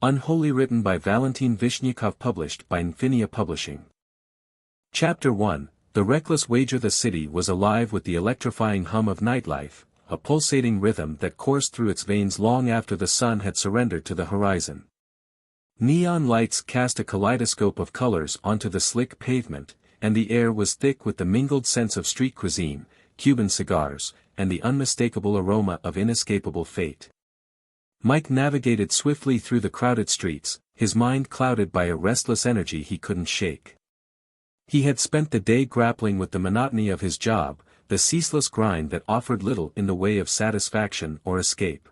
Unholy, written by Valentin Vishnyakov, published by Unholy Publishing. Chapter 1. The reckless wager. The city was alive with the electrifying hum of nightlife, a pulsating rhythm that coursed through its veins long after the sun had surrendered to the horizon. Neon lights cast a kaleidoscope of colors onto the slick pavement, and the air was thick with the mingled scents of street cuisine, Cuban cigars, and the unmistakable aroma of inescapable fate. Mike navigated swiftly through the crowded streets, his mind clouded by a restless energy he couldn't shake. He had spent the day grappling with the monotony of his job, the ceaseless grind that offered little in the way of satisfaction or escape.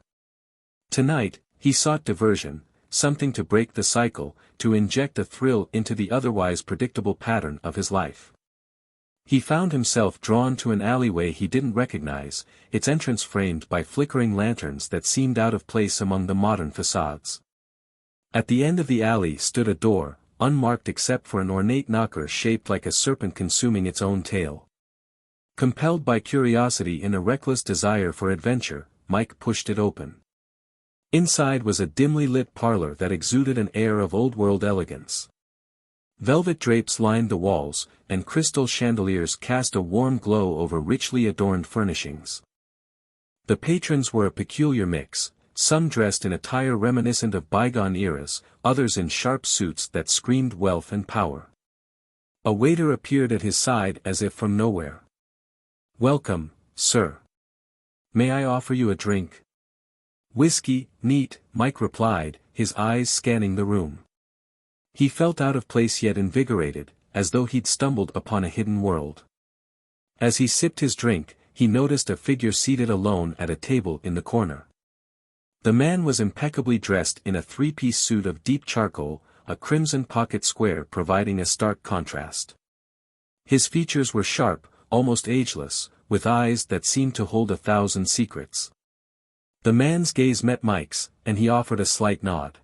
Tonight, he sought diversion, something to break the cycle, to inject a thrill into the otherwise predictable pattern of his life. He found himself drawn to an alleyway he didn't recognize, its entrance framed by flickering lanterns that seemed out of place among the modern facades. At the end of the alley stood a door, unmarked except for an ornate knocker shaped like a serpent consuming its own tail. Compelled by curiosity and a reckless desire for adventure, Mike pushed it open. Inside was a dimly lit parlor that exuded an air of old-world elegance. Velvet drapes lined the walls, and crystal chandeliers cast a warm glow over richly adorned furnishings. The patrons were a peculiar mix, some dressed in attire reminiscent of bygone eras, others in sharp suits that screamed wealth and power. A waiter appeared at his side as if from nowhere. "Welcome, sir. May I offer you a drink?" "Whiskey, neat," Mike replied, his eyes scanning the room. He felt out of place yet invigorated, as though he'd stumbled upon a hidden world. As he sipped his drink, he noticed a figure seated alone at a table in the corner. The man was impeccably dressed in a three-piece suit of deep charcoal, a crimson pocket square providing a stark contrast. His features were sharp, almost ageless, with eyes that seemed to hold 1,000 secrets. The man's gaze met Mike's, and he offered a slight nod.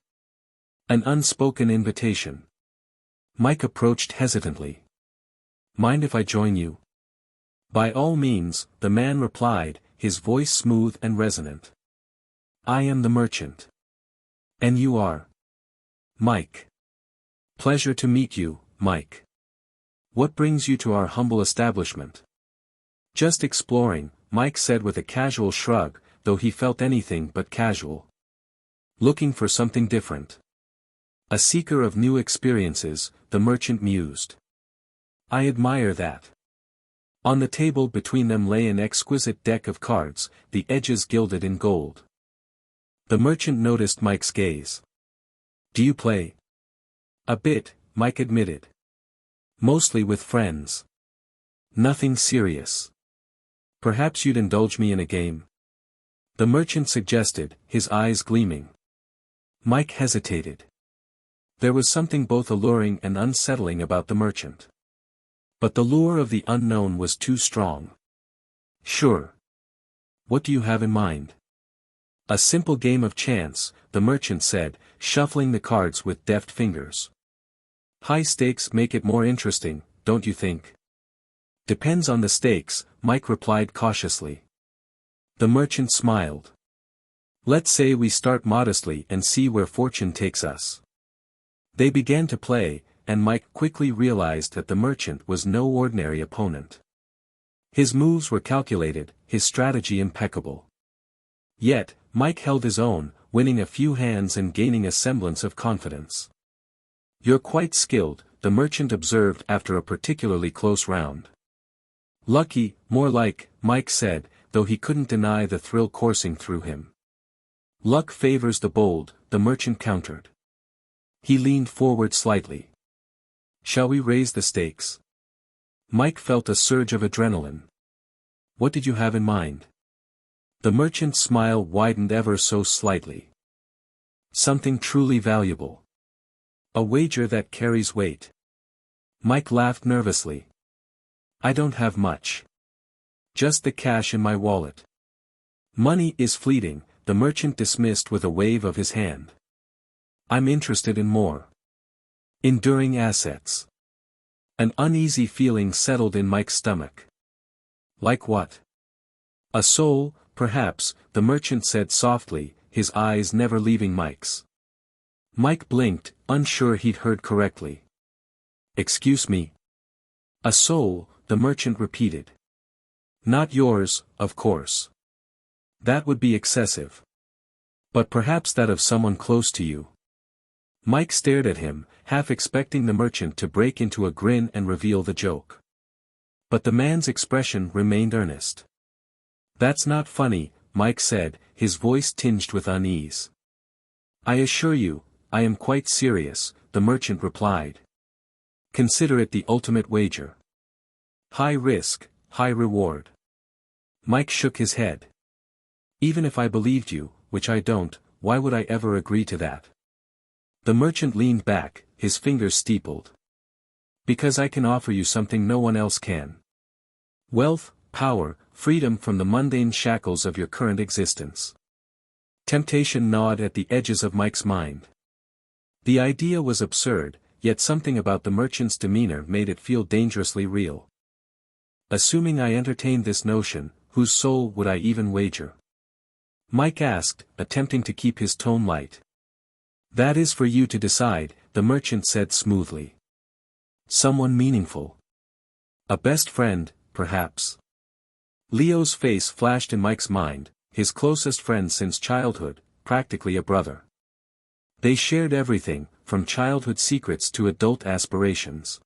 An unspoken invitation. Mike approached hesitantly. "Mind if I join you?" "By all means," the man replied, his voice smooth and resonant. "I am the merchant." "And you are?" "Mike." "Pleasure to meet you, Mike. What brings you to our humble establishment?" "Just exploring," Mike said with a casual shrug, though he felt anything but casual. "Looking for something different?" "A seeker of new experiences," the merchant mused. "I admire that." On the table between them lay an exquisite deck of cards, the edges gilded in gold. The merchant noticed Mike's gaze. "Do you play?" "A bit," Mike admitted. "Mostly with friends. Nothing serious." "Perhaps you'd indulge me in a game?" the merchant suggested, his eyes gleaming. Mike hesitated. There was something both alluring and unsettling about the merchant. But the lure of the unknown was too strong. "Sure. What do you have in mind?" "A simple game of chance," the merchant said, shuffling the cards with deft fingers. "High stakes make it more interesting, don't you think?" "Depends on the stakes," Mike replied cautiously. The merchant smiled. "Let's say we start modestly and see where fortune takes us." They began to play, and Mike quickly realized that the merchant was no ordinary opponent. His moves were calculated, his strategy impeccable. Yet, Mike held his own, winning a few hands and gaining a semblance of confidence. "You're quite skilled," the merchant observed after a particularly close round. "Lucky, more like," Mike said, though he couldn't deny the thrill coursing through him. "Luck favors the bold," the merchant countered. He leaned forward slightly. "Shall we raise the stakes?" Mike felt a surge of adrenaline. "What did you have in mind?" The merchant's smile widened ever so slightly. "Something truly valuable. A wager that carries weight." Mike laughed nervously. "I don't have much. Just the cash in my wallet." "Money is fleeting," the merchant dismissed with a wave of his hand. "I'm interested in more enduring assets." An uneasy feeling settled in Mike's stomach. "Like what?" "A soul, perhaps," the merchant said softly, his eyes never leaving Mike's. Mike blinked, unsure he'd heard correctly. Excuse me? A soul, the merchant repeated. Not yours, of course. That would be excessive. But perhaps that of someone close to you. Mike stared at him, half expecting the merchant to break into a grin and reveal the joke. But the man's expression remained earnest. That's not funny, Mike said, his voice tinged with unease. I assure you, I am quite serious, the merchant replied. Consider it the ultimate wager. High risk, high reward. Mike shook his head. Even if I believed you, which I don't, why would I ever agree to that? The merchant leaned back, his fingers steepled. Because I can offer you something no one else can. Wealth, power, freedom from the mundane shackles of your current existence. Temptation gnawed at the edges of Mike's mind. The idea was absurd, yet something about the merchant's demeanor made it feel dangerously real. Assuming I entertained this notion, whose soul would I even wager? Mike asked, attempting to keep his tone light. That is for you to decide, the merchant said smoothly. Someone meaningful. A best friend, perhaps. Leo's face flashed in Mike's mind, his closest friend since childhood, practically a brother. They shared everything, from childhood secrets to adult aspirations.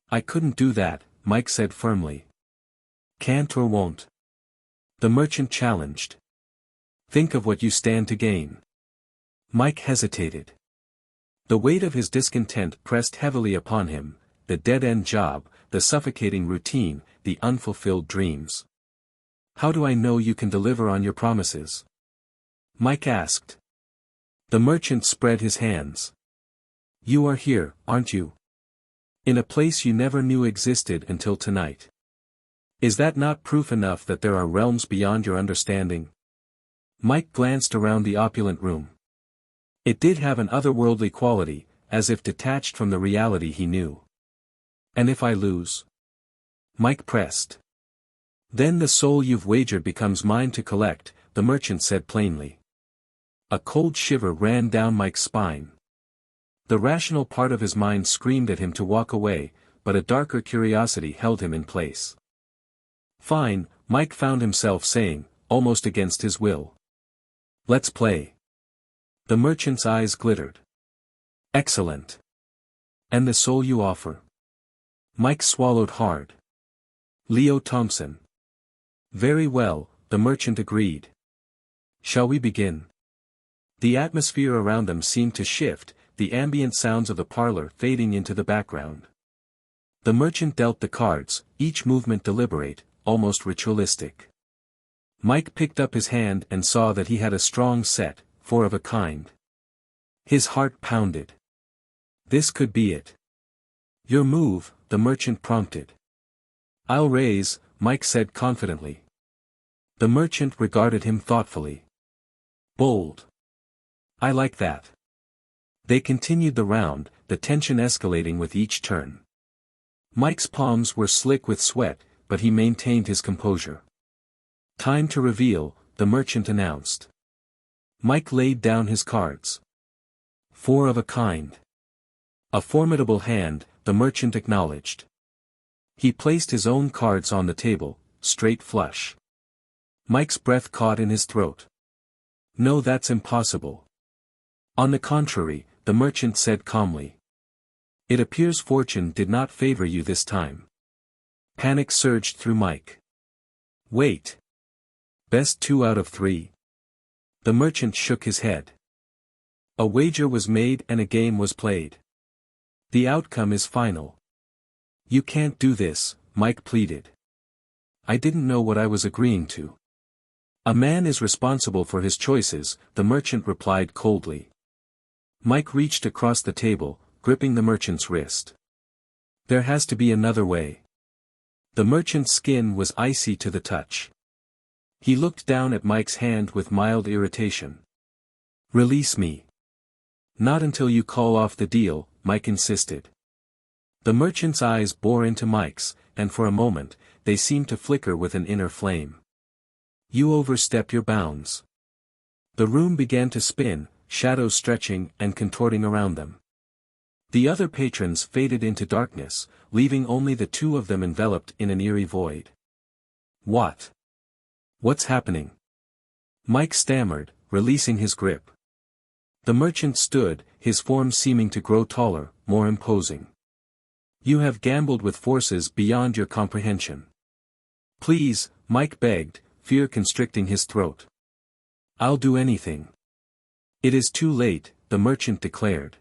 I couldn't do that, Mike said firmly. Can't or won't? The merchant challenged. Think of what you stand to gain. Mike hesitated. The weight of his discontent pressed heavily upon him, the dead-end job, the suffocating routine, the unfulfilled dreams. How do I know you can deliver on your promises? Mike asked. The merchant spread his hands. You are here, aren't you? In a place you never knew existed until tonight. Is that not proof enough that there are realms beyond your understanding? Mike glanced around the opulent room. It did have an otherworldly quality, as if detached from the reality he knew. And if I lose? Mike pressed. Then the soul you've wagered becomes mine to collect, the merchant said plainly. A cold shiver ran down Mike's spine. The rational part of his mind screamed at him to walk away, but a darker curiosity held him in place. Fine, Mike found himself saying, almost against his will. Let's play. The merchant's eyes glittered. Excellent. And the soul you offer? Mike swallowed hard. Leo Thompson. Very well, the merchant agreed. Shall we begin? The atmosphere around them seemed to shift, the ambient sounds of the parlor fading into the background. The merchant dealt the cards, each movement deliberate, almost ritualistic. Mike picked up his hand and saw that he had a strong set, 4 of a kind. His heart pounded. This could be it. Your move, the merchant prompted. I'll raise, Mike said confidently. The merchant regarded him thoughtfully. Bold. I like that. They continued the round, the tension escalating with each turn. Mike's palms were slick with sweat, but he maintained his composure. Time to reveal, the merchant announced. Mike laid down his cards. 4 of a kind. A formidable hand, the merchant acknowledged. He placed his own cards on the table, straight flush. Mike's breath caught in his throat. No, that's impossible. On the contrary, the merchant said calmly. It appears fortune did not favor you this time. Panic surged through Mike. Wait. Best 2 out of 3. The merchant shook his head. A wager was made and a game was played. The outcome is final. You can't do this, Mike pleaded. I didn't know what I was agreeing to. A man is responsible for his choices, the merchant replied coldly. Mike reached across the table, gripping the merchant's wrist. There has to be another way. The merchant's skin was icy to the touch. He looked down at Mike's hand with mild irritation. Release me. Not until you call off the deal, Mike insisted. The merchant's eyes bore into Mike's, and for a moment, they seemed to flicker with an inner flame. You overstep your bounds. The room began to spin, shadows stretching and contorting around them. The other patrons faded into darkness, leaving only the two of them enveloped in an eerie void. What's happening? Mike stammered, releasing his grip. The merchant stood, his form seeming to grow taller, more imposing. You have gambled with forces beyond your comprehension. Please, Mike begged, fear constricting his throat. I'll do anything. It is too late, the merchant declared.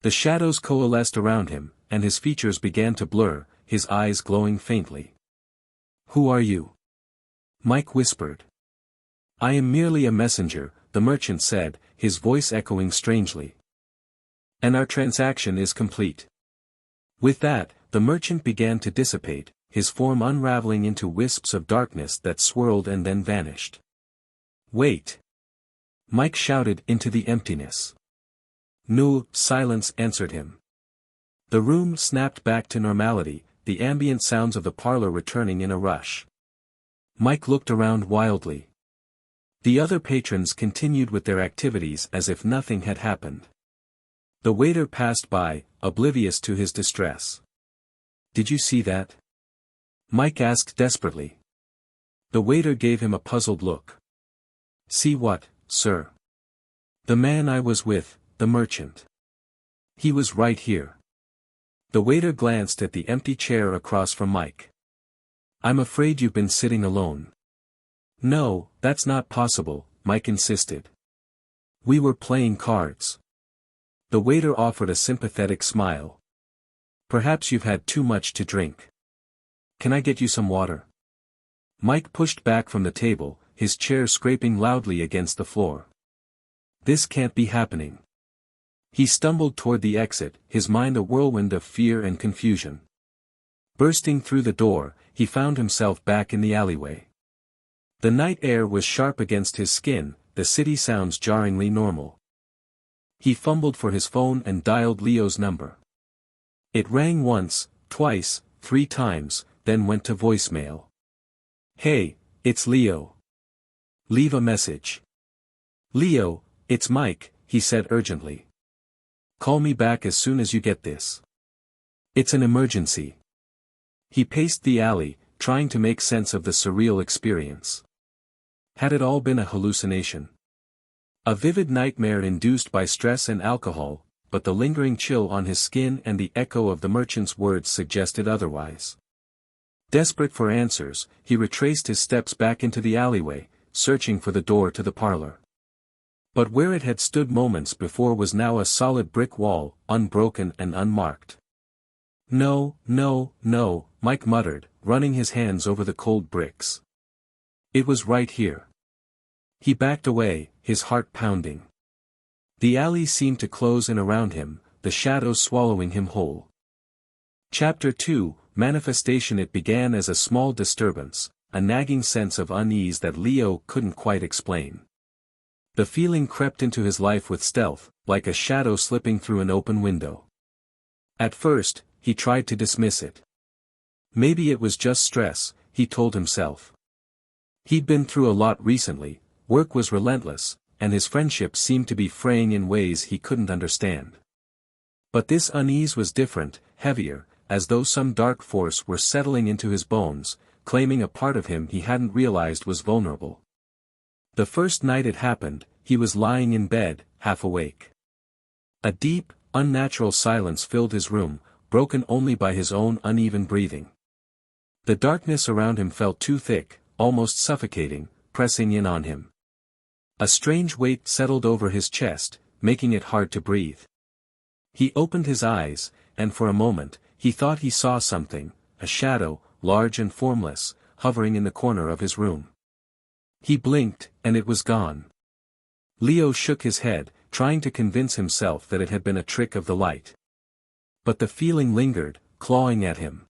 The shadows coalesced around him, and his features began to blur, his eyes glowing faintly. Who are you? Mike whispered. I am merely a messenger, the merchant said, his voice echoing strangely. And our transaction is complete. With that, the merchant began to dissipate, his form unraveling into wisps of darkness that swirled and then vanished. Wait! Mike shouted into the emptiness. No, silence answered him. The room snapped back to normality, the ambient sounds of the parlor returning in a rush. Mike looked around wildly. The other patrons continued with their activities as if nothing had happened. The waiter passed by, oblivious to his distress. Did you see that? Mike asked desperately. The waiter gave him a puzzled look. See what, sir? The man I was with, the merchant. He was right here. The waiter glanced at the empty chair across from Mike. I'm afraid you've been sitting alone. No, that's not possible, Mike insisted. We were playing cards. The waiter offered a sympathetic smile. Perhaps you've had too much to drink. Can I get you some water? Mike pushed back from the table, his chair scraping loudly against the floor. This can't be happening. He stumbled toward the exit, his mind a whirlwind of fear and confusion. Bursting through the door, he found himself back in the alleyway. The night air was sharp against his skin, the city sounds jarringly normal. He fumbled for his phone and dialed Leo's number. It rang once, twice, 3 times, then went to voicemail. Hey, it's Leo. Leave a message. Leo, it's Mike, he said urgently. Call me back as soon as you get this. It's an emergency. He paced the alley, trying to make sense of the surreal experience. Had it all been a hallucination? A vivid nightmare induced by stress and alcohol, but the lingering chill on his skin and the echo of the merchant's words suggested otherwise. Desperate for answers, he retraced his steps back into the alleyway, searching for the door to the parlor. But where it had stood moments before was now a solid brick wall, unbroken and unmarked. No, no, no, Mike muttered, running his hands over the cold bricks. It was right here. He backed away, his heart pounding. The alley seemed to close in around him, the shadows swallowing him whole. Chapter 2, Manifestation. It began as a small disturbance, a nagging sense of unease that Leo couldn't quite explain. The feeling crept into his life with stealth, like a shadow slipping through an open window. At first, he tried to dismiss it. Maybe it was just stress, he told himself. He'd been through a lot recently, work was relentless, and his friendships seemed to be fraying in ways he couldn't understand. But this unease was different, heavier, as though some dark force were settling into his bones, claiming a part of him he hadn't realized was vulnerable. The first night it happened, he was lying in bed, half awake. A deep, unnatural silence filled his room, broken only by his own uneven breathing. The darkness around him felt too thick, almost suffocating, pressing in on him. A strange weight settled over his chest, making it hard to breathe. He opened his eyes, and for a moment, he thought he saw something, a shadow, large and formless, hovering in the corner of his room. He blinked, and it was gone. Leo shook his head, trying to convince himself that it had been a trick of the light. But the feeling lingered, clawing at him.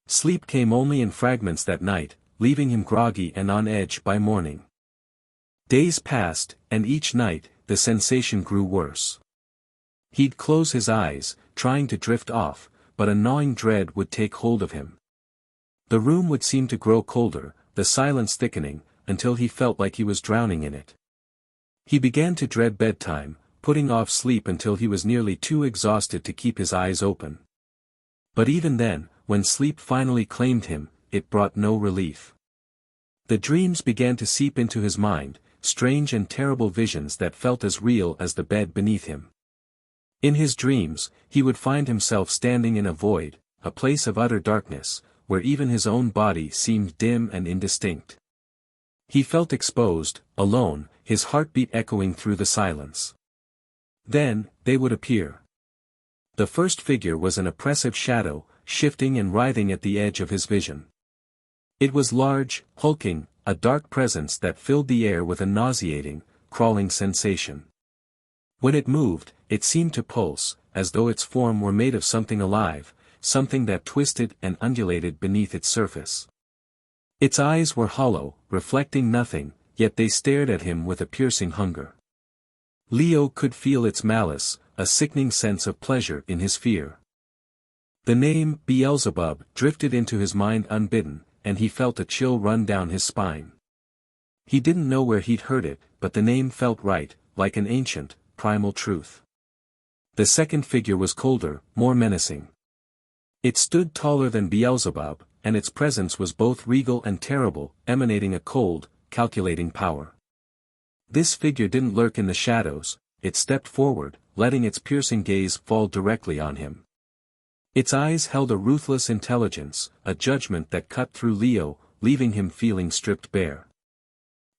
Sleep came only in fragments that night, leaving him groggy and on edge by morning. Days passed, and each night, the sensation grew worse. He'd close his eyes, trying to drift off, but a gnawing dread would take hold of him. The room would seem to grow colder, the silence thickening, until he felt like he was drowning in it. He began to dread bedtime, putting off sleep until he was nearly too exhausted to keep his eyes open. But even then, when sleep finally claimed him, it brought no relief. The dreams began to seep into his mind, strange and terrible visions that felt as real as the bed beneath him. In his dreams, he would find himself standing in a void, a place of utter darkness, where even his own body seemed dim and indistinct. He felt exposed, alone, his heartbeat echoing through the silence. Then, they would appear. The first figure was an oppressive shadow, shifting and writhing at the edge of his vision. It was large, hulking, a dark presence that filled the air with a nauseating, crawling sensation. When it moved, it seemed to pulse, as though its form were made of something alive, something that twisted and undulated beneath its surface. Its eyes were hollow, reflecting nothing, yet they stared at him with a piercing hunger. Leo could feel its malice, a sickening sense of pleasure in his fear. The name Beelzebub drifted into his mind unbidden, and he felt a chill run down his spine. He didn't know where he'd heard it, but the name felt right, like an ancient, primal truth. The second figure was colder, more menacing. It stood taller than Beelzebub, and its presence was both regal and terrible, emanating a cold, calculating power. This figure didn't lurk in the shadows, it stepped forward, letting its piercing gaze fall directly on him. Its eyes held a ruthless intelligence, a judgment that cut through Leo, leaving him feeling stripped bare.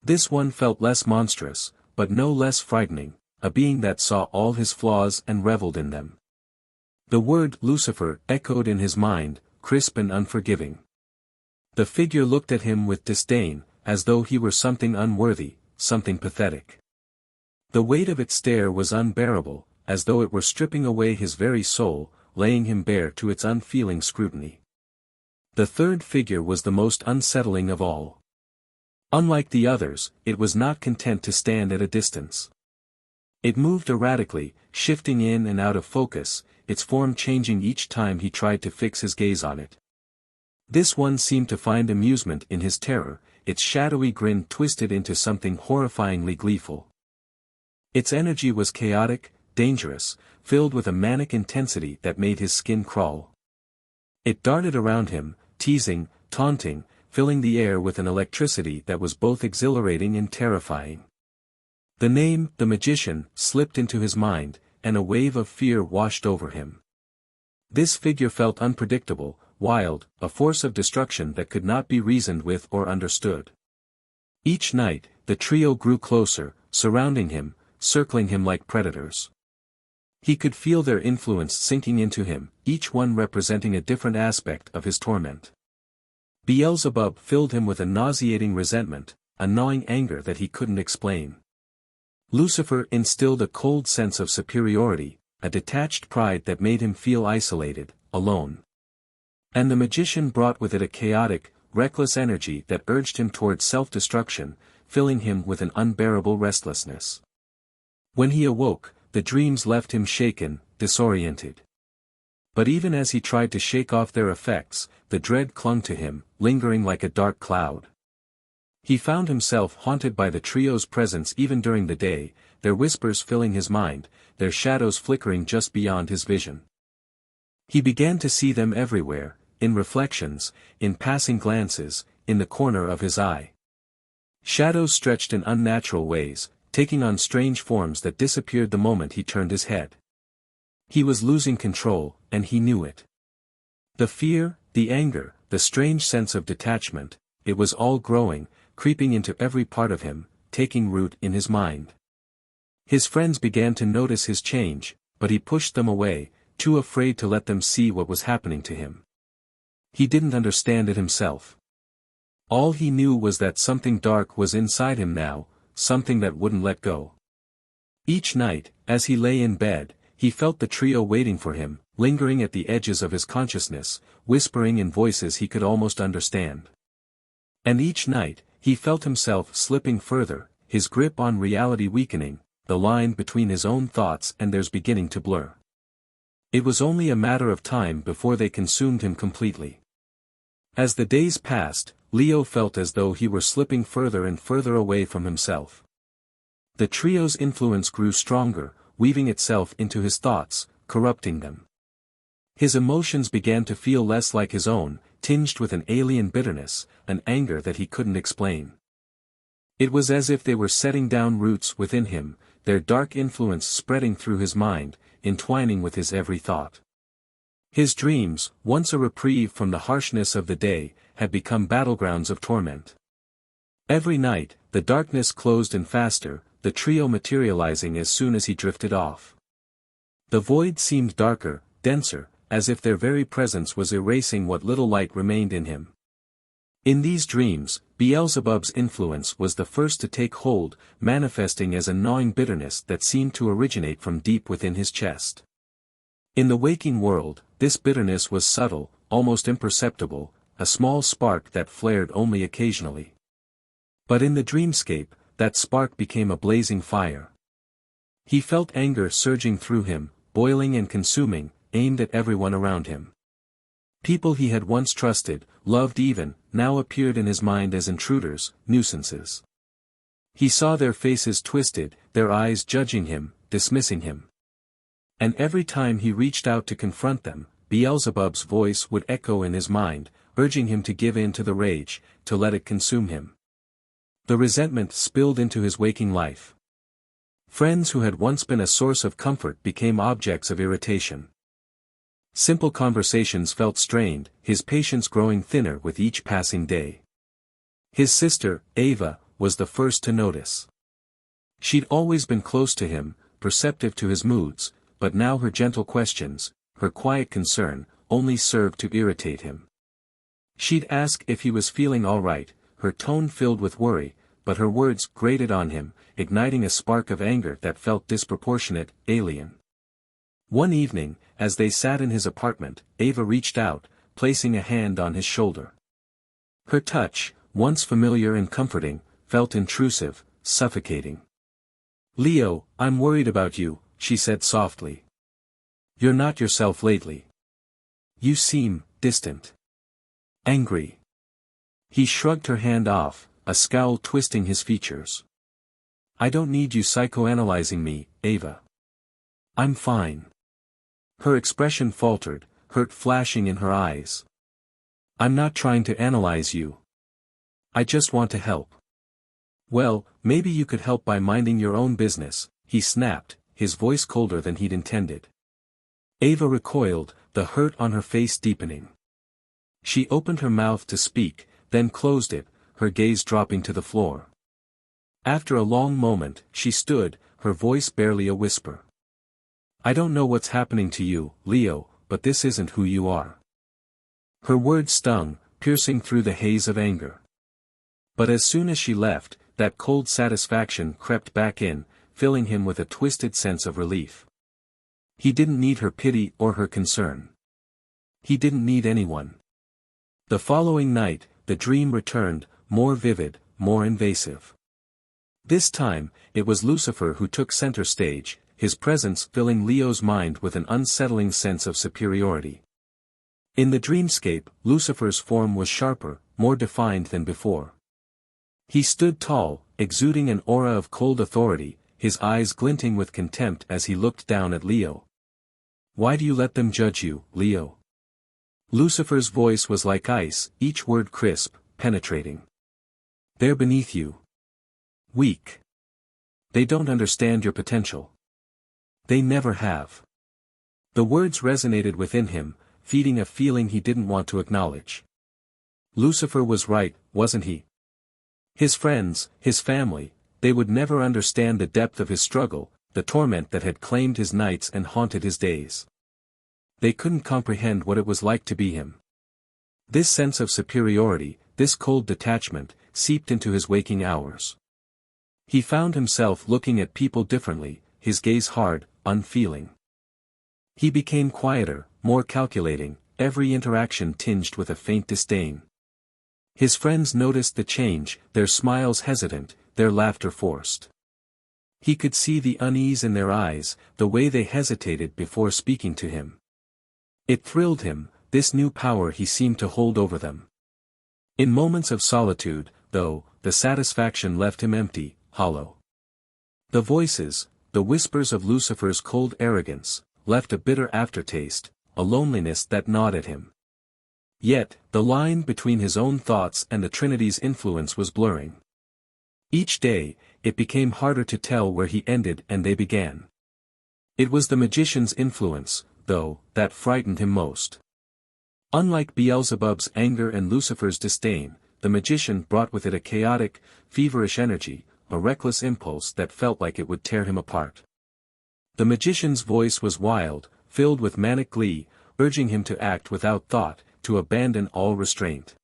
This one felt less monstrous, but no less frightening, a being that saw all his flaws and reveled in them. The word Lucifer echoed in his mind, crisp and unforgiving. The figure looked at him with disdain, as though he were something unworthy, something pathetic. The weight of its stare was unbearable, as though it were stripping away his very soul, laying him bare to its unfeeling scrutiny. The third figure was the most unsettling of all. Unlike the others, it was not content to stand at a distance. It moved erratically, shifting in and out of focus, its form changing each time he tried to fix his gaze on it. This one seemed to find amusement in his terror, its shadowy grin twisted into something horrifyingly gleeful. Its energy was chaotic, dangerous, filled with a manic intensity that made his skin crawl. It darted around him, teasing, taunting, filling the air with an electricity that was both exhilarating and terrifying. The name, the Magician, slipped into his mind, and a wave of fear washed over him. This figure felt unpredictable, wild, a force of destruction that could not be reasoned with or understood. Each night, the trio grew closer, surrounding him, circling him like predators. He could feel their influence sinking into him, each one representing a different aspect of his torment. Beelzebub filled him with a nauseating resentment, a gnawing anger that he couldn't explain. Lucifer instilled a cold sense of superiority, a detached pride that made him feel isolated, alone. And the Magician brought with it a chaotic, reckless energy that urged him toward self-destruction, filling him with an unbearable restlessness. When he awoke, the dreams left him shaken, disoriented. But even as he tried to shake off their effects, the dread clung to him, lingering like a dark cloud. He found himself haunted by the trio's presence even during the day, their whispers filling his mind, their shadows flickering just beyond his vision. He began to see them everywhere, in reflections, in passing glances, in the corner of his eye. Shadows stretched in unnatural ways, taking on strange forms that disappeared the moment he turned his head. He was losing control, and he knew it. The fear, the anger, the strange sense of detachment, it was all growing, creeping into every part of him, taking root in his mind. His friends began to notice his change, but he pushed them away, too afraid to let them see what was happening to him. He didn't understand it himself. All he knew was that something dark was inside him now, something that wouldn't let go. Each night, as he lay in bed, he felt the trio waiting for him, lingering at the edges of his consciousness, whispering in voices he could almost understand. And each night, he felt himself slipping further, his grip on reality weakening, the line between his own thoughts and theirs beginning to blur. It was only a matter of time before they consumed him completely. As the days passed, Leo felt as though he were slipping further and further away from himself. The trio's influence grew stronger, weaving itself into his thoughts, corrupting them. His emotions began to feel less like his own, tinged with an alien bitterness, an anger that he couldn't explain. It was as if they were setting down roots within him, their dark influence spreading through his mind, entwining with his every thought. His dreams, once a reprieve from the harshness of the day, had become battlegrounds of torment. Every night, the darkness closed in faster, the trio materializing as soon as he drifted off. The void seemed darker, denser, as if their very presence was erasing what little light remained in him. In these dreams, Beelzebub's influence was the first to take hold, manifesting as a gnawing bitterness that seemed to originate from deep within his chest. In the waking world, this bitterness was subtle, almost imperceptible, a small spark that flared only occasionally. But in the dreamscape, that spark became a blazing fire. He felt anger surging through him, boiling and consuming, aimed at everyone around him. People he had once trusted, loved even, now appeared in his mind as intruders, nuisances. He saw their faces twisted, their eyes judging him, dismissing him. And every time he reached out to confront them, Beelzebub's voice would echo in his mind, urging him to give in to the rage, to let it consume him. The resentment spilled into his waking life. Friends who had once been a source of comfort became objects of irritation. Simple conversations felt strained, his patience growing thinner with each passing day. His sister, Ava, was the first to notice. She'd always been close to him, perceptive to his moods, but now her gentle questions, her quiet concern, only served to irritate him. She'd ask if he was feeling all right, her tone filled with worry, but her words grated on him, igniting a spark of anger that felt disproportionate, alien. One evening, as they sat in his apartment, Ava reached out, placing a hand on his shoulder. Her touch, once familiar and comforting, felt intrusive, suffocating. "Leo, I'm worried about you," she said softly. "You're not yourself lately. You seem distant. Angry." He shrugged her hand off, a scowl twisting his features. "I don't need you psychoanalyzing me, Ava. I'm fine." Her expression faltered, hurt flashing in her eyes. "I'm not trying to analyze you. I just want to help." "Well, maybe you could help by minding your own business," he snapped, his voice colder than he'd intended. Ava recoiled, the hurt on her face deepening. She opened her mouth to speak, then closed it, her gaze dropping to the floor. After a long moment, she stood, her voice barely a whisper. "I don't know what's happening to you, Leo, but this isn't who you are." Her words stung, piercing through the haze of anger. But as soon as she left, that cold satisfaction crept back in, filling him with a twisted sense of relief. He didn't need her pity or her concern. He didn't need anyone. The following night, the dream returned, more vivid, more invasive. This time, it was Lucifer who took center stage, his presence filling Leo's mind with an unsettling sense of superiority. In the dreamscape, Lucifer's form was sharper, more defined than before. He stood tall, exuding an aura of cold authority, his eyes glinting with contempt as he looked down at Leo. "Why do you let them judge you, Leo?" Lucifer's voice was like ice, each word crisp, penetrating. "They're beneath you. Weak. They don't understand your potential. They never have." The words resonated within him, feeding a feeling he didn't want to acknowledge. Lucifer was right, wasn't he? His friends, his family, they would never understand the depth of his struggle, the torment that had claimed his nights and haunted his days. They couldn't comprehend what it was like to be him. This sense of superiority, this cold detachment, seeped into his waking hours. He found himself looking at people differently, his gaze hard, unfeeling. He became quieter, more calculating, every interaction tinged with a faint disdain. His friends noticed the change, their smiles hesitant, their laughter forced. He could see the unease in their eyes, the way they hesitated before speaking to him. It thrilled him, this new power he seemed to hold over them. In moments of solitude, though, the satisfaction left him empty, hollow. The voices, the whispers of Lucifer's cold arrogance, left a bitter aftertaste, a loneliness that gnawed at him. Yet, the line between his own thoughts and the Trinity's influence was blurring. Each day, it became harder to tell where he ended and they began. It was the magician's influence, though, that frightened him most. Unlike Beelzebub's anger and Lucifer's disdain, the magician brought with it a chaotic, feverish energy, a reckless impulse that felt like it would tear him apart. The magician's voice was wild, filled with manic glee, urging him to act without thought, to abandon all restraint.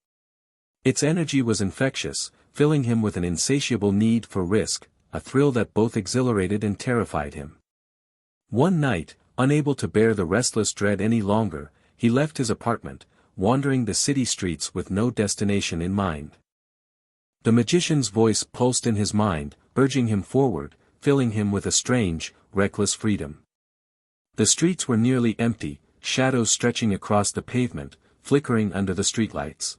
Its energy was infectious, filling him with an insatiable need for risk, a thrill that both exhilarated and terrified him. One night, unable to bear the restless dread any longer, he left his apartment, wandering the city streets with no destination in mind. The magician's voice pulsed in his mind, urging him forward, filling him with a strange, reckless freedom. The streets were nearly empty, shadows stretching across the pavement, flickering under the streetlights.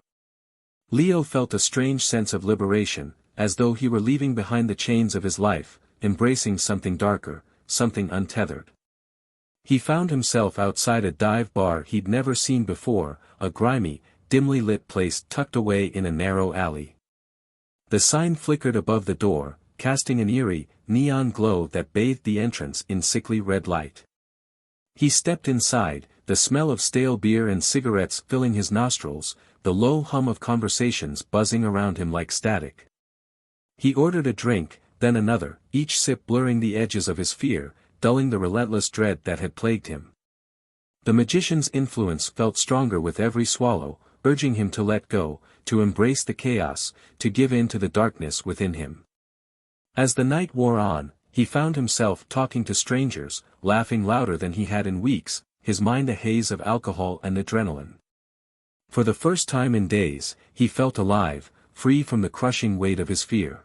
Leo felt a strange sense of liberation, as though he were leaving behind the chains of his life, embracing something darker, something untethered. He found himself outside a dive bar he'd never seen before, a grimy, dimly lit place tucked away in a narrow alley. The sign flickered above the door, casting an eerie, neon glow that bathed the entrance in sickly red light. He stepped inside, the smell of stale beer and cigarettes filling his nostrils, the low hum of conversations buzzing around him like static. He ordered a drink, then another, each sip blurring the edges of his fear, dulling the relentless dread that had plagued him. The magician's influence felt stronger with every swallow, urging him to let go, to embrace the chaos, to give in to the darkness within him. As the night wore on, he found himself talking to strangers, laughing louder than he had in weeks, his mind a haze of alcohol and adrenaline. For the first time in days, he felt alive, free from the crushing weight of his fear.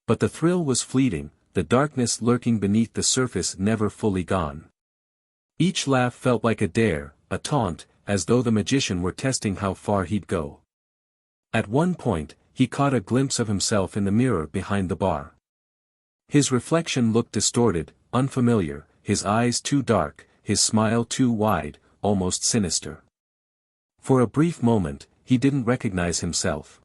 But the thrill was fleeting, the darkness lurking beneath the surface never fully gone. Each laugh felt like a dare, a taunt, as though the magician were testing how far he'd go. At one point, he caught a glimpse of himself in the mirror behind the bar. His reflection looked distorted, unfamiliar, his eyes too dark, his smile too wide, almost sinister. For a brief moment, he didn't recognize himself.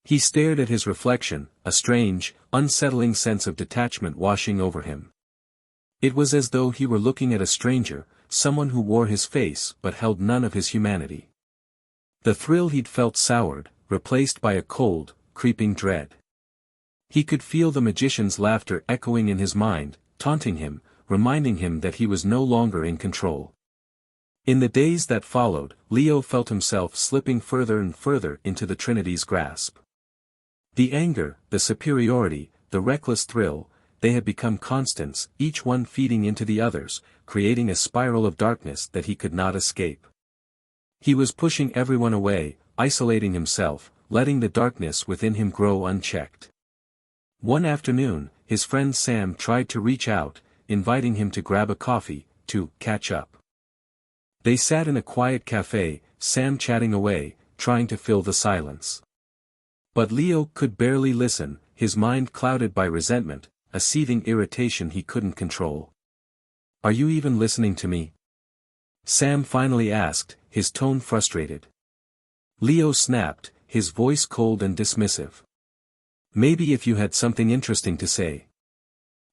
He stared at his reflection, a strange, unsettling sense of detachment washing over him. It was as though he were looking at a stranger, someone who wore his face but held none of his humanity. The thrill he'd felt soured, replaced by a cold, creeping dread. He could feel the magician's laughter echoing in his mind, taunting him, reminding him that he was no longer in control. In the days that followed, Leo felt himself slipping further and further into the Trinity's grasp. The anger, the superiority, the reckless thrill, they had become constants, each one feeding into the others, creating a spiral of darkness that he could not escape. He was pushing everyone away, isolating himself, letting the darkness within him grow unchecked. One afternoon, his friend Sam tried to reach out, inviting him to grab a coffee, to catch up. They sat in a quiet cafe, Sam chatting away, trying to fill the silence. But Leo could barely listen, his mind clouded by resentment, a seething irritation he couldn't control. "Are you even listening to me?" Sam finally asked, his tone frustrated. Leo snapped, his voice cold and dismissive. "Maybe if you had something interesting to say."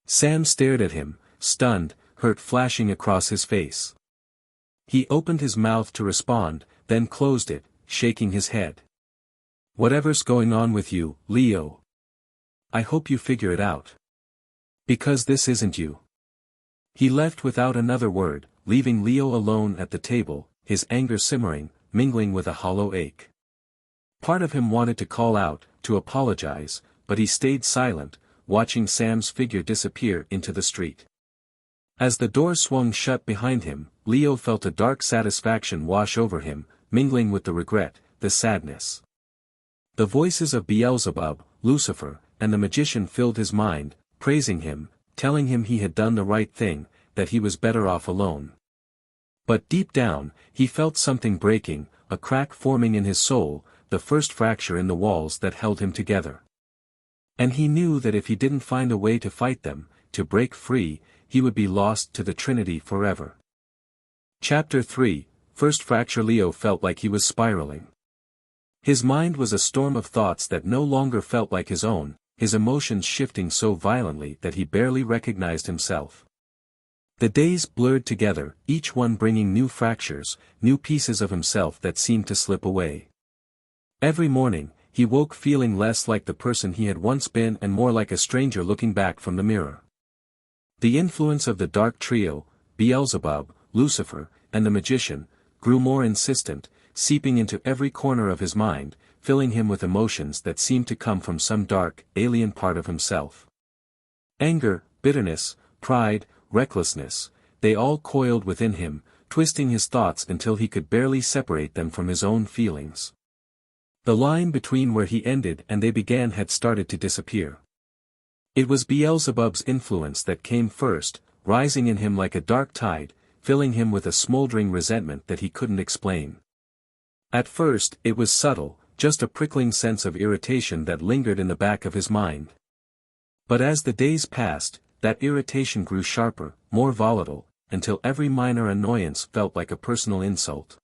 Sam stared at him, stunned, hurt flashing across his face. He opened his mouth to respond, then closed it, shaking his head. "Whatever's going on with you, Leo. I hope you figure it out. Because this isn't you." He left without another word, leaving Leo alone at the table, his anger simmering, mingling with a hollow ache. Part of him wanted to call out, to apologize, but he stayed silent, watching Sam's figure disappear into the street. As the door swung shut behind him, Leo felt a dark satisfaction wash over him, mingling with the regret, the sadness. The voices of Beelzebub, Lucifer, and the magician filled his mind, praising him, telling him he had done the right thing, that he was better off alone. But deep down, he felt something breaking, a crack forming in his soul, the first fracture in the walls that held him together. And he knew that if he didn't find a way to fight them, to break free, he would be lost to the Trinity forever. Chapter 3, First Fracture. Leo felt like he was spiraling. His mind was a storm of thoughts that no longer felt like his own, his emotions shifting so violently that he barely recognized himself. The days blurred together, each one bringing new fractures, new pieces of himself that seemed to slip away. Every morning, he woke feeling less like the person he had once been and more like a stranger looking back from the mirror. The influence of the dark trio, Beelzebub, Lucifer, and the magician, grew more insistent, seeping into every corner of his mind, filling him with emotions that seemed to come from some dark, alien part of himself. Anger, bitterness, pride, recklessness, they all coiled within him, twisting his thoughts until he could barely separate them from his own feelings. The line between where he ended and they began had started to disappear. It was Beelzebub's influence that came first, rising in him like a dark tide, filling him with a smoldering resentment that he couldn't explain. At first, it was subtle, just a prickling sense of irritation that lingered in the back of his mind. But as the days passed, that irritation grew sharper, more volatile, until every minor annoyance felt like a personal insult.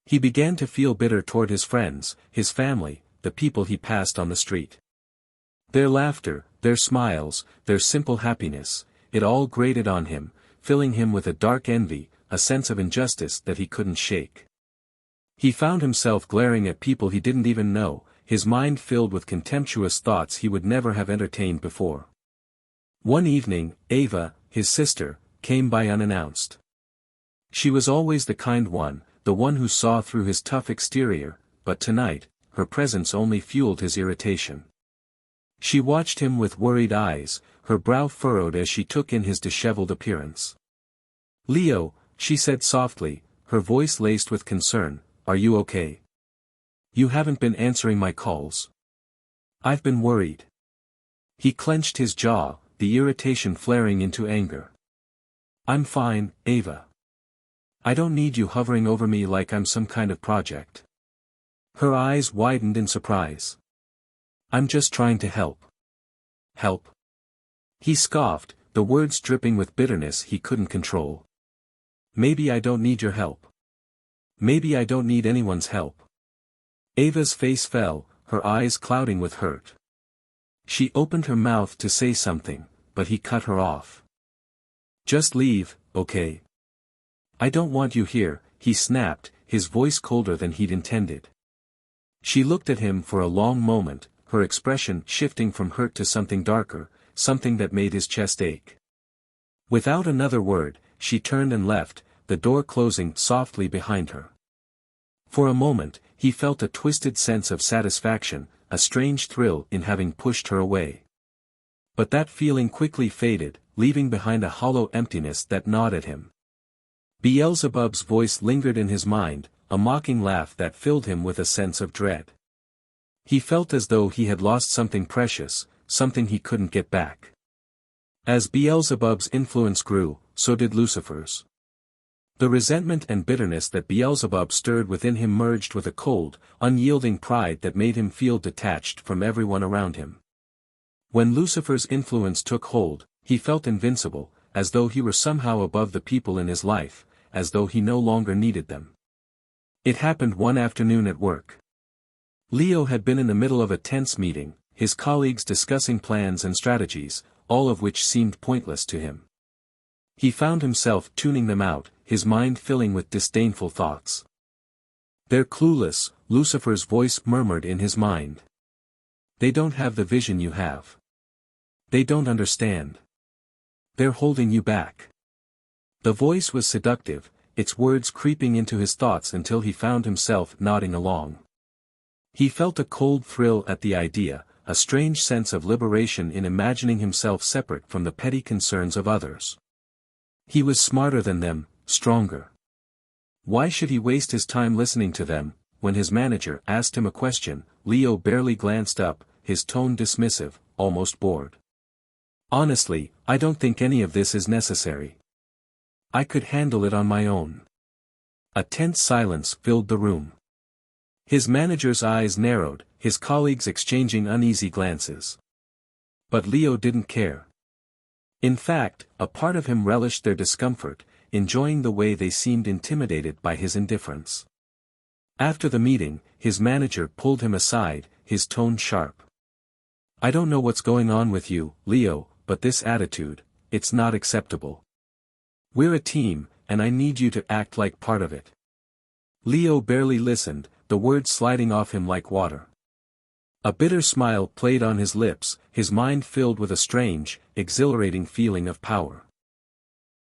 He began to feel bitter toward his friends, his family, the people he passed on the street. Their laughter, their smiles, their simple happiness, it all grated on him, filling him with a dark envy, a sense of injustice that he couldn't shake. He found himself glaring at people he didn't even know, his mind filled with contemptuous thoughts he would never have entertained before. One evening, Ava, his sister, came by unannounced. She was always the kind one, the one who saw through his tough exterior, but tonight, her presence only fueled his irritation. She watched him with worried eyes, her brow furrowed as she took in his disheveled appearance. "Leo," she said softly, her voice laced with concern, "are you okay? You haven't been answering my calls. I've been worried." He clenched his jaw, the irritation flaring into anger. "I'm fine, Ava. I don't need you hovering over me like I'm some kind of project." Her eyes widened in surprise. "I'm just trying to help." "Help?" He scoffed, the words dripping with bitterness he couldn't control. "Maybe I don't need your help. Maybe I don't need anyone's help." Ava's face fell, her eyes clouding with hurt. She opened her mouth to say something, but he cut her off. "Just leave, okay? I don't want you here," he snapped, his voice colder than he'd intended. She looked at him for a long moment, her expression shifting from hurt to something darker, something that made his chest ache. Without another word, she turned and left, the door closing softly behind her. For a moment, he felt a twisted sense of satisfaction, a strange thrill in having pushed her away. But that feeling quickly faded, leaving behind a hollow emptiness that gnawed at him. Beelzebub's voice lingered in his mind, a mocking laugh that filled him with a sense of dread. He felt as though he had lost something precious, something he couldn't get back. As Beelzebub's influence grew, so did Lucifer's. The resentment and bitterness that Beelzebub stirred within him merged with a cold, unyielding pride that made him feel detached from everyone around him. When Lucifer's influence took hold, he felt invincible, as though he were somehow above the people in his life, as though he no longer needed them. It happened one afternoon at work. Leo had been in the middle of a tense meeting, his colleagues discussing plans and strategies, all of which seemed pointless to him. He found himself tuning them out, his mind filling with disdainful thoughts. "They're clueless," Lucifer's voice murmured in his mind. "They don't have the vision you have. They don't understand. They're holding you back." The voice was seductive, its words creeping into his thoughts until he found himself nodding along. He felt a cold thrill at the idea, a strange sense of liberation in imagining himself separate from the petty concerns of others. He was smarter than them, stronger. Why should he waste his time listening to them? When his manager asked him a question, Leo barely glanced up, his tone dismissive, almost bored. "Honestly, I don't think any of this is necessary. I could handle it on my own." A tense silence filled the room. His manager's eyes narrowed, his colleagues exchanging uneasy glances. But Leo didn't care. In fact, a part of him relished their discomfort, enjoying the way they seemed intimidated by his indifference. After the meeting, his manager pulled him aside, his tone sharp. "I don't know what's going on with you, Leo, but this attitude, it's not acceptable. We're a team, and I need you to act like part of it." Leo barely listened, the words sliding off him like water. A bitter smile played on his lips, his mind filled with a strange, exhilarating feeling of power.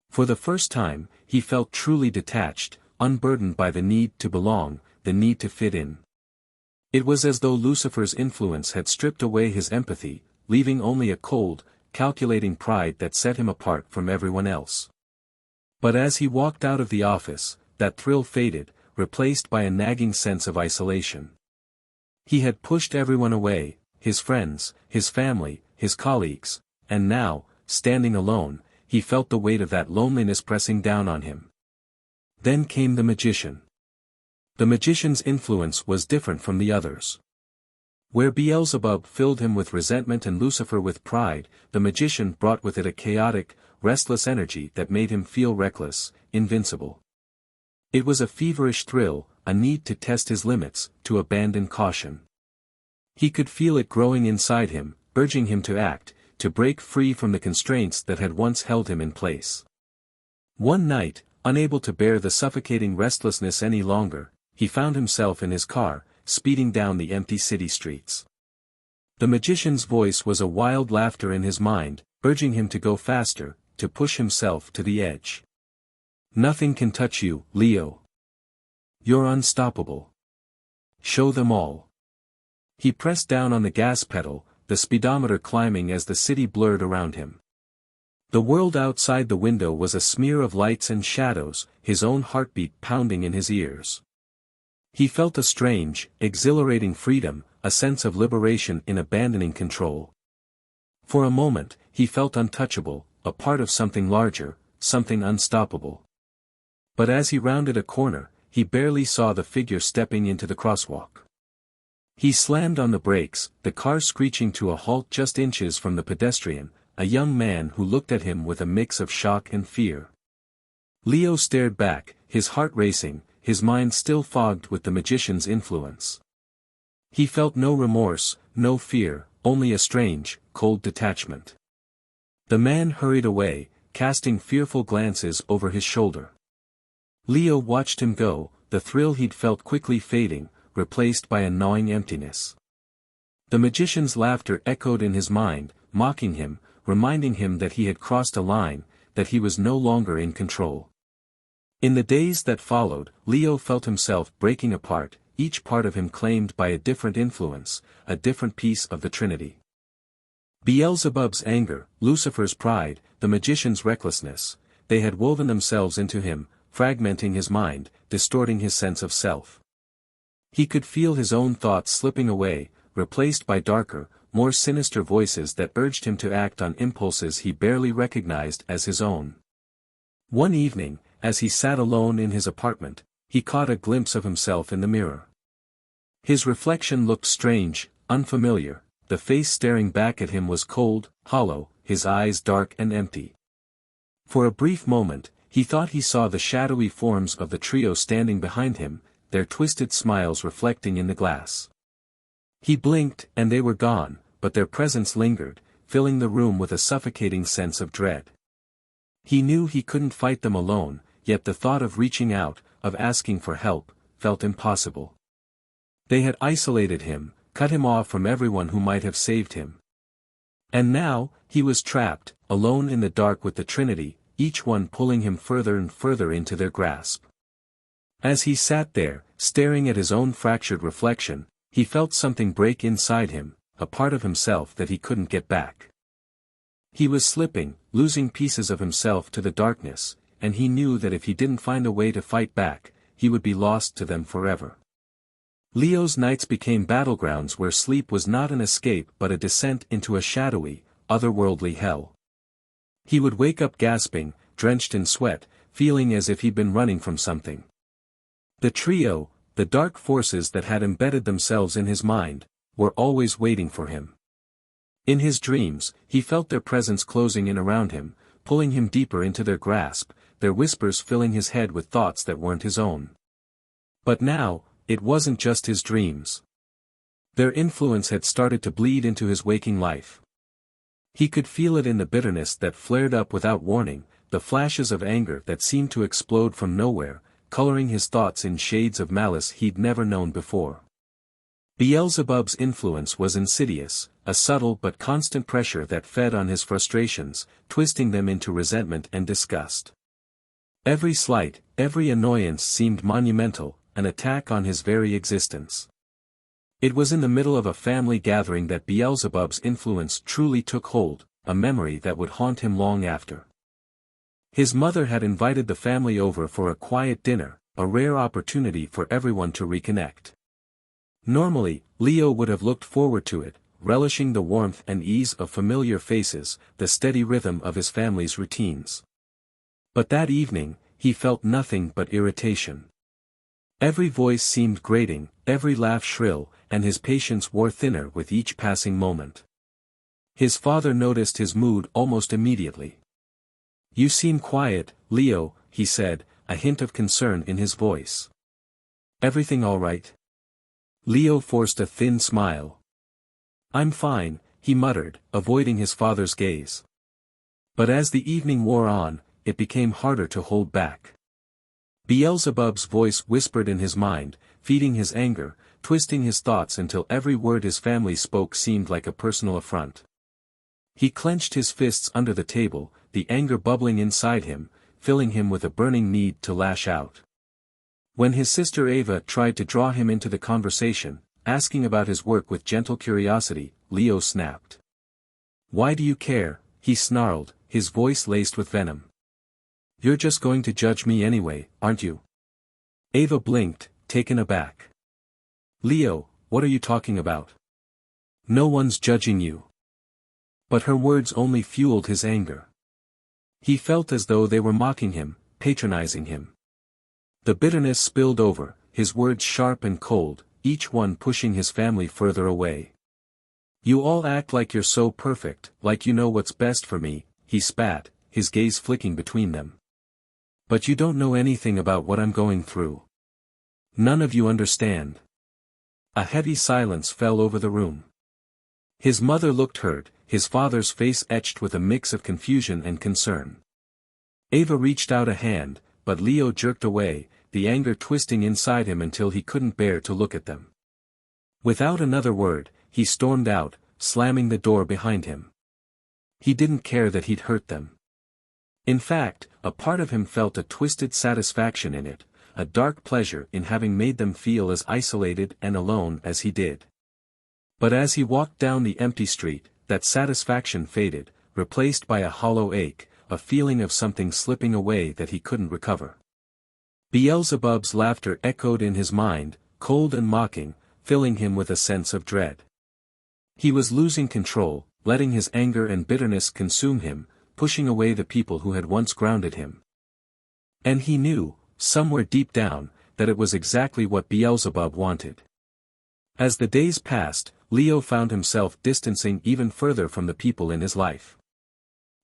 For the first time, he felt truly detached, unburdened by the need to belong, the need to fit in. It was as though Lucifer's influence had stripped away his empathy, leaving only a cold, calculating pride that set him apart from everyone else. But as he walked out of the office, that thrill faded, replaced by a nagging sense of isolation. He had pushed everyone away, his friends, his family, his colleagues, and now, standing alone, he felt the weight of that loneliness pressing down on him. Then came the magician. The magician's influence was different from the others. Where Beelzebub filled him with resentment and Lucifer with pride, the magician brought with it a chaotic, restless energy that made him feel reckless, invincible. It was a feverish thrill, a need to test his limits, to abandon caution. He could feel it growing inside him, urging him to act, to break free from the constraints that had once held him in place. One night, unable to bear the suffocating restlessness any longer, he found himself in his car, speeding down the empty city streets. The magician's voice was a wild laughter in his mind, urging him to go faster, to push himself to the edge. "Nothing can touch you, Leo. You're unstoppable. Show them all." He pressed down on the gas pedal, the speedometer climbing as the city blurred around him. The world outside the window was a smear of lights and shadows, his own heartbeat pounding in his ears. He felt a strange, exhilarating freedom, a sense of liberation in abandoning control. For a moment, he felt untouchable, a part of something larger, something unstoppable. But as he rounded a corner, he barely saw the figure stepping into the crosswalk. He slammed on the brakes, the car screeching to a halt just inches from the pedestrian, a young man who looked at him with a mix of shock and fear. Leo stared back, his heart racing, his mind still fogged with the magician's influence. He felt no remorse, no fear, only a strange, cold detachment. The man hurried away, casting fearful glances over his shoulder. Leo watched him go, the thrill he'd felt quickly fading, replaced by a gnawing emptiness. The magician's laughter echoed in his mind, mocking him, reminding him that he had crossed a line, that he was no longer in control. In the days that followed, Leo felt himself breaking apart, each part of him claimed by a different influence, a different piece of the Trinity. Beelzebub's anger, Lucifer's pride, the magician's recklessness, they had woven themselves into him, fragmenting his mind, distorting his sense of self. He could feel his own thoughts slipping away, replaced by darker, more sinister voices that urged him to act on impulses he barely recognized as his own. One evening, as he sat alone in his apartment, he caught a glimpse of himself in the mirror. His reflection looked strange, unfamiliar, the face staring back at him was cold, hollow, his eyes dark and empty. For a brief moment, he thought he saw the shadowy forms of the trio standing behind him, their twisted smiles reflecting in the glass. He blinked and they were gone, but their presence lingered, filling the room with a suffocating sense of dread. He knew he couldn't fight them alone, yet the thought of reaching out, of asking for help, felt impossible. They had isolated him, cut him off from everyone who might have saved him. And now, he was trapped, alone in the dark with the Trinity, each one pulling him further and further into their grasp. As he sat there, staring at his own fractured reflection, he felt something break inside him, a part of himself that he couldn't get back. He was slipping, losing pieces of himself to the darkness, and he knew that if he didn't find a way to fight back, he would be lost to them forever. Leo's nights became battlegrounds where sleep was not an escape but a descent into a shadowy, otherworldly hell. He would wake up gasping, drenched in sweat, feeling as if he'd been running from something. The trio, the dark forces that had embedded themselves in his mind, were always waiting for him. In his dreams, he felt their presence closing in around him, pulling him deeper into their grasp, their whispers filling his head with thoughts that weren't his own. But now, it wasn't just his dreams. Their influence had started to bleed into his waking life. He could feel it in the bitterness that flared up without warning, the flashes of anger that seemed to explode from nowhere, coloring his thoughts in shades of malice he'd never known before. Beelzebub's influence was insidious, a subtle but constant pressure that fed on his frustrations, twisting them into resentment and disgust. Every slight, every annoyance seemed monumental, an attack on his very existence. It was in the middle of a family gathering that Beelzebub's influence truly took hold, a memory that would haunt him long after. His mother had invited the family over for a quiet dinner, a rare opportunity for everyone to reconnect. Normally, Leo would have looked forward to it, relishing the warmth and ease of familiar faces, the steady rhythm of his family's routines. But that evening, he felt nothing but irritation. Every voice seemed grating, every laugh shrill, and his patience wore thinner with each passing moment. His father noticed his mood almost immediately. "You seem quiet, Leo," he said, a hint of concern in his voice. "Everything all right?" Leo forced a thin smile. "I'm fine," he muttered, avoiding his father's gaze. But as the evening wore on, it became harder to hold back. Beelzebub's voice whispered in his mind, feeding his anger, twisting his thoughts until every word his family spoke seemed like a personal affront. He clenched his fists under the table, the anger bubbling inside him, filling him with a burning need to lash out. When his sister Ava tried to draw him into the conversation, asking about his work with gentle curiosity, Leo snapped. "Why do you care?" he snarled, his voice laced with venom. "You're just going to judge me anyway, aren't you?" Ava blinked, taken aback. "Leo, what are you talking about? No one's judging you." But her words only fueled his anger. He felt as though they were mocking him, patronizing him. The bitterness spilled over, his words sharp and cold, each one pushing his family further away. "You all act like you're so perfect, like you know what's best for me," he spat, his gaze flicking between them. "But you don't know anything about what I'm going through. None of you understand." A heavy silence fell over the room. His mother looked hurt, his father's face etched with a mix of confusion and concern. Ava reached out a hand, but Leo jerked away, the anger twisting inside him until he couldn't bear to look at them. Without another word, he stormed out, slamming the door behind him. He didn't care that he'd hurt them. In fact, a part of him felt a twisted satisfaction in it, a dark pleasure in having made them feel as isolated and alone as he did. But as he walked down the empty street, that satisfaction faded, replaced by a hollow ache, a feeling of something slipping away that he couldn't recover. Beelzebub's laughter echoed in his mind, cold and mocking, filling him with a sense of dread. He was losing control, letting his anger and bitterness consume him, pushing away the people who had once grounded him. And he knew, somewhere deep down, that it was exactly what Beelzebub wanted. As the days passed, Leo found himself distancing even further from the people in his life.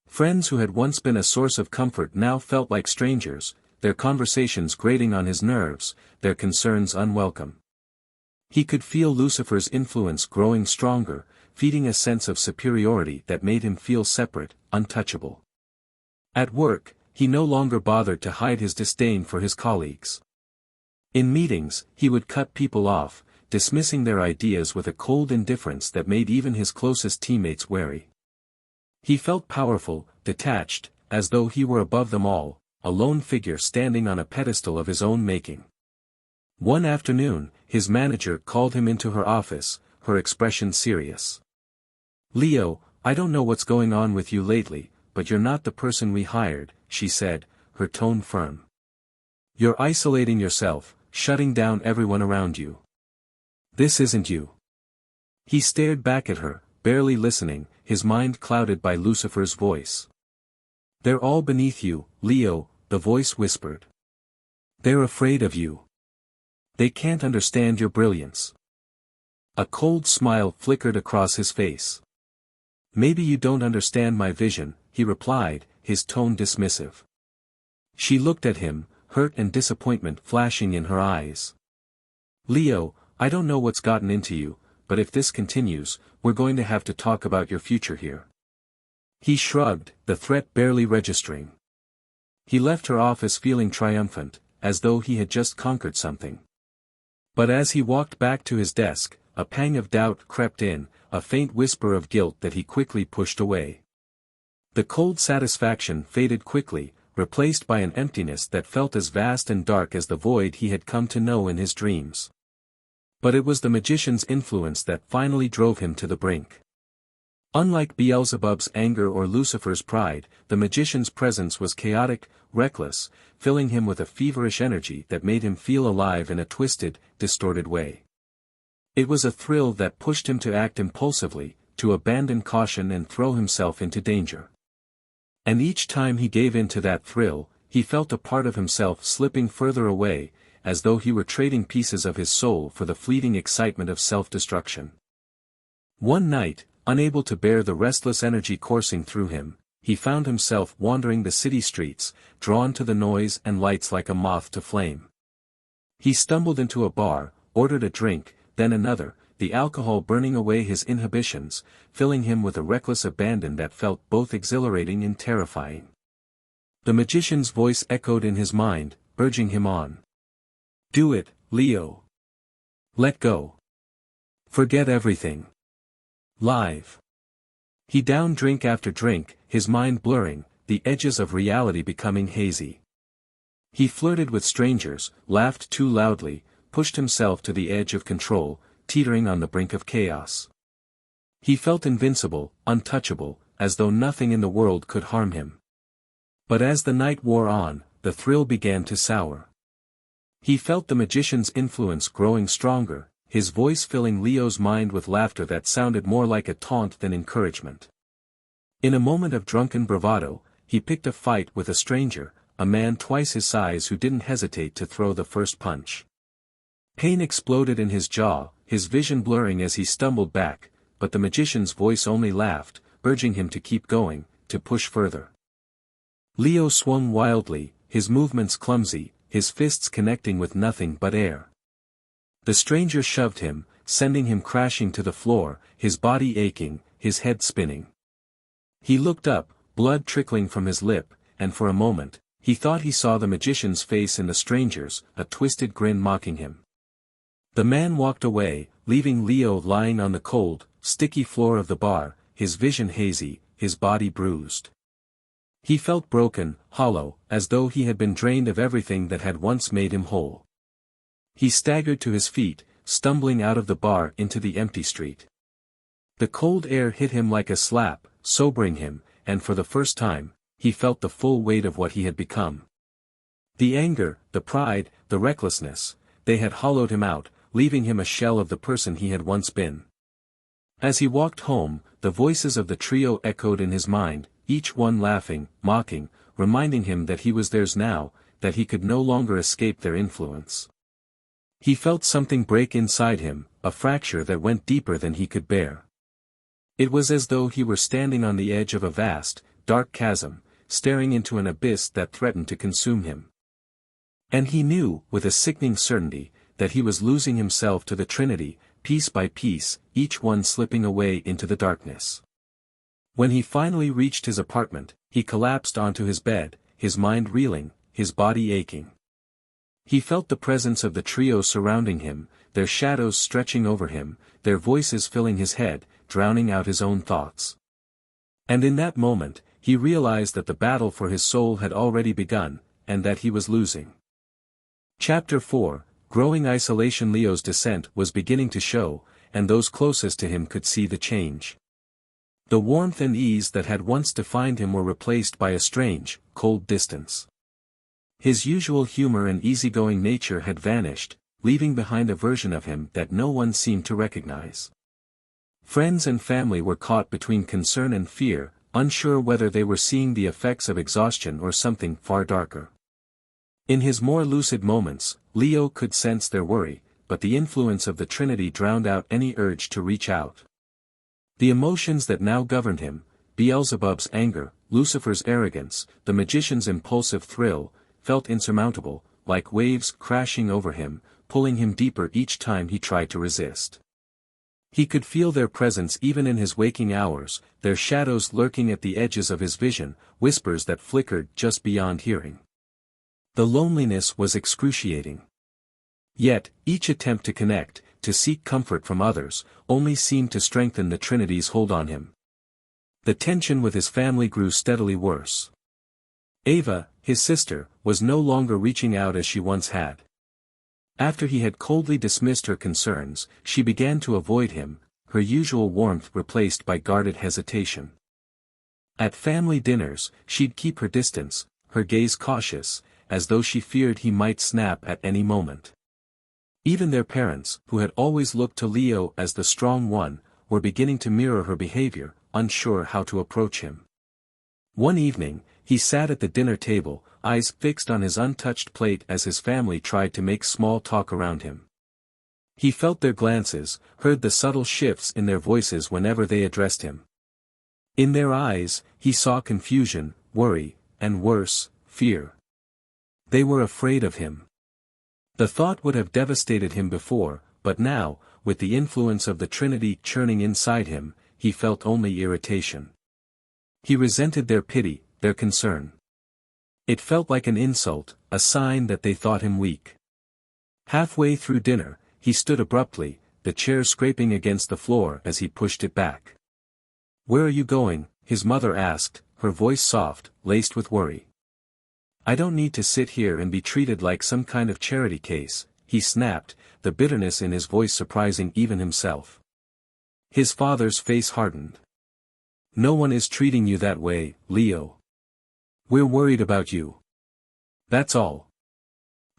Friends who had once been a source of comfort now felt like strangers, their conversations grating on his nerves, their concerns unwelcome. He could feel Lucifer's influence growing stronger, feeding a sense of superiority that made him feel separate, untouchable. At work, he no longer bothered to hide his disdain for his colleagues. In meetings, he would cut people off, dismissing their ideas with a cold indifference that made even his closest teammates wary. He felt powerful, detached, as though he were above them all, a lone figure standing on a pedestal of his own making. One afternoon, his manager called him into her office, her expression serious. "Leo, I don't know what's going on with you lately, but you're not the person we hired," she said, her tone firm. "You're isolating yourself, shutting down everyone around you. This isn't you." He stared back at her, barely listening, his mind clouded by Lucifer's voice. "They're all beneath you, Leo," the voice whispered. "They're afraid of you. They can't understand your brilliance." A cold smile flickered across his face. Maybe you don't understand my vision, he replied, his tone dismissive. She looked at him, hurt and disappointment flashing in her eyes. Leo, I don't know what's gotten into you, but if this continues, we're going to have to talk about your future here. He shrugged, the threat barely registering. He left her office feeling triumphant, as though he had just conquered something. But as he walked back to his desk, a pang of doubt crept in, a faint whisper of guilt that he quickly pushed away. The cold satisfaction faded quickly, replaced by an emptiness that felt as vast and dark as the void he had come to know in his dreams. But it was the magician's influence that finally drove him to the brink. Unlike Beelzebub's anger or Lucifer's pride, the magician's presence was chaotic, reckless, filling him with a feverish energy that made him feel alive in a twisted, distorted way. It was a thrill that pushed him to act impulsively, to abandon caution and throw himself into danger. And each time he gave in to that thrill, he felt a part of himself slipping further away, as though he were trading pieces of his soul for the fleeting excitement of self-destruction. One night, unable to bear the restless energy coursing through him, he found himself wandering the city streets, drawn to the noise and lights like a moth to flame. He stumbled into a bar, ordered a drink, then another, the alcohol burning away his inhibitions, filling him with a reckless abandon that felt both exhilarating and terrifying. The magician's voice echoed in his mind, urging him on. Do it, Leo. Let go. Forget everything. Live. He downed drink after drink, his mind blurring, the edges of reality becoming hazy. He flirted with strangers, laughed too loudly, pushed himself to the edge of control, teetering on the brink of chaos. He felt invincible, untouchable, as though nothing in the world could harm him. But as the night wore on, the thrill began to sour. He felt the magician's influence growing stronger, his voice filling Leo's mind with laughter that sounded more like a taunt than encouragement. In a moment of drunken bravado, he picked a fight with a stranger, a man twice his size who didn't hesitate to throw the first punch. Pain exploded in his jaw, his vision blurring as he stumbled back, but the magician's voice only laughed, urging him to keep going, to push further. Leo swung wildly, his movements clumsy, his fists connecting with nothing but air. The stranger shoved him, sending him crashing to the floor, his body aching, his head spinning. He looked up, blood trickling from his lip, and for a moment, he thought he saw the magician's face in the stranger's, a twisted grin mocking him. The man walked away, leaving Leo lying on the cold, sticky floor of the bar, his vision hazy, his body bruised. He felt broken, hollow, as though he had been drained of everything that had once made him whole. He staggered to his feet, stumbling out of the bar into the empty street. The cold air hit him like a slap, sobering him, and for the first time, he felt the full weight of what he had become. The anger, the pride, the recklessness, they had hollowed him out, leaving him a shell of the person he had once been. As he walked home, the voices of the trio echoed in his mind, each one laughing, mocking, reminding him that he was theirs now, that he could no longer escape their influence. He felt something break inside him, a fracture that went deeper than he could bear. It was as though he were standing on the edge of a vast, dark chasm, staring into an abyss that threatened to consume him. And he knew, with a sickening certainty, that he was losing himself to the Trinity, piece by piece, each one slipping away into the darkness. When he finally reached his apartment, he collapsed onto his bed, his mind reeling, his body aching. He felt the presence of the trio surrounding him, their shadows stretching over him, their voices filling his head, drowning out his own thoughts. And in that moment, he realized that the battle for his soul had already begun, and that he was losing. Chapter 4, Growing Isolation. Leo's descent was beginning to show, and those closest to him could see the change. The warmth and ease that had once defined him were replaced by a strange, cold distance. His usual humor and easygoing nature had vanished, leaving behind a version of him that no one seemed to recognize. Friends and family were caught between concern and fear, unsure whether they were seeing the effects of exhaustion or something far darker. In his more lucid moments, Leo could sense their worry, but the influence of the Trinity drowned out any urge to reach out. The emotions that now governed him, Beelzebub's anger, Lucifer's arrogance, the magician's impulsive thrill, felt insurmountable, like waves crashing over him, pulling him deeper each time he tried to resist. He could feel their presence even in his waking hours, their shadows lurking at the edges of his vision, whispers that flickered just beyond hearing. The loneliness was excruciating. Yet, each attempt to connect, to seek comfort from others, only seemed to strengthen the Trinity's hold on him. The tension with his family grew steadily worse. Ava, his sister, was no longer reaching out as she once had. After he had coldly dismissed her concerns, she began to avoid him, her usual warmth replaced by guarded hesitation. At family dinners, she'd keep her distance, her gaze cautious, as though she feared he might snap at any moment. Even their parents, who had always looked to Leo as the strong one, were beginning to mirror her behavior, unsure how to approach him. One evening, he sat at the dinner table, eyes fixed on his untouched plate as his family tried to make small talk around him. He felt their glances, heard the subtle shifts in their voices whenever they addressed him. In their eyes, he saw confusion, worry, and worse, fear. They were afraid of him. The thought would have devastated him before, but now, with the influence of the Trinity churning inside him, he felt only irritation. He resented their pity, their concern. It felt like an insult, a sign that they thought him weak. Halfway through dinner, he stood abruptly, the chair scraping against the floor as he pushed it back. "Where are you going?" his mother asked, her voice soft, laced with worry. "I don't need to sit here and be treated like some kind of charity case," he snapped, the bitterness in his voice surprising even himself. His father's face hardened. "No one is treating you that way, Leo. We're worried about you. That's all."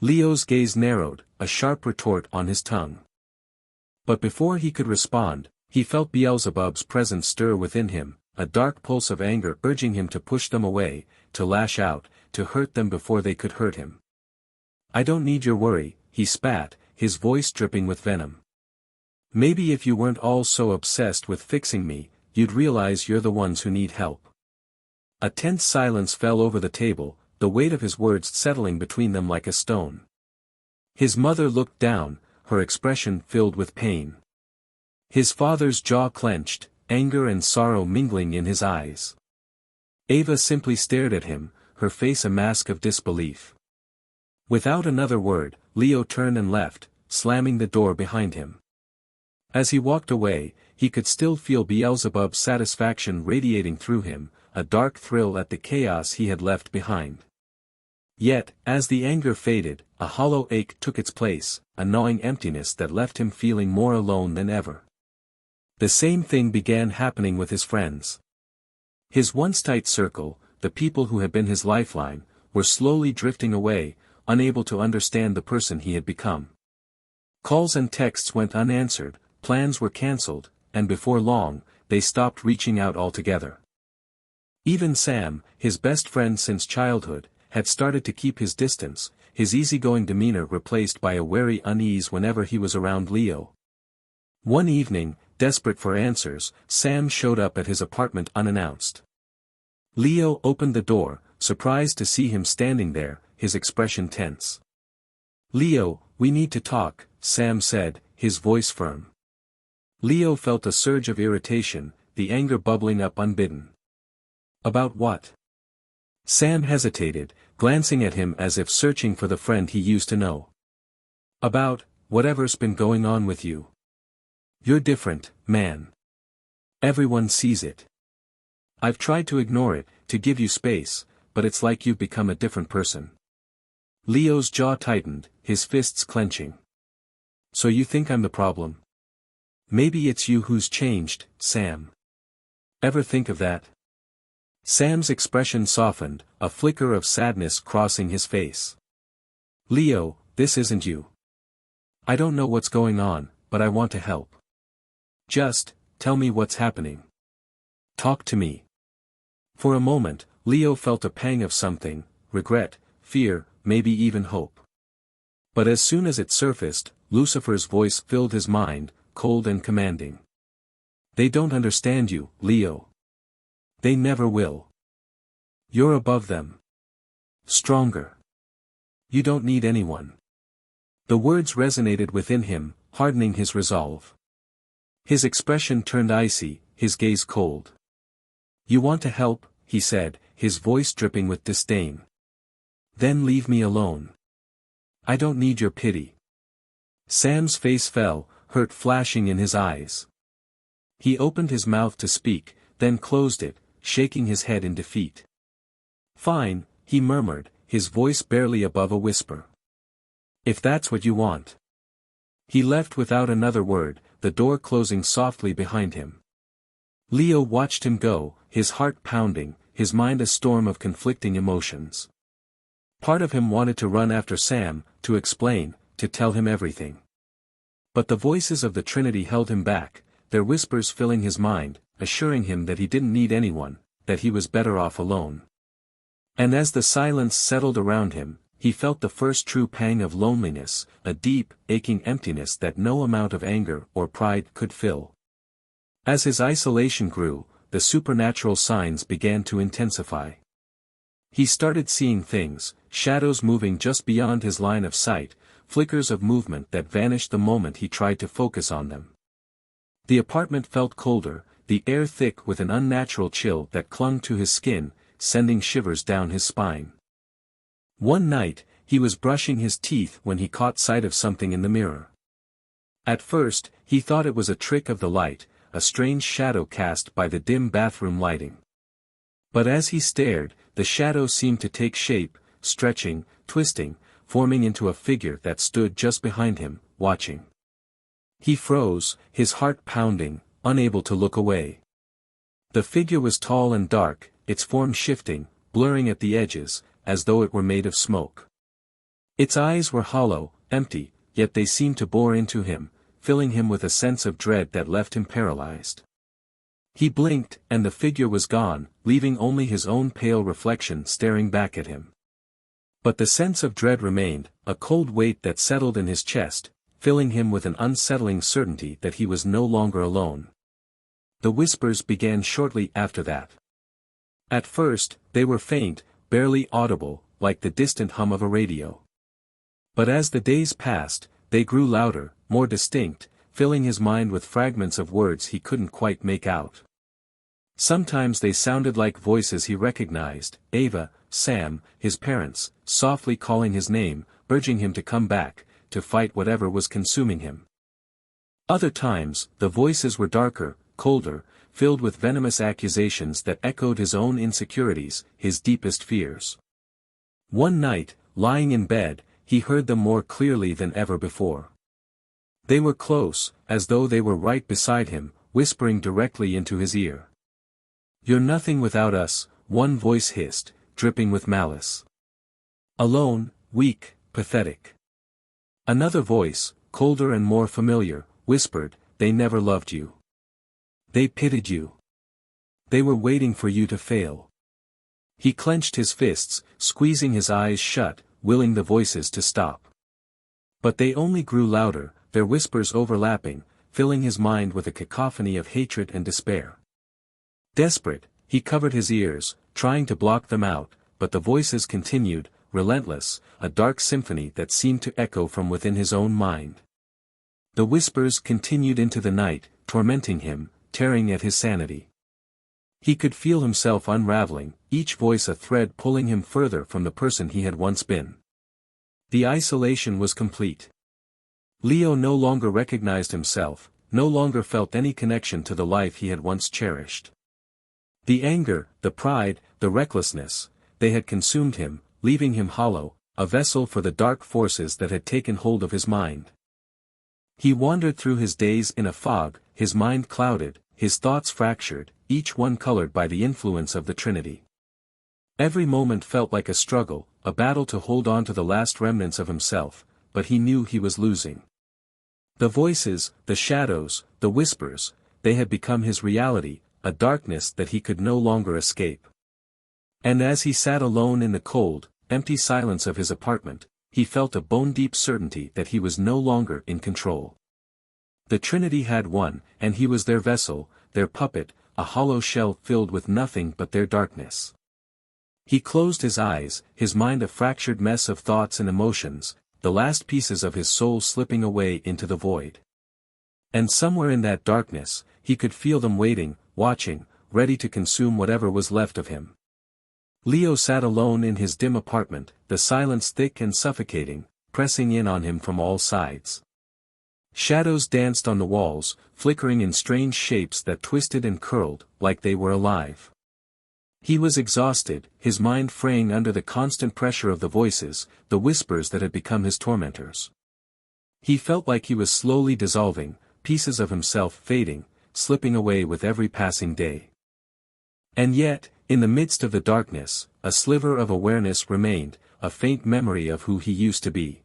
Leo's gaze narrowed, a sharp retort on his tongue. But before he could respond, he felt Beelzebub's presence stir within him, a dark pulse of anger urging him to push them away, to lash out, to hurt them before they could hurt him. "I don't need your worry," he spat, his voice dripping with venom. "Maybe if you weren't all so obsessed with fixing me, you'd realize you're the ones who need help." A tense silence fell over the table, the weight of his words settling between them like a stone. His mother looked down, her expression filled with pain. His father's jaw clenched, anger and sorrow mingling in his eyes. Ava simply stared at him, her face a mask of disbelief. Without another word, Leo turned and left, slamming the door behind him. As he walked away, he could still feel Beelzebub's satisfaction radiating through him, a dark thrill at the chaos he had left behind. Yet, as the anger faded, a hollow ache took its place, a gnawing emptiness that left him feeling more alone than ever. The same thing began happening with his friends. His once tight circle, the people who had been his lifeline, were slowly drifting away, unable to understand the person he had become. Calls and texts went unanswered, plans were cancelled, and before long, they stopped reaching out altogether. Even Sam, his best friend since childhood, had started to keep his distance, his easygoing demeanor replaced by a wary unease whenever he was around Leo. One evening, desperate for answers, Sam showed up at his apartment unannounced. Leo opened the door, surprised to see him standing there, his expression tense. "Leo, we need to talk," Sam said, his voice firm. Leo felt a surge of irritation, the anger bubbling up unbidden. "About what?" Sam hesitated, glancing at him as if searching for the friend he used to know. "About whatever's been going on with you. You're different, man. Everyone sees it. I've tried to ignore it, to give you space, but it's like you've become a different person." Leo's jaw tightened, his fists clenching. "So you think I'm the problem? Maybe it's you who's changed, Sam. Ever think of that?" Sam's expression softened, a flicker of sadness crossing his face. "Leo, this isn't you. I don't know what's going on, but I want to help. Just, tell me what's happening. Talk to me." For a moment, Leo felt a pang of something, regret, fear, maybe even hope. But as soon as it surfaced, Lucifer's voice filled his mind, cold and commanding. They don't understand you, Leo. They never will. You're above them. Stronger. You don't need anyone. The words resonated within him, hardening his resolve. His expression turned icy, his gaze cold. You want to help, he said, his voice dripping with disdain. Then leave me alone. I don't need your pity. Sam's face fell, hurt flashing in his eyes. He opened his mouth to speak, then closed it, shaking his head in defeat. Fine, he murmured, his voice barely above a whisper. If that's what you want. He left without another word, the door closing softly behind him. Leo watched him go, his heart pounding, his mind a storm of conflicting emotions. Part of him wanted to run after Sam, to explain, to tell him everything. But the voices of the Trinity held him back, their whispers filling his mind, assuring him that he didn't need anyone, that he was better off alone. And as the silence settled around him, he felt the first true pang of loneliness, a deep, aching emptiness that no amount of anger or pride could fill. As his isolation grew, the supernatural signs began to intensify. He started seeing things, shadows moving just beyond his line of sight, flickers of movement that vanished the moment he tried to focus on them. The apartment felt colder, the air thick with an unnatural chill that clung to his skin, sending shivers down his spine. One night, he was brushing his teeth when he caught sight of something in the mirror. At first, he thought it was a trick of the light, a strange shadow cast by the dim bathroom lighting. But as he stared, the shadow seemed to take shape, stretching, twisting, forming into a figure that stood just behind him, watching. He froze, his heart pounding, unable to look away. The figure was tall and dark, its form shifting, blurring at the edges, as though it were made of smoke. Its eyes were hollow, empty, yet they seemed to bore into him, filling him with a sense of dread that left him paralyzed. He blinked, and the figure was gone, leaving only his own pale reflection staring back at him. But the sense of dread remained, a cold weight that settled in his chest, filling him with an unsettling certainty that he was no longer alone. The whispers began shortly after that. At first, they were faint, barely audible, like the distant hum of a radio. But as the days passed, they grew louder, more distinct, filling his mind with fragments of words he couldn't quite make out. Sometimes they sounded like voices he recognized, Ava, Sam, his parents, softly calling his name, urging him to come back, to fight whatever was consuming him. Other times, the voices were darker, colder, filled with venomous accusations that echoed his own insecurities, his deepest fears. One night, lying in bed, he heard them more clearly than ever before. They were close, as though they were right beside him, whispering directly into his ear. "You're nothing without us," one voice hissed, dripping with malice. "Alone, weak, pathetic." Another voice, colder and more familiar, whispered, "They never loved you. They pitied you. They were waiting for you to fail." He clenched his fists, squeezing his eyes shut, willing the voices to stop. But they only grew louder, their whispers overlapping, filling his mind with a cacophony of hatred and despair. Desperate, he covered his ears, trying to block them out, but the voices continued, relentless, a dark symphony that seemed to echo from within his own mind. The whispers continued into the night, tormenting him, tearing at his sanity. He could feel himself unraveling, each voice a thread pulling him further from the person he had once been. The isolation was complete. Leo no longer recognized himself, no longer felt any connection to the life he had once cherished. The anger, the pride, the recklessness, they had consumed him, leaving him hollow, a vessel for the dark forces that had taken hold of his mind. He wandered through his days in a fog, his mind clouded, his thoughts fractured, each one colored by the influence of the Trinity. Every moment felt like a struggle, a battle to hold on to the last remnants of himself, but he knew he was losing. The voices, the shadows, the whispers, they had become his reality, a darkness that he could no longer escape. And as he sat alone in the cold, empty silence of his apartment, he felt a bone-deep certainty that he was no longer in control. The Trinity had won, and he was their vessel, their puppet, a hollow shell filled with nothing but their darkness. He closed his eyes, his mind a fractured mess of thoughts and emotions, the last pieces of his soul slipping away into the void. And somewhere in that darkness, he could feel them waiting, watching, ready to consume whatever was left of him. Leo sat alone in his dim apartment, the silence thick and suffocating, pressing in on him from all sides. Shadows danced on the walls, flickering in strange shapes that twisted and curled, like they were alive. He was exhausted, his mind fraying under the constant pressure of the voices, the whispers that had become his tormentors. He felt like he was slowly dissolving, pieces of himself fading, slipping away with every passing day. And yet, in the midst of the darkness, a sliver of awareness remained, a faint memory of who he used to be.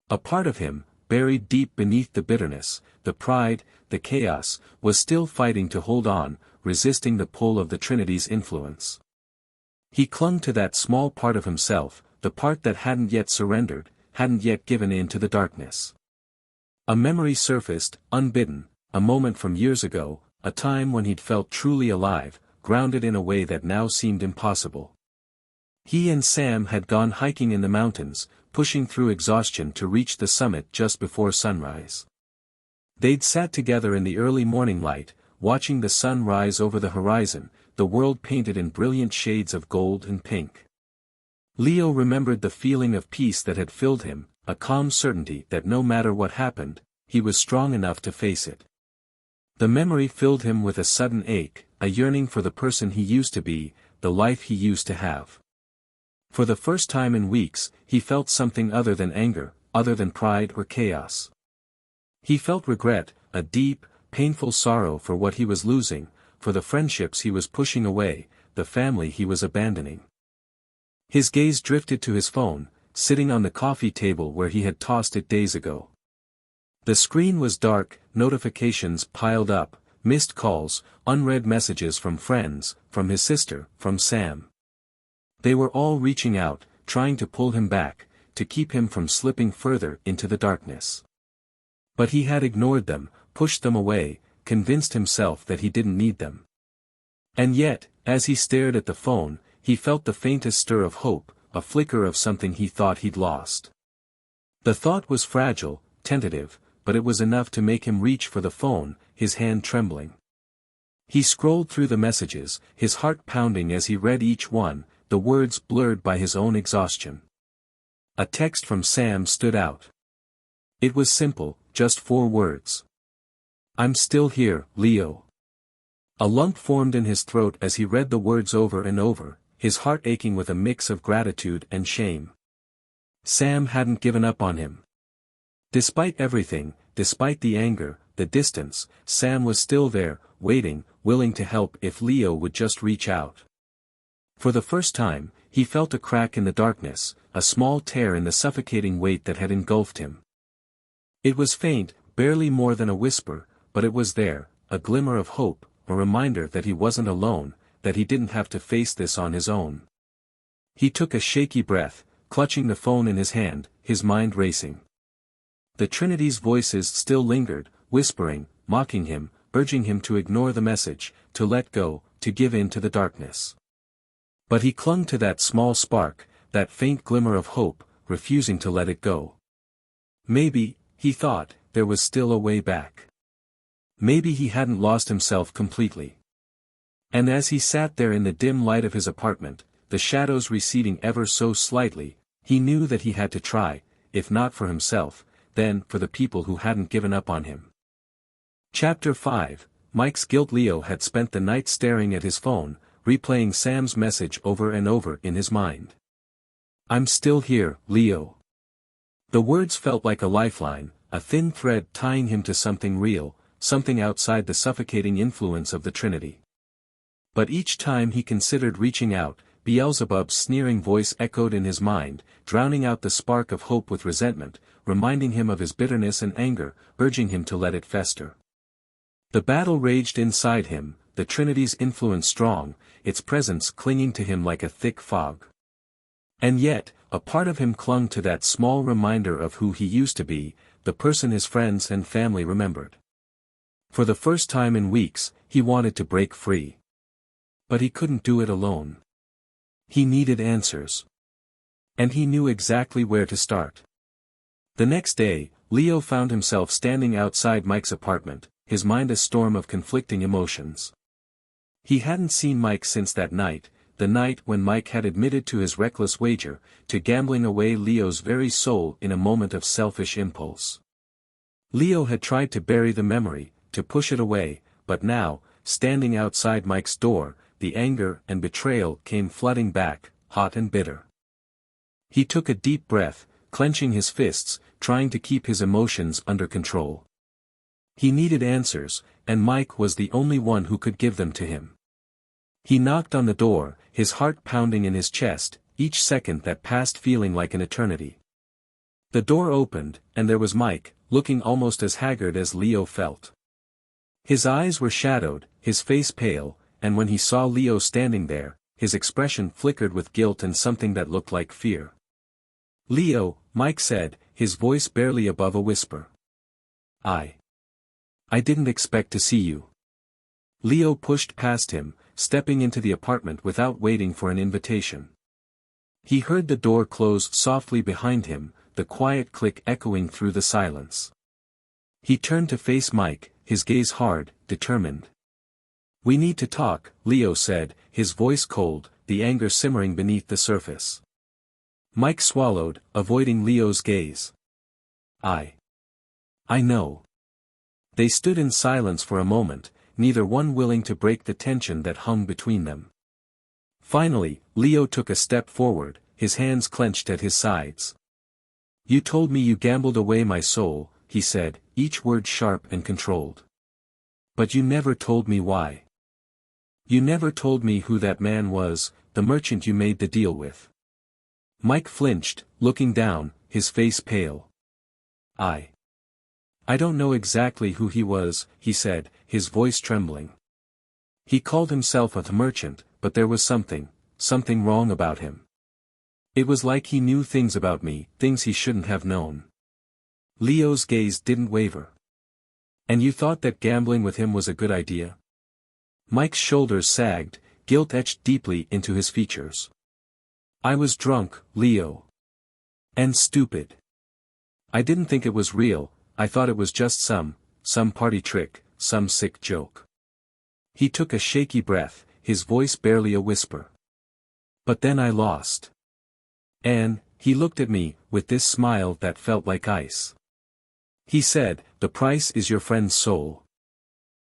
A part of him, buried deep beneath the bitterness, the pride, the chaos, was still fighting to hold on, resisting the pull of the Trinity's influence. He clung to that small part of himself, the part that hadn't yet surrendered, hadn't yet given in to the darkness. A memory surfaced, unbidden, a moment from years ago, a time when he'd felt truly alive, grounded in a way that now seemed impossible. He and Sam had gone hiking in the mountains, pushing through exhaustion to reach the summit just before sunrise. They'd sat together in the early morning light, watching the sun rise over the horizon, the world painted in brilliant shades of gold and pink. Leo remembered the feeling of peace that had filled him, a calm certainty that no matter what happened, he was strong enough to face it. The memory filled him with a sudden ache, a yearning for the person he used to be, the life he used to have. For the first time in weeks, he felt something other than anger, other than pride or chaos. He felt regret, a deep, painful sorrow for what he was losing, for the friendships he was pushing away, the family he was abandoning. His gaze drifted to his phone, sitting on the coffee table where he had tossed it days ago. The screen was dark, notifications piled up, missed calls, unread messages from friends, from his sister, from Sam. They were all reaching out, trying to pull him back, to keep him from slipping further into the darkness. But he had ignored them, pushed them away, convinced himself that he didn't need them. And yet, as he stared at the phone, he felt the faintest stir of hope, a flicker of something he thought he'd lost. The thought was fragile, tentative, but it was enough to make him reach for the phone, his hand trembling. He scrolled through the messages, his heart pounding as he read each one, the words blurred by his own exhaustion. A text from Sam stood out. It was simple, just 4 words. "I'm still here, Leo." A lump formed in his throat as he read the words over and over, his heart aching with a mix of gratitude and shame. Sam hadn't given up on him. Despite everything, despite the anger, the distance, Sam was still there, waiting, willing to help if Leo would just reach out. For the first time, he felt a crack in the darkness, a small tear in the suffocating weight that had engulfed him. It was faint, barely more than a whisper, but it was there, a glimmer of hope, a reminder that he wasn't alone, that he didn't have to face this on his own. He took a shaky breath, clutching the phone in his hand, his mind racing. The Trinity's voices still lingered, whispering, mocking him, urging him to ignore the message, to let go, to give in to the darkness. But he clung to that small spark, that faint glimmer of hope, refusing to let it go. Maybe, he thought, there was still a way back. Maybe he hadn't lost himself completely. And as he sat there in the dim light of his apartment, the shadows receding ever so slightly, he knew that he had to try, if not for himself, then for the people who hadn't given up on him. Chapter 5, Mike's guilt. Leo had spent the night staring at his phone, replaying Sam's message over and over in his mind. "I'm still here, Leo." The words felt like a lifeline, a thin thread tying him to something real, something outside the suffocating influence of the Trinity. But each time he considered reaching out, Beelzebub's sneering voice echoed in his mind, drowning out the spark of hope with resentment, reminding him of his bitterness and anger, urging him to let it fester. The battle raged inside him, the Trinity's influence strong, its presence clinging to him like a thick fog. And yet, a part of him clung to that small reminder of who he used to be, the person his friends and family remembered. For the first time in weeks, he wanted to break free. But he couldn't do it alone. He needed answers. And he knew exactly where to start. The next day, Leo found himself standing outside Mike's apartment, his mind a storm of conflicting emotions. He hadn't seen Mike since that night, the night when Mike had admitted to his reckless wager, to gambling away Leo's very soul in a moment of selfish impulse. Leo had tried to bury the memory, to push it away, but now, standing outside Mike's door, the anger and betrayal came flooding back, hot and bitter. He took a deep breath, clenching his fists, trying to keep his emotions under control. He needed answers, and Mike was the only one who could give them to him. He knocked on the door, his heart pounding in his chest, each second that passed feeling like an eternity. The door opened, and there was Mike, looking almost as haggard as Leo felt. His eyes were shadowed, his face pale, and when he saw Leo standing there, his expression flickered with guilt and something that looked like fear. "Leo," Mike said, his voice barely above a whisper. I didn't expect to see you." Leo pushed past him, stepping into the apartment without waiting for an invitation. He heard the door close softly behind him, the quiet click echoing through the silence. He turned to face Mike, his gaze hard, determined. "We need to talk," Leo said, his voice cold, the anger simmering beneath the surface. Mike swallowed, avoiding Leo's gaze. I know." They stood in silence for a moment, neither one willing to break the tension that hung between them. Finally, Leo took a step forward, his hands clenched at his sides. "You told me you gambled away my soul," he said, each word sharp and controlled. "But you never told me why. You never told me who that man was, the merchant you made the deal with." Mike flinched, looking down, his face pale. I don't know exactly who he was," he said, his voice trembling. "He called himself a merchant, but there was something wrong about him. It was like he knew things about me, things he shouldn't have known." Leo's gaze didn't waver. "And you thought that gambling with him was a good idea?" Mike's shoulders sagged, guilt etched deeply into his features. "I was drunk, Leo. And stupid. I didn't think it was real. I thought it was just some party trick, some sick joke." He took a shaky breath, his voice barely a whisper. "But then I lost. And," he looked at me, with this smile that felt like ice. He said, "The price is your friend's soul."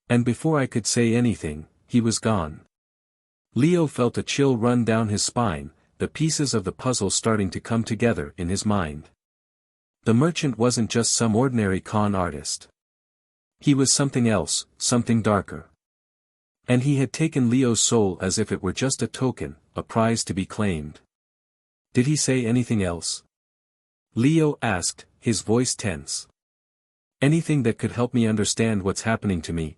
And before I could say anything, he was gone. Leo felt a chill run down his spine, the pieces of the puzzle starting to come together in his mind. The merchant wasn't just some ordinary con artist. He was something else, something darker. And he had taken Leo's soul as if it were just a token, a prize to be claimed. "Did he say anything else?" Leo asked, his voice tense. "Anything that could help me understand what's happening to me?"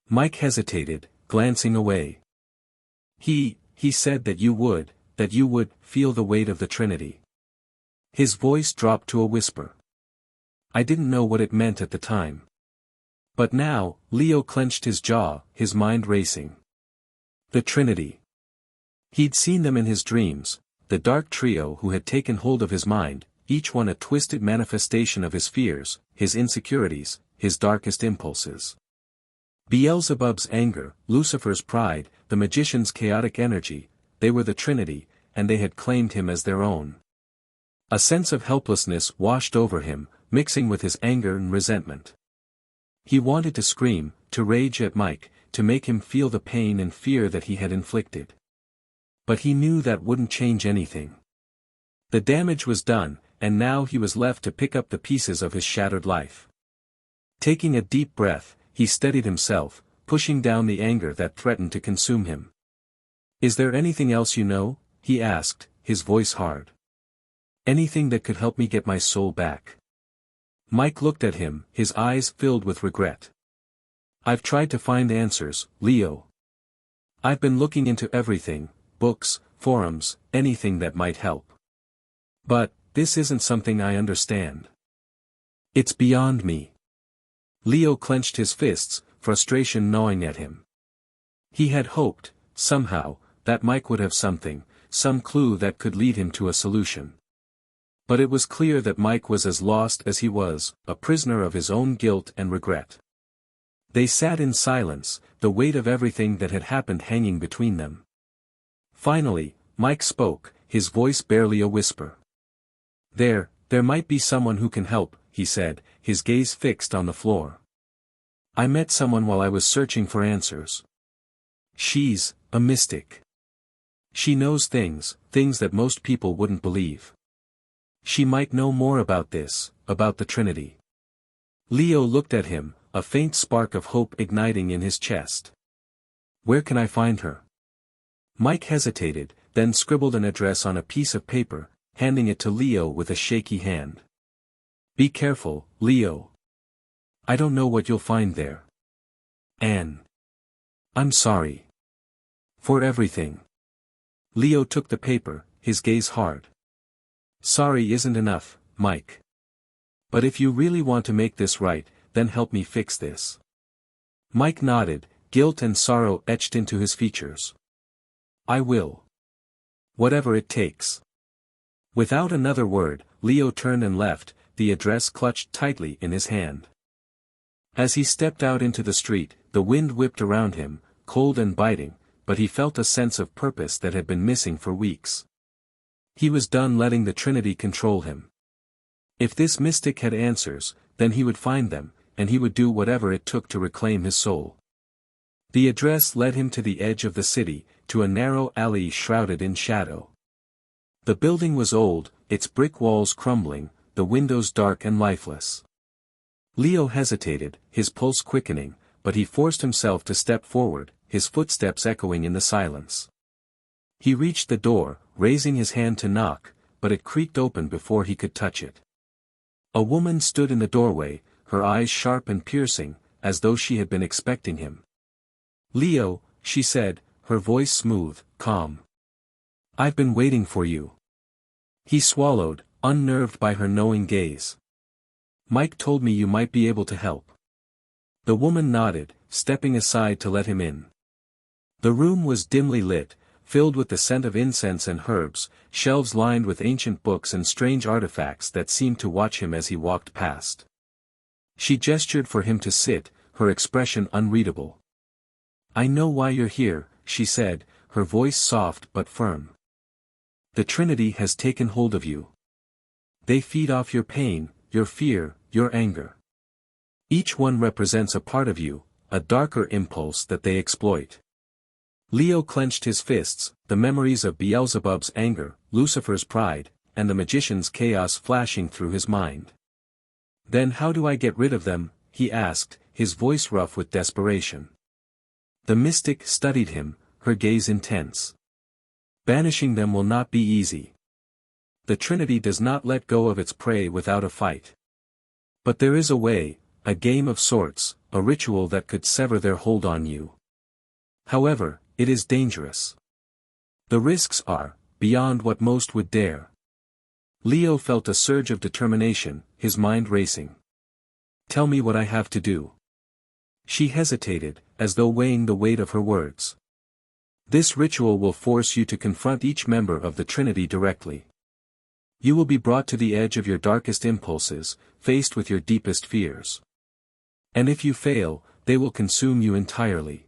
Mike hesitated, glancing away. He said that you would feel the weight of the Trinity." His voice dropped to a whisper. I didn't know what it meant at the time. But now, Leo clenched his jaw, his mind racing. The Trinity. He'd seen them in his dreams, the dark trio who had taken hold of his mind, each one a twisted manifestation of his fears, his insecurities, his darkest impulses. Beelzebub's anger, Lucifer's pride, the magician's chaotic energy, they were the Trinity, and they had claimed him as their own. A sense of helplessness washed over him, mixing with his anger and resentment. He wanted to scream, to rage at Mike, to make him feel the pain and fear that he had inflicted. But he knew that wouldn't change anything. The damage was done, and now he was left to pick up the pieces of his shattered life. Taking a deep breath, he steadied himself, pushing down the anger that threatened to consume him. "Is there anything else you know?" he asked, his voice hard. "Anything that could help me get my soul back?" Mike looked at him, his eyes filled with regret. "I've tried to find answers, Leo. I've been looking into everything, books, forums, anything that might help. But, this isn't something I understand. It's beyond me. Leo clenched his fists, frustration gnawing at him. He had hoped, somehow, that Mike would have something, some clue that could lead him to a solution. But it was clear that Mike was as lost as he was, a prisoner of his own guilt and regret. They sat in silence, the weight of everything that had happened hanging between them. Finally, Mike spoke, his voice barely a whisper. There might be someone who can help, he said, his gaze fixed on the floor. I met someone while I was searching for answers. She's a mystic. She knows things that most people wouldn't believe. She might know more about this, about the Trinity. Leo looked at him, a faint spark of hope igniting in his chest. Where can I find her? Mike hesitated, then scribbled an address on a piece of paper, handing it to Leo with a shaky hand. Be careful, Leo. I don't know what you'll find there. Anne. I'm sorry. For everything. Leo took the paper, his gaze hard. Sorry isn't enough, Mike. But if you really want to make this right, then help me fix this. Mike nodded, guilt and sorrow etched into his features. I will. Whatever it takes. Without another word, Leo turned and left, the address clutched tightly in his hand. As he stepped out into the street, the wind whipped around him, cold and biting, but he felt a sense of purpose that had been missing for weeks. He was done letting the Trinity control him. If this mystic had answers, then he would find them, and he would do whatever it took to reclaim his soul. The address led him to the edge of the city, to a narrow alley shrouded in shadow. The building was old, its brick walls crumbling, the windows dark and lifeless. Leo hesitated, his pulse quickening, but he forced himself to step forward, his footsteps echoing in the silence. He reached the door, raising his hand to knock, but it creaked open before he could touch it. A woman stood in the doorway, her eyes sharp and piercing, as though she had been expecting him. Leo, she said, her voice smooth, calm. I've been waiting for you. He swallowed, unnerved by her knowing gaze. Mike told me you might be able to help. The woman nodded, stepping aside to let him in. The room was dimly lit, filled with the scent of incense and herbs, shelves lined with ancient books and strange artifacts that seemed to watch him as he walked past. She gestured for him to sit, her expression unreadable. I know why you're here, she said, her voice soft but firm. The Trinity has taken hold of you. They feed off your pain, your fear, your anger. Each one represents a part of you, a darker impulse that they exploit. Leo clenched his fists, the memories of Beelzebub's anger, Lucifer's pride, and the magician's chaos flashing through his mind. Then how do I get rid of them? He asked, his voice rough with desperation. The mystic studied him, her gaze intense. Banishing them will not be easy. The Trinity does not let go of its prey without a fight. But there is a way, a game of sorts, a ritual that could sever their hold on you. However, it is dangerous. The risks are, beyond what most would dare. Leo felt a surge of determination, his mind racing. Tell me what I have to do. She hesitated, as though weighing the weight of her words. This ritual will force you to confront each member of the Trinity directly. You will be brought to the edge of your darkest impulses, faced with your deepest fears. And if you fail, they will consume you entirely.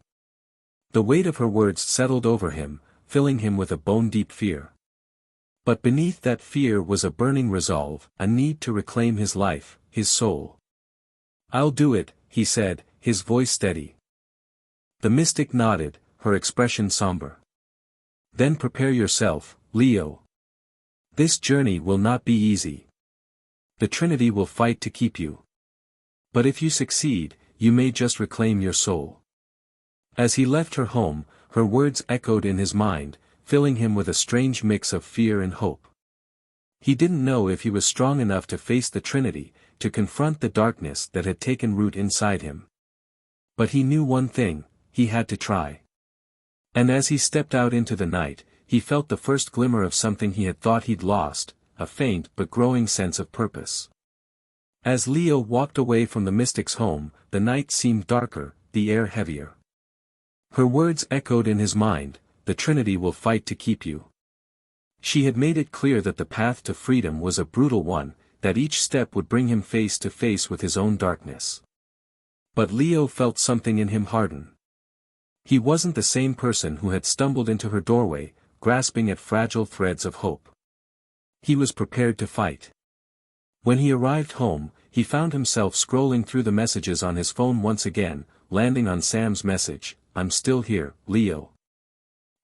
The weight of her words settled over him, filling him with a bone-deep fear. But beneath that fear was a burning resolve, a need to reclaim his life, his soul. I'll do it, he said, his voice steady. The mystic nodded, her expression somber. Then prepare yourself, Leo. This journey will not be easy. The Trinity will fight to keep you. But if you succeed, you may just reclaim your soul. As he left her home, her words echoed in his mind, filling him with a strange mix of fear and hope. He didn't know if he was strong enough to face the Trinity, to confront the darkness that had taken root inside him. But he knew one thing, he had to try. And as he stepped out into the night, he felt the first glimmer of something he had thought he'd lost, a faint but growing sense of purpose. As Leo walked away from the mystic's home, the night seemed darker, the air heavier. Her words echoed in his mind, "The Trinity will fight to keep you." She had made it clear that the path to freedom was a brutal one, that each step would bring him face to face with his own darkness. But Leo felt something in him harden. He wasn't the same person who had stumbled into her doorway, grasping at fragile threads of hope. He was prepared to fight. When he arrived home, he found himself scrolling through the messages on his phone once again, landing on Sam's message, "I'm still here, Leo."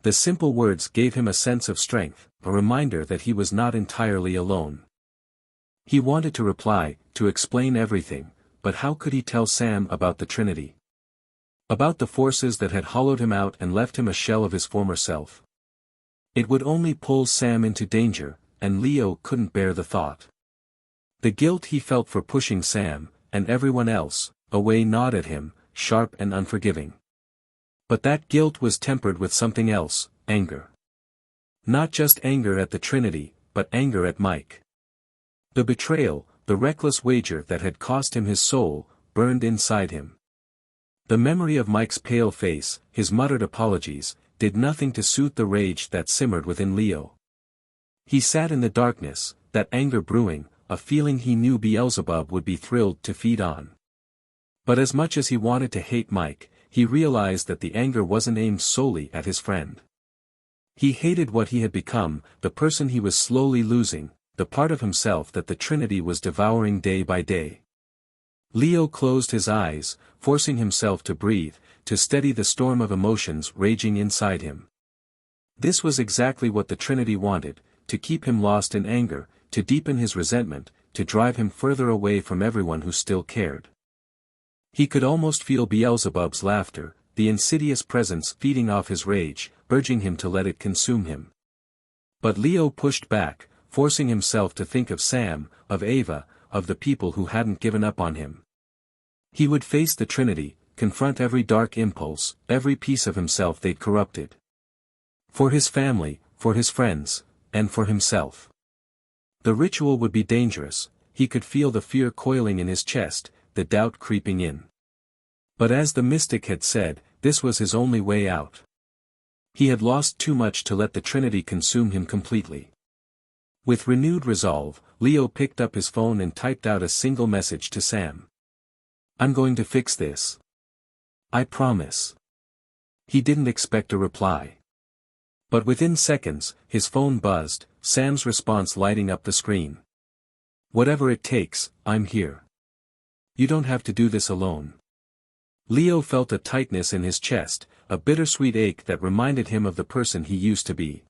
The simple words gave him a sense of strength, a reminder that he was not entirely alone. He wanted to reply, to explain everything, but how could he tell Sam about the Trinity? About the forces that had hollowed him out and left him a shell of his former self? It would only pull Sam into danger, and Leo couldn't bear the thought. The guilt he felt for pushing Sam, and everyone else, away gnawed at him, sharp and unforgiving. But that guilt was tempered with something else, anger. Not just anger at the Trinity, but anger at Mike. The betrayal, the reckless wager that had cost him his soul, burned inside him. The memory of Mike's pale face, his muttered apologies, did nothing to soothe the rage that simmered within Leo. He sat in the darkness, that anger brewing, a feeling he knew Beelzebub would be thrilled to feed on. But as much as he wanted to hate Mike, he realized that the anger wasn't aimed solely at his friend. He hated what he had become, the person he was slowly losing, the part of himself that the Trinity was devouring day by day. Leo closed his eyes, forcing himself to breathe, to steady the storm of emotions raging inside him. This was exactly what the Trinity wanted, to keep him lost in anger, to deepen his resentment, to drive him further away from everyone who still cared. He could almost feel Beelzebub's laughter, the insidious presence feeding off his rage, urging him to let it consume him. But Leo pushed back, forcing himself to think of Sam, of Ava, of the people who hadn't given up on him. He would face the Trinity, confront every dark impulse, every piece of himself they'd corrupted. For his family, for his friends, and for himself. The ritual would be dangerous, he could feel the fear coiling in his chest, the doubt creeping in. But as the mystic had said, this was his only way out. He had lost too much to let the Trinity consume him completely. With renewed resolve, Leo picked up his phone and typed out a single message to Sam. "I'm going to fix this. I promise." He didn't expect a reply. But within seconds, his phone buzzed, Sam's response lighting up the screen. "Whatever it takes, I'm here. You don't have to do this alone." Leo felt a tightness in his chest, a bittersweet ache that reminded him of the person he used to be.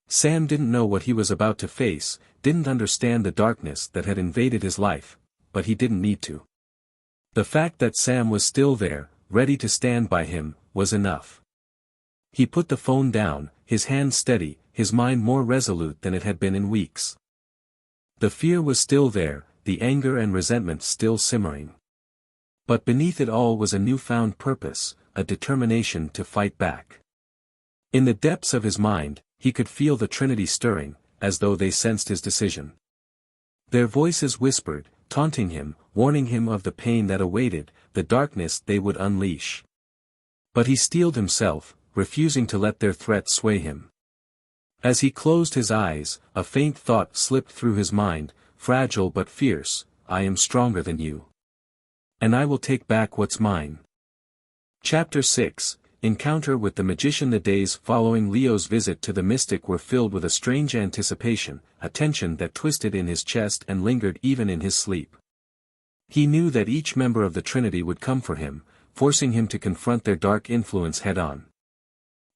Sam didn't know what he was about to face, didn't understand the darkness that had invaded his life, but he didn't need to. The fact that Sam was still there, ready to stand by him, was enough. He put the phone down, his hand steady, his mind more resolute than it had been in weeks. The fear was still there, the anger and resentment still simmering. But beneath it all was a newfound purpose, a determination to fight back. In the depths of his mind, he could feel the Trinity stirring, as though they sensed his decision. Their voices whispered, taunting him, warning him of the pain that awaited, the darkness they would unleash. But he steeled himself, refusing to let their threats sway him. As he closed his eyes, a faint thought slipped through his mind, fragile but fierce, "I am stronger than you. And I will take back what's mine." Chapter 6, Encounter with the Magician. The days following Leo's visit to the mystic were filled with a strange anticipation, a tension that twisted in his chest and lingered even in his sleep. He knew that each member of the Trinity would come for him, forcing him to confront their dark influence head-on.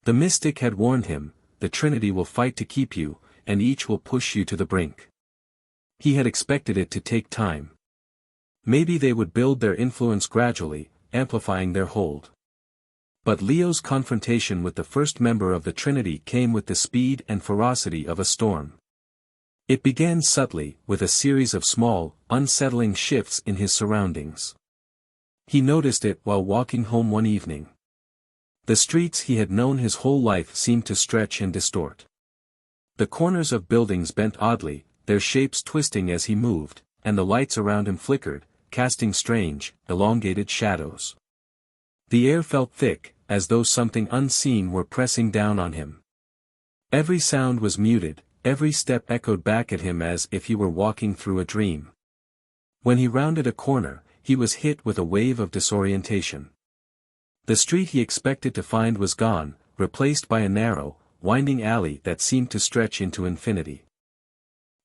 The mystic had warned him, "The Trinity will fight to keep you, and each will push you to the brink." He had expected it to take time. Maybe they would build their influence gradually, amplifying their hold. But Leo's confrontation with the first member of the Trinity came with the speed and ferocity of a storm. It began subtly, with a series of small, unsettling shifts in his surroundings. He noticed it while walking home one evening. The streets he had known his whole life seemed to stretch and distort. The corners of buildings bent oddly, their shapes twisting as he moved, and the lights around him flickered, casting strange, elongated shadows. The air felt thick, as though something unseen were pressing down on him. Every sound was muted, every step echoed back at him as if he were walking through a dream. When he rounded a corner, he was hit with a wave of disorientation. The street he expected to find was gone, replaced by a narrow, winding alley that seemed to stretch into infinity.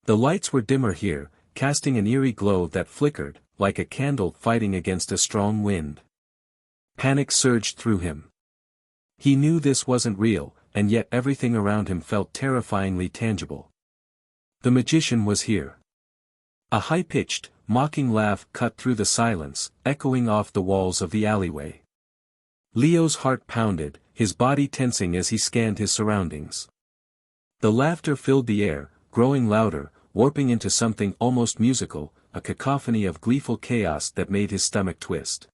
The lights were dimmer here, casting an eerie glow that flickered, like a candle fighting against a strong wind. Panic surged through him. He knew this wasn't real, and yet everything around him felt terrifyingly tangible. The magician was here. A high-pitched, mocking laugh cut through the silence, echoing off the walls of the alleyway. Leo's heart pounded, his body tensing as he scanned his surroundings. The laughter filled the air, growing louder, warping into something almost musical, a cacophony of gleeful chaos that made his stomach twist.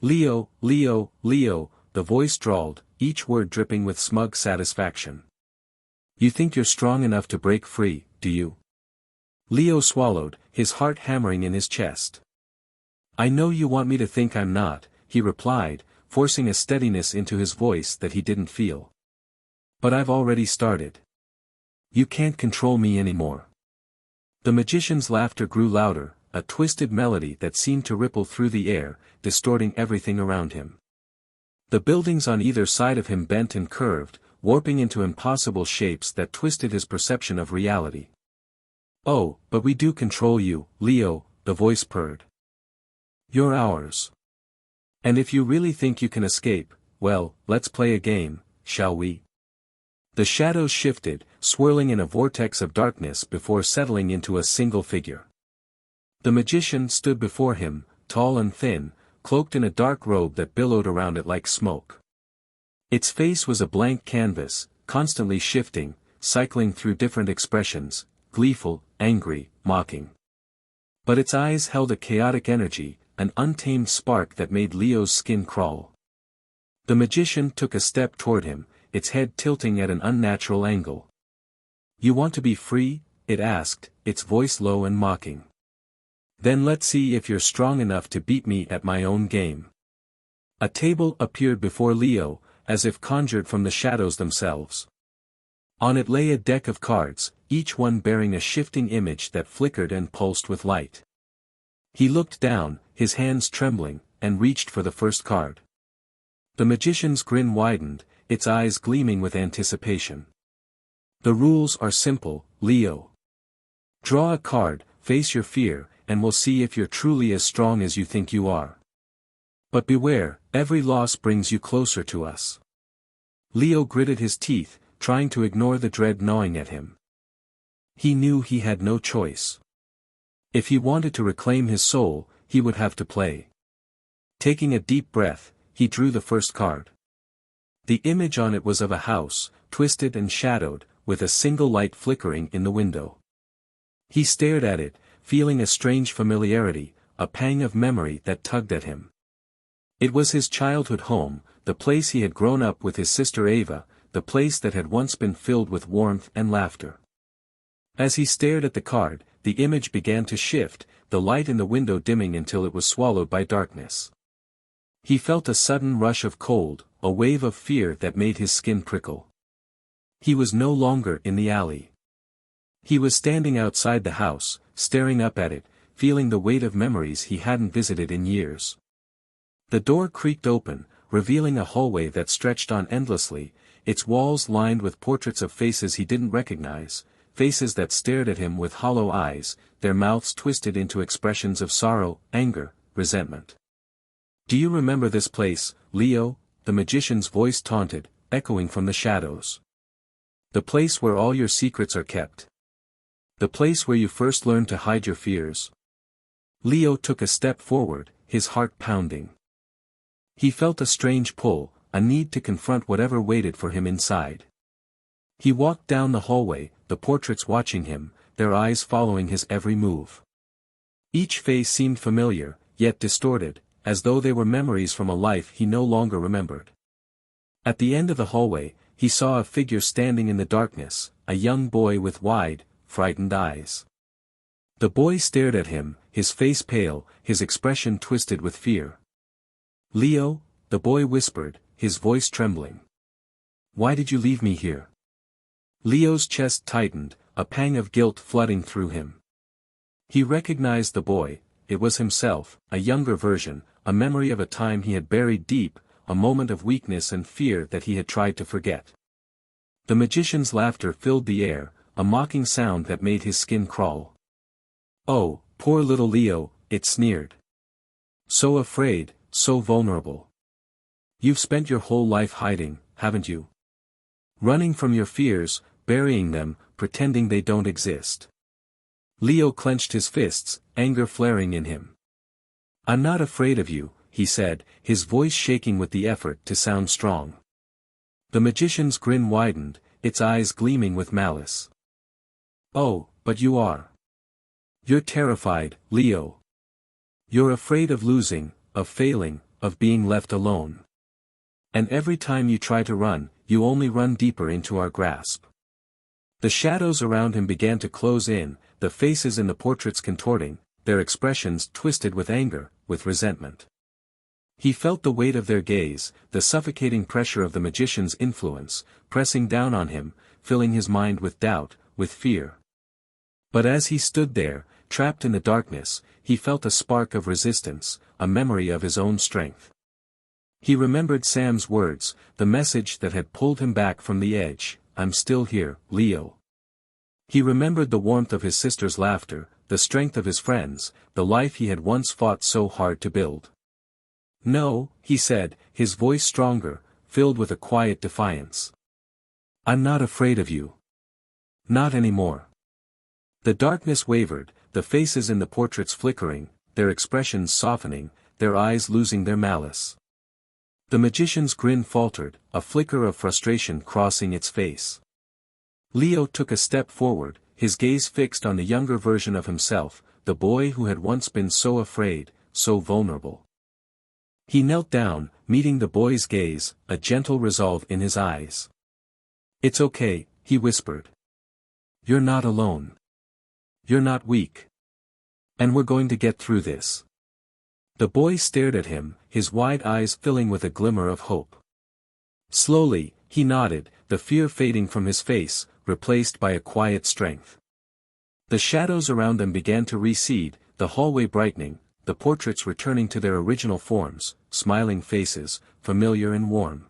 "Leo, Leo, Leo," the voice drawled, each word dripping with smug satisfaction. "You think you're strong enough to break free, do you?" Leo swallowed, his heart hammering in his chest. "I know you want me to think I'm not," he replied, forcing a steadiness into his voice that he didn't feel. "But I've already started. You can't control me anymore." The magician's laughter grew louder, a twisted melody that seemed to ripple through the air, distorting everything around him. The buildings on either side of him bent and curved, warping into impossible shapes that twisted his perception of reality. "Oh, but we do control you, Leo," the voice purred. "You're ours. And if you really think you can escape, well, let's play a game, shall we?" The shadows shifted, swirling in a vortex of darkness before settling into a single figure. The magician stood before him, tall and thin, cloaked in a dark robe that billowed around it like smoke. Its face was a blank canvas, constantly shifting, cycling through different expressions, gleeful, angry, mocking. But its eyes held a chaotic energy, an untamed spark that made Leo's skin crawl. The magician took a step toward him, its head tilting at an unnatural angle. "You want to be free?" it asked, its voice low and mocking. "Then let's see if you're strong enough to beat me at my own game." A table appeared before Leo, as if conjured from the shadows themselves. On it lay a deck of cards, each one bearing a shifting image that flickered and pulsed with light. He looked down, his hands trembling, and reached for the first card. The magician's grin widened, its eyes gleaming with anticipation. "The rules are simple, Leo. Draw a card, face your fear, and we'll see if you're truly as strong as you think you are. But beware, every loss brings you closer to us." Leo gritted his teeth, trying to ignore the dread gnawing at him. He knew he had no choice. If he wanted to reclaim his soul, he would have to play. Taking a deep breath, he drew the first card. The image on it was of a house, twisted and shadowed, with a single light flickering in the window. He stared at it, feeling a strange familiarity, a pang of memory that tugged at him. It was his childhood home, the place he had grown up with his sister Ava, the place that had once been filled with warmth and laughter. As he stared at the card, the image began to shift, the light in the window dimming until it was swallowed by darkness. He felt a sudden rush of cold, a wave of fear that made his skin prickle. He was no longer in the alley. He was standing outside the house, staring up at it, feeling the weight of memories he hadn't visited in years. The door creaked open, revealing a hallway that stretched on endlessly, its walls lined with portraits of faces he didn't recognize, faces that stared at him with hollow eyes, their mouths twisted into expressions of sorrow, anger, resentment. "Do you remember this place, Leo?" the magician's voice taunted, echoing from the shadows. "The place where all your secrets are kept. The place where you first learned to hide your fears." Leo took a step forward, his heart pounding. He felt a strange pull, a need to confront whatever waited for him inside. He walked down the hallway, the portraits watching him, their eyes following his every move. Each face seemed familiar, yet distorted, as though they were memories from a life he no longer remembered. At the end of the hallway, he saw a figure standing in the darkness, a young boy with wide, frightened eyes. The boy stared at him, his face pale, his expression twisted with fear. "Leo," the boy whispered, his voice trembling. "Why did you leave me here?" Leo's chest tightened, a pang of guilt flooding through him. He recognized the boy. It was himself, a younger version, a memory of a time he had buried deep, a moment of weakness and fear that he had tried to forget. The magician's laughter filled the air, a mocking sound that made his skin crawl. "Oh, poor little Leo," it sneered. "So afraid, so vulnerable. You've spent your whole life hiding, haven't you? Running from your fears, burying them, pretending they don't exist." Leo clenched his fists, anger flaring in him. "I'm not afraid of you," he said, his voice shaking with the effort to sound strong. The magician's grin widened, its eyes gleaming with malice. "Oh, but you are. You're terrified, Leo. You're afraid of losing, of failing, of being left alone. And every time you try to run, you only run deeper into our grasp." The shadows around him began to close in, the faces in the portraits contorting, their expressions twisted with anger, with resentment. He felt the weight of their gaze, the suffocating pressure of the magician's influence, pressing down on him, filling his mind with doubt, with fear. But as he stood there, trapped in the darkness, he felt a spark of resistance, a memory of his own strength. He remembered Sam's words, the message that had pulled him back from the edge, "I'm still here, Leo." He remembered the warmth of his sister's laughter, the strength of his friends, the life he had once fought so hard to build. "No," he said, his voice stronger, filled with a quiet defiance. "I'm not afraid of you. Not anymore." The darkness wavered, the faces in the portraits flickering, their expressions softening, their eyes losing their malice. The magician's grin faltered, a flicker of frustration crossing its face. Leo took a step forward, his gaze fixed on the younger version of himself, the boy who had once been so afraid, so vulnerable. He knelt down, meeting the boy's gaze, a gentle resolve in his eyes. "It's okay," he whispered. "You're not alone. You're not weak. And we're going to get through this." The boy stared at him, his wide eyes filling with a glimmer of hope. Slowly, he nodded, the fear fading from his face, replaced by a quiet strength. The shadows around them began to recede, the hallway brightening, the portraits returning to their original forms, smiling faces, familiar and warm.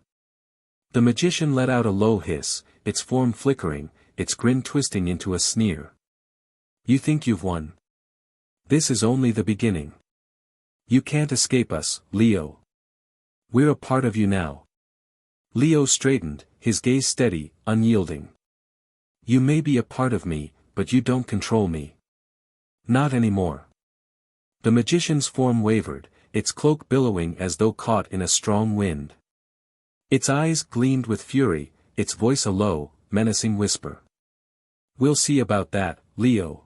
The magician let out a low hiss, its form flickering, its grin twisting into a sneer. "You think you've won? This is only the beginning. You can't escape us, Leo. We're a part of you now." Leo straightened, his gaze steady, unyielding. "You may be a part of me, but you don't control me. Not anymore." The magician's form wavered, its cloak billowing as though caught in a strong wind. Its eyes gleamed with fury, its voice a low, menacing whisper. "We'll see about that, Leo.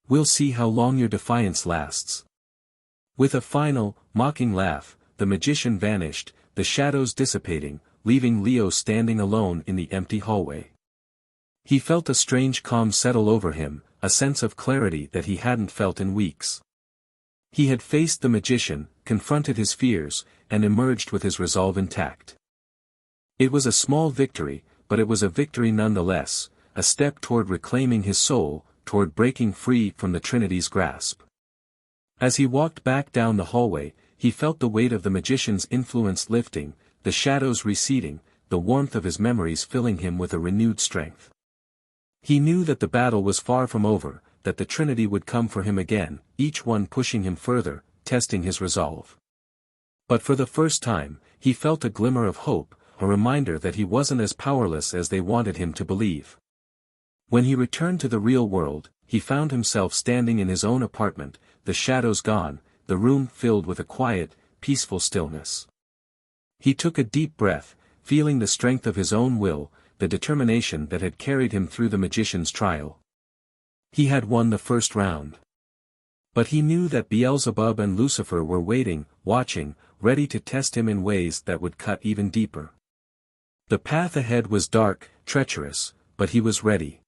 We'll see how long your defiance lasts." With a final, mocking laugh, the magician vanished, the shadows dissipating, leaving Leo standing alone in the empty hallway. He felt a strange calm settle over him, a sense of clarity that he hadn't felt in weeks. He had faced the magician, confronted his fears, and emerged with his resolve intact. It was a small victory, but it was a victory nonetheless, a step toward reclaiming his soul, toward breaking free from the Trinity's grasp. As he walked back down the hallway, he felt the weight of the magician's influence lifting, the shadows receding, the warmth of his memories filling him with a renewed strength. He knew that the battle was far from over, that the Trinity would come for him again, each one pushing him further, testing his resolve. But for the first time, he felt a glimmer of hope, a reminder that he wasn't as powerless as they wanted him to believe. When he returned to the real world, he found himself standing in his own apartment, the shadows gone, the room filled with a quiet, peaceful stillness. He took a deep breath, feeling the strength of his own will, the determination that had carried him through the magician's trial. He had won the first round. But he knew that Beelzebub and Lucifer were waiting, watching, ready to test him in ways that would cut even deeper. The path ahead was dark, treacherous, but he was ready.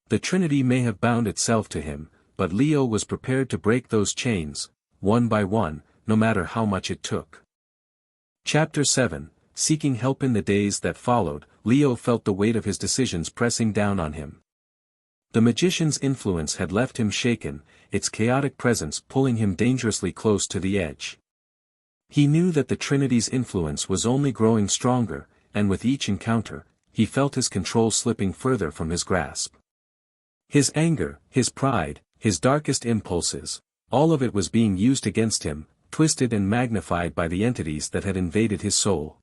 The Trinity may have bound itself to him, but Leo was prepared to break those chains, one by one, no matter how much it took. Chapter 7, Seeking help. In the days that followed, Leo felt the weight of his decisions pressing down on him. The magician's influence had left him shaken, its chaotic presence pulling him dangerously close to the edge. He knew that the Trinity's influence was only growing stronger, and with each encounter, he felt his control slipping further from his grasp. His anger, his pride, his darkest impulses, all of it was being used against him, twisted and magnified by the entities that had invaded his soul.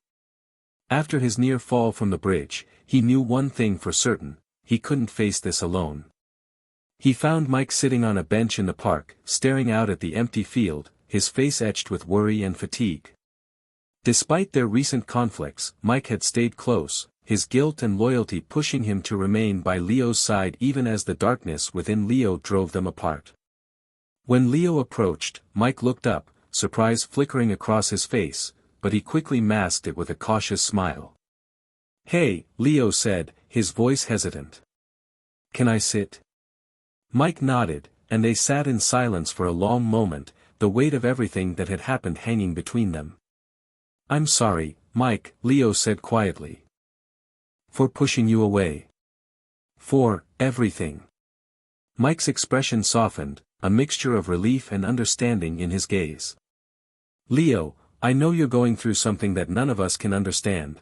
After his near fall from the bridge, he knew one thing for certain: he couldn't face this alone. He found Mike sitting on a bench in the park, staring out at the empty field, his face etched with worry and fatigue. Despite their recent conflicts, Mike had stayed close, his guilt and loyalty pushing him to remain by Leo's side even as the darkness within Leo drove them apart. When Leo approached, Mike looked up, surprise flickering across his face, but he quickly masked it with a cautious smile. "Hey," Leo said, his voice hesitant. "Can I sit?" Mike nodded, and they sat in silence for a long moment, the weight of everything that had happened hanging between them. "I'm sorry, Mike," Leo said quietly. "For pushing you away." "For everything." Mike's expression softened, a mixture of relief and understanding in his gaze. "Leo, I know you're going through something that none of us can understand.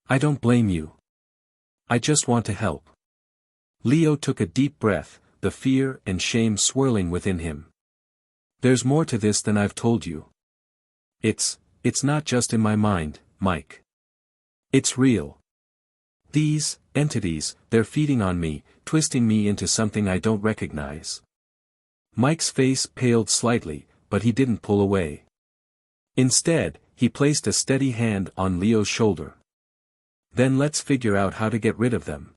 I don't blame you. I just want to help." Leo took a deep breath, the fear and shame swirling within him. "There's more to this than I've told you. It's not just in my mind, Mike. It's real. These entities, they're feeding on me, twisting me into something I don't recognize." Mike's face paled slightly, but he didn't pull away. Instead, he placed a steady hand on Leo's shoulder. "Then let's figure out how to get rid of them.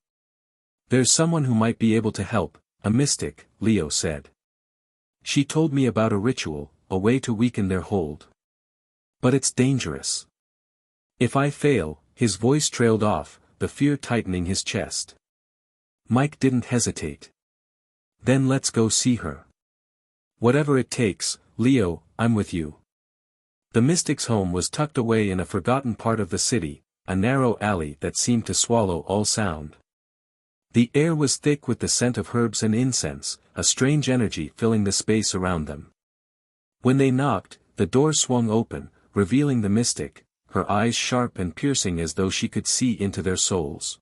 There's someone who might be able to help, a mystic," Leo said. "She told me about a ritual, a way to weaken their hold. But it's dangerous. If I fail," his voice trailed off, the fear tightening his chest. Mike didn't hesitate. "Then let's go see her. Whatever it takes, Leo, I'm with you." The mystic's home was tucked away in a forgotten part of the city, a narrow alley that seemed to swallow all sound. The air was thick with the scent of herbs and incense, a strange energy filling the space around them. When they knocked, the door swung open, revealing the mystic, her eyes sharp and piercing as though she could see into their souls.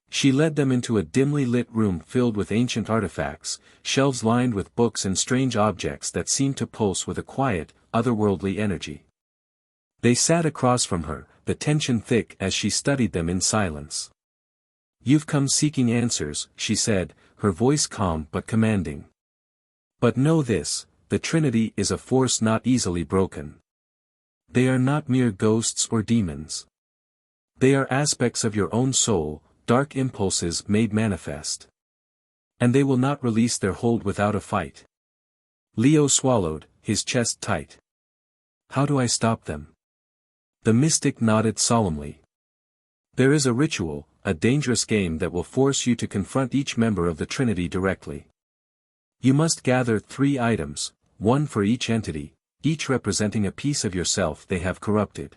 She led them into a dimly lit room filled with ancient artifacts, shelves lined with books and strange objects that seemed to pulse with a quiet, otherworldly energy. They sat across from her, the tension thick as she studied them in silence. "You've come seeking answers," she said, her voice calm but commanding. "But know this, the Trinity is a force not easily broken. They are not mere ghosts or demons. They are aspects of your own soul, dark impulses made manifest. And they will not release their hold without a fight." Leo swallowed, his chest tight. "How do I stop them?" The mystic nodded solemnly. "There is a ritual, a dangerous game that will force you to confront each member of the Trinity directly. You must gather 3 items, one for each entity, each representing a piece of yourself they have corrupted.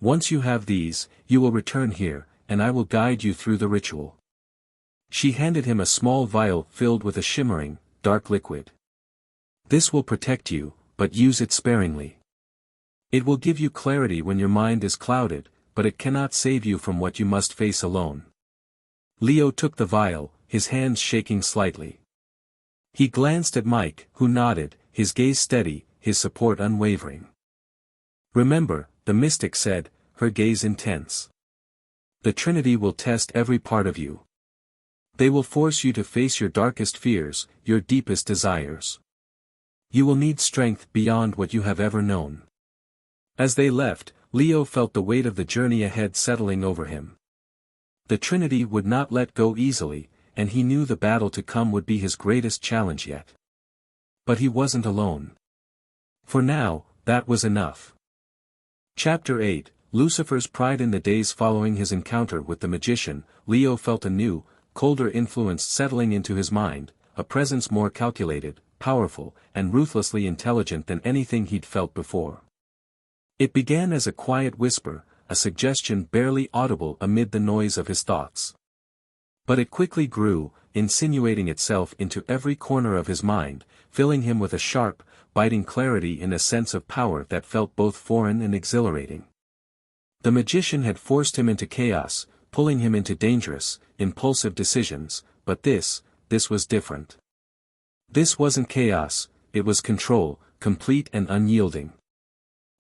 Once you have these, you will return here, and I will guide you through the ritual." She handed him a small vial filled with a shimmering, dark liquid. "This will protect you, but use it sparingly. It will give you clarity when your mind is clouded, but it cannot save you from what you must face alone." Leo took the vial, his hands shaking slightly. He glanced at Mike, who nodded, his gaze steady, his support unwavering. "Remember," the mystic said, her gaze intense. "The Trinity will test every part of you. They will force you to face your darkest fears, your deepest desires. You will need strength beyond what you have ever known." As they left, Leo felt the weight of the journey ahead settling over him. The Trinity would not let go easily, and he knew the battle to come would be his greatest challenge yet. But he wasn't alone. For now, that was enough. Chapter 8, Lucifer's Pride. In the days following his encounter with the magician, Leo felt a new, colder influence settling into his mind, a presence more calculated, powerful, and ruthlessly intelligent than anything he'd felt before. It began as a quiet whisper, a suggestion barely audible amid the noise of his thoughts. But it quickly grew, insinuating itself into every corner of his mind, filling him with a sharp, biting clarity and a sense of power that felt both foreign and exhilarating. The magician had forced him into chaos, pulling him into dangerous, impulsive decisions, but this was different. This wasn't chaos, it was control, complete and unyielding.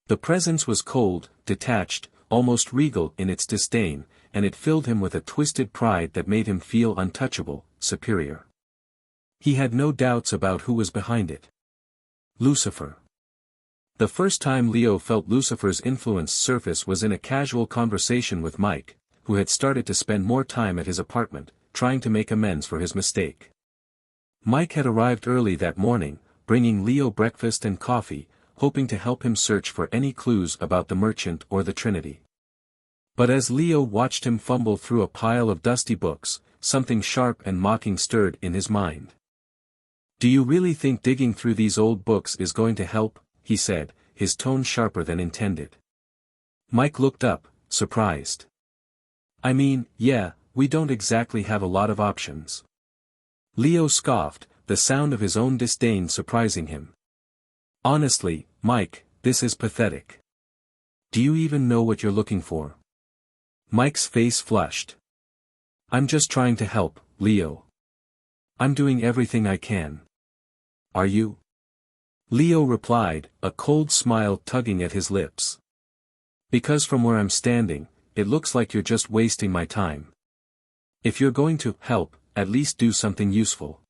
The presence was cold, detached, almost regal in its disdain, and it filled him with a twisted pride that made him feel untouchable, superior. He had no doubts about who was behind it. Lucifer. The first time Leo felt Lucifer's influence surface was in a casual conversation with Mike, who had started to spend more time at his apartment, trying to make amends for his mistake. Mike had arrived early that morning, bringing Leo breakfast and coffee, hoping to help him search for any clues about the merchant or the Trinity. But as Leo watched him fumble through a pile of dusty books, something sharp and mocking stirred in his mind. "Do you really think digging through these old books is going to help?" he said, his tone sharper than intended. Mike looked up, surprised. "I mean, yeah, we don't exactly have a lot of options." Leo scoffed, the sound of his own disdain surprising him. "Honestly, Mike, this is pathetic. Do you even know what you're looking for?" Mike's face flushed. "I'm just trying to help, Leo. I'm doing everything I can." "Are you?" Leo replied, a cold smile tugging at his lips. "Because from where I'm standing, it looks like you're just wasting my time. If you're going to help, at least do something useful."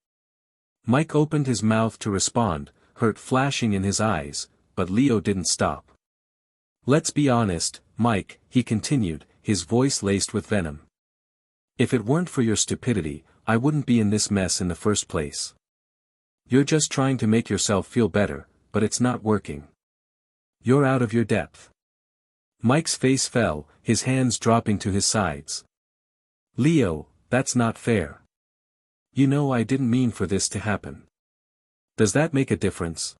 Mike opened his mouth to respond, hurt flashing in his eyes, but Leo didn't stop. "Let's be honest, Mike," he continued, his voice laced with venom. "If it weren't for your stupidity, I wouldn't be in this mess in the first place. You're just trying to make yourself feel better, but it's not working. You're out of your depth." Mike's face fell, his hands dropping to his sides. "Leo, that's not fair. You know I didn't mean for this to happen. Does that make a difference?"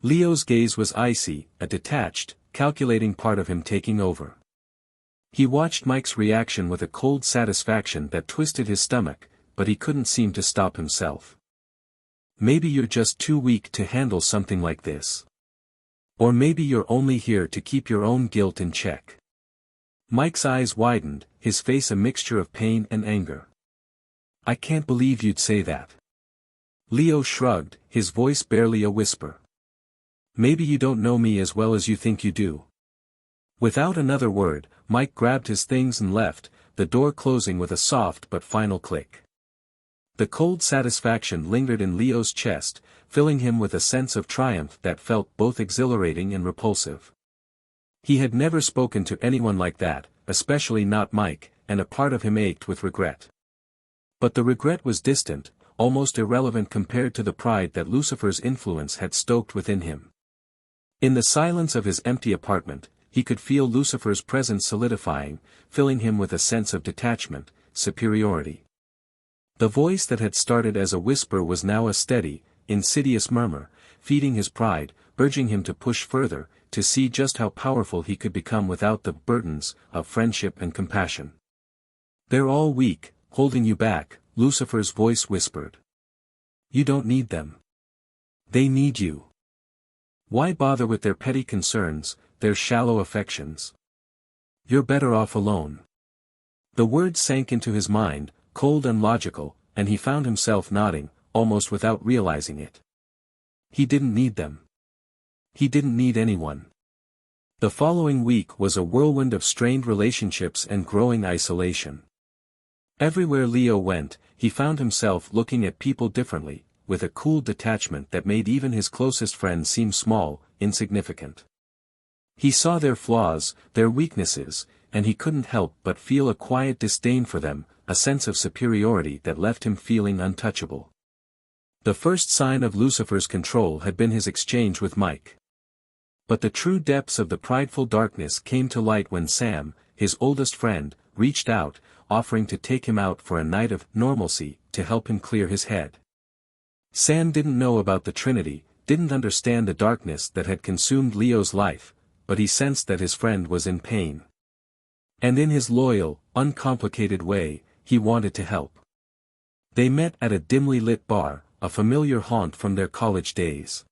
Leo's gaze was icy, a detached, calculating part of him taking over. He watched Mike's reaction with a cold satisfaction that twisted his stomach, but he couldn't seem to stop himself. "Maybe you're just too weak to handle something like this. Or maybe you're only here to keep your own guilt in check." Mike's eyes widened, his face a mixture of pain and anger. "I can't believe you'd say that." Leo shrugged, his voice barely a whisper. "Maybe you don't know me as well as you think you do." Without another word, Mike grabbed his things and left, the door closing with a soft but final click. The cold satisfaction lingered in Leo's chest, filling him with a sense of triumph that felt both exhilarating and repulsive. He had never spoken to anyone like that, especially not Mike, and a part of him ached with regret. But the regret was distant, almost irrelevant compared to the pride that Lucifer's influence had stoked within him. In the silence of his empty apartment, he could feel Lucifer's presence solidifying, filling him with a sense of detachment, superiority. The voice that had started as a whisper was now a steady, insidious murmur, feeding his pride, urging him to push further, to see just how powerful he could become without the burdens of friendship and compassion. "They're all weak, holding you back," Lucifer's voice whispered. "You don't need them. They need you. Why bother with their petty concerns, their shallow affections? You're better off alone." The words sank into his mind, cold and logical, and he found himself nodding, almost without realizing it. He didn't need them. He didn't need anyone. The following week was a whirlwind of strained relationships and growing isolation. Everywhere Leo went, he found himself looking at people differently, with a cool detachment that made even his closest friends seem small, insignificant. He saw their flaws, their weaknesses, and he couldn't help but feel a quiet disdain for them, a sense of superiority that left him feeling untouchable. The first sign of Lucifer's control had been his exchange with Mike. But the true depths of the prideful darkness came to light when Sam, his oldest friend, reached out, offering to take him out for a night of normalcy, to help him clear his head. Sam didn't know about the Trinity, didn't understand the darkness that had consumed Leo's life, but he sensed that his friend was in pain. And in his loyal, uncomplicated way, he wanted to help. They met at a dimly lit bar, a familiar haunt from their college days.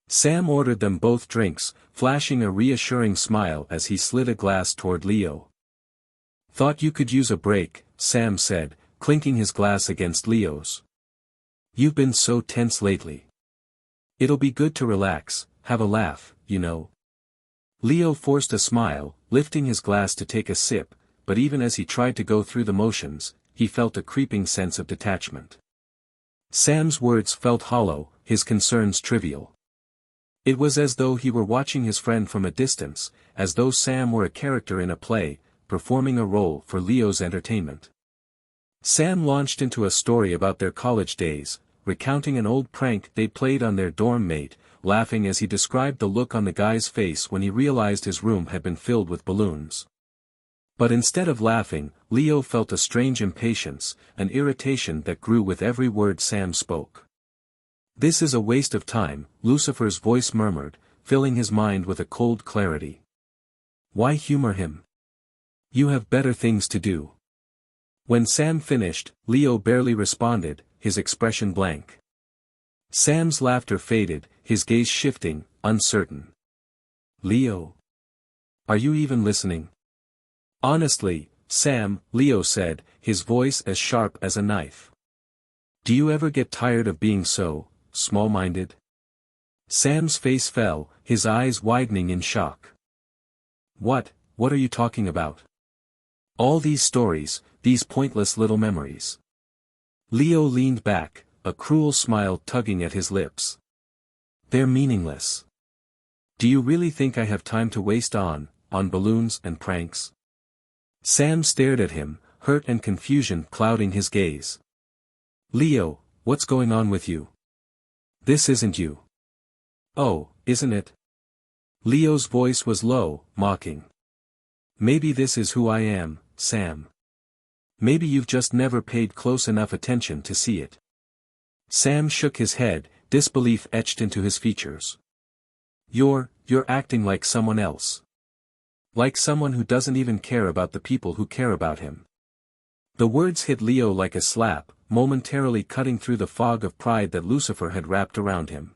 Sam ordered them both drinks, flashing a reassuring smile as he slid a glass toward Leo. "Thought you could use a break," Sam said, clinking his glass against Leo's. "You've been so tense lately. It'll be good to relax, have a laugh, you know." Leo forced a smile, lifting his glass to take a sip, but even as he tried to go through the motions, he felt a creeping sense of detachment. Sam's words felt hollow, his concerns trivial. It was as though he were watching his friend from a distance, as though Sam were a character in a play, performing a role for Leo's entertainment. Sam launched into a story about their college days, recounting an old prank they'd played on their dorm mate, laughing as he described the look on the guy's face when he realized his room had been filled with balloons. But instead of laughing, Leo felt a strange impatience, an irritation that grew with every word Sam spoke. "This is a waste of time," Lucifer's voice murmured, filling his mind with a cold clarity. "Why humor him? You have better things to do." When Sam finished, Leo barely responded, his expression blank. Sam's laughter faded, his gaze shifting, uncertain. "Leo? Are you even listening?" "Honestly, Sam," Leo said, his voice as sharp as a knife. "Do you ever get tired of being so small-minded?" Sam's face fell, his eyes widening in shock. What are you talking about?" "All these stories, these pointless little memories." Leo leaned back, a cruel smile tugging at his lips. "They're meaningless. Do you really think I have time to waste on balloons and pranks?" Sam stared at him, hurt and confusion clouding his gaze. "Leo, what's going on with you? This isn't you." "Oh, isn't it?" Leo's voice was low, mocking. "Maybe this is who I am, Sam. Maybe you've just never paid close enough attention to see it." Sam shook his head, disbelief etched into his features. You're acting like someone else. Like someone who doesn't even care about the people who care about him." The words hit Leo like a slap, momentarily cutting through the fog of pride that Lucifer had wrapped around him.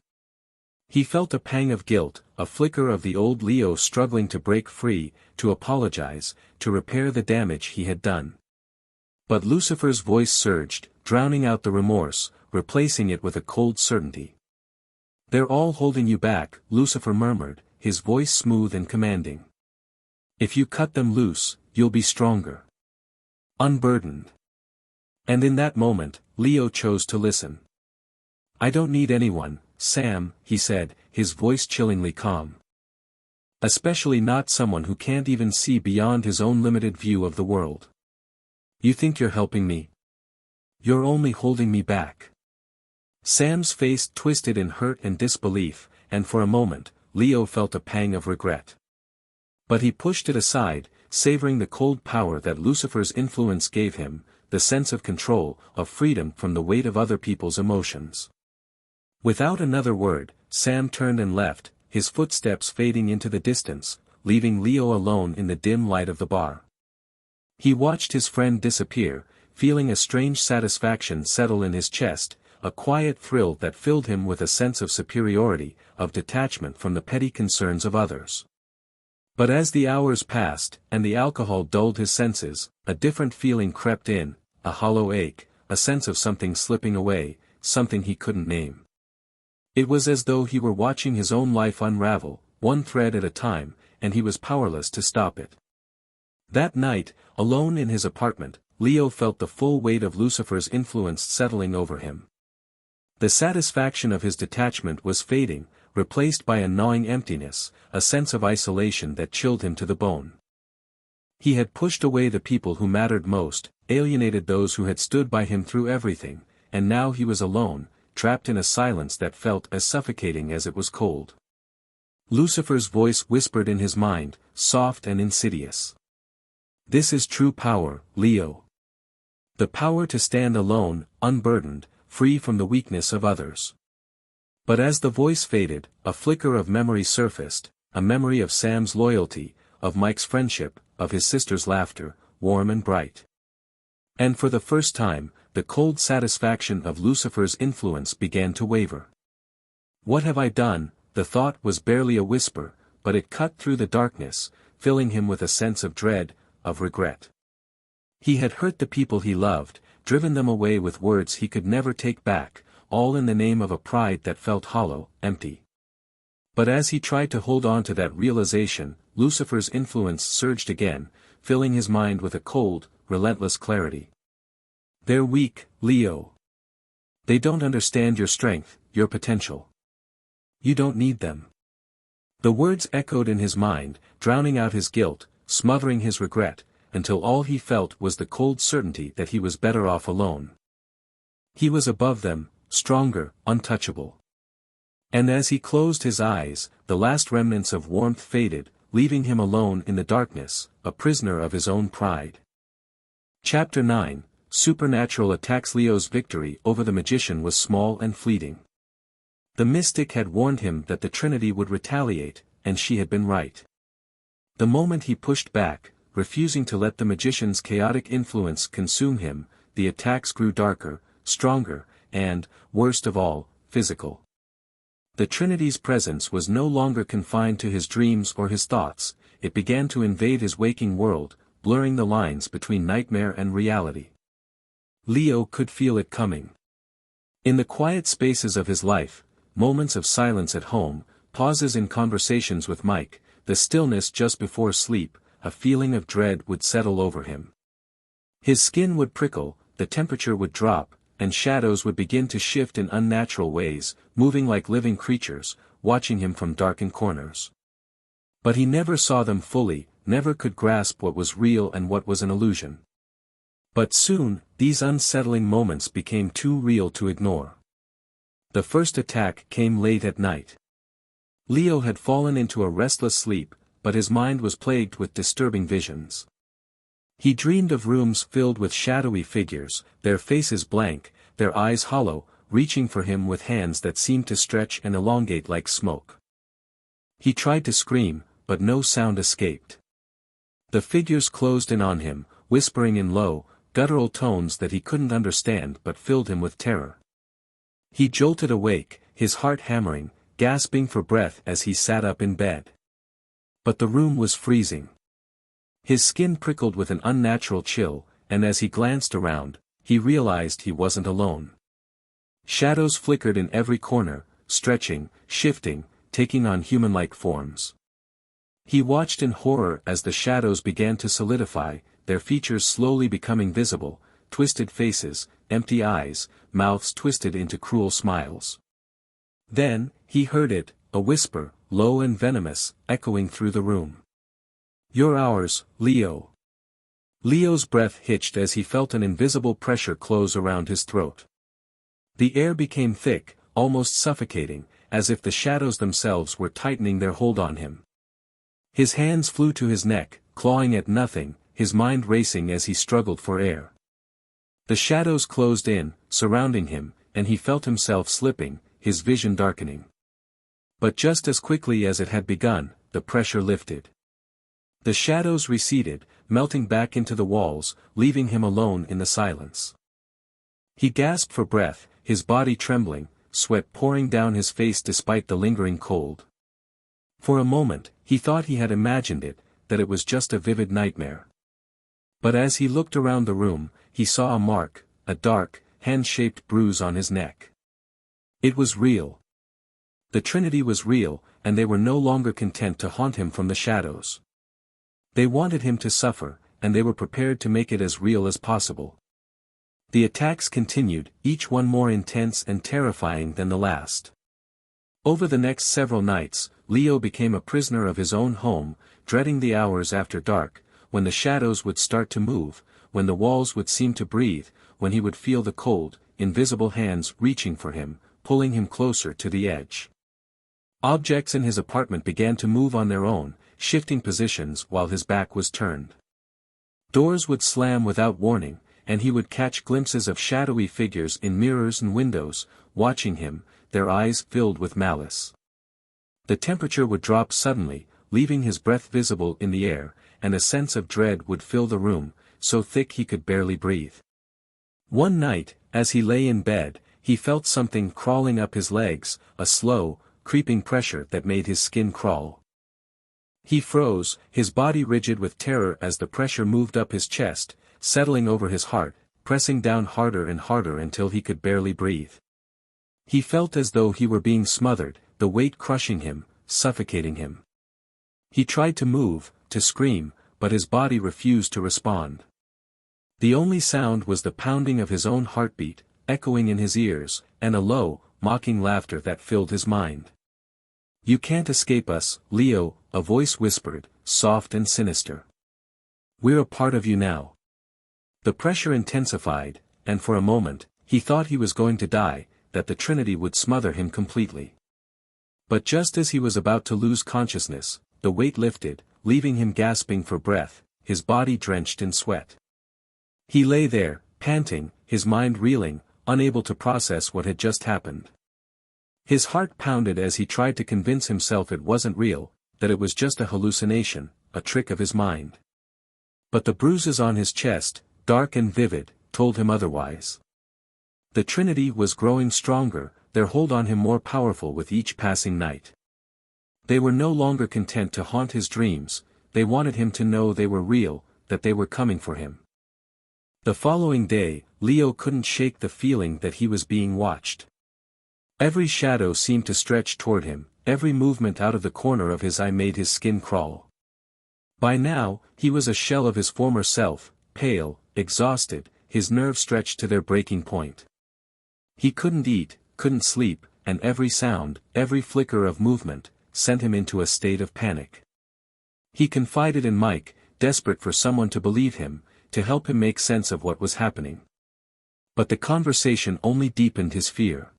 He felt a pang of guilt, a flicker of the old Leo struggling to break free, to apologize, to repair the damage he had done. But Lucifer's voice surged, drowning out the remorse, replacing it with a cold certainty. "They're all holding you back," Lucifer murmured, his voice smooth and commanding. "If you cut them loose, you'll be stronger. Unburdened." And in that moment, Leo chose to listen. "I don't need anyone, Sam," he said, his voice chillingly calm. "Especially not someone who can't even see beyond his own limited view of the world. You think you're helping me? You're only holding me back." Sam's face twisted in hurt and disbelief, and for a moment, Leo felt a pang of regret. But he pushed it aside, savoring the cold power that Lucifer's influence gave him, the sense of control, of freedom from the weight of other people's emotions. Without another word, Sam turned and left, his footsteps fading into the distance, leaving Leo alone in the dim light of the bar. He watched his friend disappear, feeling a strange satisfaction settle in his chest, a quiet thrill that filled him with a sense of superiority, of detachment from the petty concerns of others. But as the hours passed, and the alcohol dulled his senses, a different feeling crept in, a hollow ache, a sense of something slipping away, something he couldn't name. It was as though he were watching his own life unravel, one thread at a time, and he was powerless to stop it. That night, alone in his apartment, Leo felt the full weight of Lucifer's influence settling over him. The satisfaction of his detachment was fading, replaced by a gnawing emptiness, a sense of isolation that chilled him to the bone. He had pushed away the people who mattered most, alienated those who had stood by him through everything, and now he was alone, trapped in a silence that felt as suffocating as it was cold. Lucifer's voice whispered in his mind, soft and insidious. "This is true power, Leo. The power to stand alone, unburdened, free from the weakness of others. But as the voice faded, a flicker of memory surfaced, a memory of Sam's loyalty, of Mike's friendship, of his sister's laughter, warm and bright. And for the first time, the cold satisfaction of Lucifer's influence began to waver. "What have I done?" The thought was barely a whisper, but it cut through the darkness, filling him with a sense of dread, of regret. He had hurt the people he loved, driven them away with words he could never take back, all in the name of a pride that felt hollow, empty. But as he tried to hold on to that realization, Lucifer's influence surged again, filling his mind with a cold, relentless clarity. "They're weak, Leo. They don't understand your strength, your potential. You don't need them." The words echoed in his mind, drowning out his guilt, smothering his regret, until all he felt was the cold certainty that he was better off alone. He was above them, stronger, untouchable. And as he closed his eyes, the last remnants of warmth faded, leaving him alone in the darkness, a prisoner of his own pride. Chapter 9, Supernatural Attacks. Leo's victory over the magician was small and fleeting. The mystic had warned him that the Trinity would retaliate, and she had been right. The moment he pushed back, refusing to let the magician's chaotic influence consume him, the attacks grew darker, stronger, and, worst of all, physical. The Trinity's presence was no longer confined to his dreams or his thoughts, it began to invade his waking world, blurring the lines between nightmare and reality. Leo could feel it coming. In the quiet spaces of his life, moments of silence at home, pauses in conversations with Mike, the stillness just before sleep, a feeling of dread would settle over him. His skin would prickle, the temperature would drop, and shadows would begin to shift in unnatural ways, moving like living creatures, watching him from darkened corners. But he never saw them fully, never could grasp what was real and what was an illusion. But soon, these unsettling moments became too real to ignore. The first attack came late at night. Leo had fallen into a restless sleep, but his mind was plagued with disturbing visions. He dreamed of rooms filled with shadowy figures, their faces blank, their eyes hollow, reaching for him with hands that seemed to stretch and elongate like smoke. He tried to scream, but no sound escaped. The figures closed in on him, whispering in low, guttural tones that he couldn't understand but filled him with terror. He jolted awake, his heart hammering, gasping for breath as he sat up in bed. But the room was freezing. His skin prickled with an unnatural chill, and as he glanced around, he realized he wasn't alone. Shadows flickered in every corner, stretching, shifting, taking on human-like forms. He watched in horror as the shadows began to solidify, their features slowly becoming visible, twisted faces, empty eyes, mouths twisted into cruel smiles. Then, he heard it, a whisper, low and venomous, echoing through the room. "You're ours, Leo." Leo's breath hitched as he felt an invisible pressure close around his throat. The air became thick, almost suffocating, as if the shadows themselves were tightening their hold on him. His hands flew to his neck, clawing at nothing, his mind racing as he struggled for air. The shadows closed in, surrounding him, and he felt himself slipping, his vision darkening. But just as quickly as it had begun, the pressure lifted. The shadows receded, melting back into the walls, leaving him alone in the silence. He gasped for breath, his body trembling, sweat pouring down his face despite the lingering cold. For a moment, he thought he had imagined it, that it was just a vivid nightmare. But as he looked around the room, he saw a mark, a dark, hand-shaped bruise on his neck. It was real. The Trinity was real, and they were no longer content to haunt him from the shadows. They wanted him to suffer, and they were prepared to make it as real as possible. The attacks continued, each one more intense and terrifying than the last. Over the next several nights, Leo became a prisoner of his own home, dreading the hours after dark, when the shadows would start to move, when the walls would seem to breathe, when he would feel the cold, invisible hands reaching for him, pulling him closer to the edge. Objects in his apartment began to move on their own, shifting positions while his back was turned. Doors would slam without warning, and he would catch glimpses of shadowy figures in mirrors and windows, watching him, their eyes filled with malice. The temperature would drop suddenly, leaving his breath visible in the air, and a sense of dread would fill the room, so thick he could barely breathe. One night, as he lay in bed, he felt something crawling up his legs, a slow, creeping pressure that made his skin crawl. He froze, his body rigid with terror as the pressure moved up his chest, settling over his heart, pressing down harder and harder until he could barely breathe. He felt as though he were being smothered, the weight crushing him, suffocating him. He tried to move, to scream, but his body refused to respond. The only sound was the pounding of his own heartbeat, echoing in his ears, and a low, mocking laughter that filled his mind. "You can't escape us, Leo," a voice whispered, soft and sinister. "We're a part of you now." The pressure intensified, and for a moment, he thought he was going to die, that the Trinity would smother him completely. But just as he was about to lose consciousness, the weight lifted, leaving him gasping for breath, his body drenched in sweat. He lay there, panting, his mind reeling, unable to process what had just happened. His heart pounded as he tried to convince himself it wasn't real, that it was just a hallucination, a trick of his mind. But the bruises on his chest, dark and vivid, told him otherwise. The Trinity was growing stronger, their hold on him more powerful with each passing night. They were no longer content to haunt his dreams, they wanted him to know they were real, that they were coming for him. The following day, Leo couldn't shake the feeling that he was being watched. Every shadow seemed to stretch toward him, every movement out of the corner of his eye made his skin crawl. By now, he was a shell of his former self, pale, exhausted, his nerves stretched to their breaking point. He couldn't eat, couldn't sleep, and every sound, every flicker of movement, sent him into a state of panic. He confided in Mike, desperate for someone to believe him, to help him make sense of what was happening. But the conversation only deepened his fear.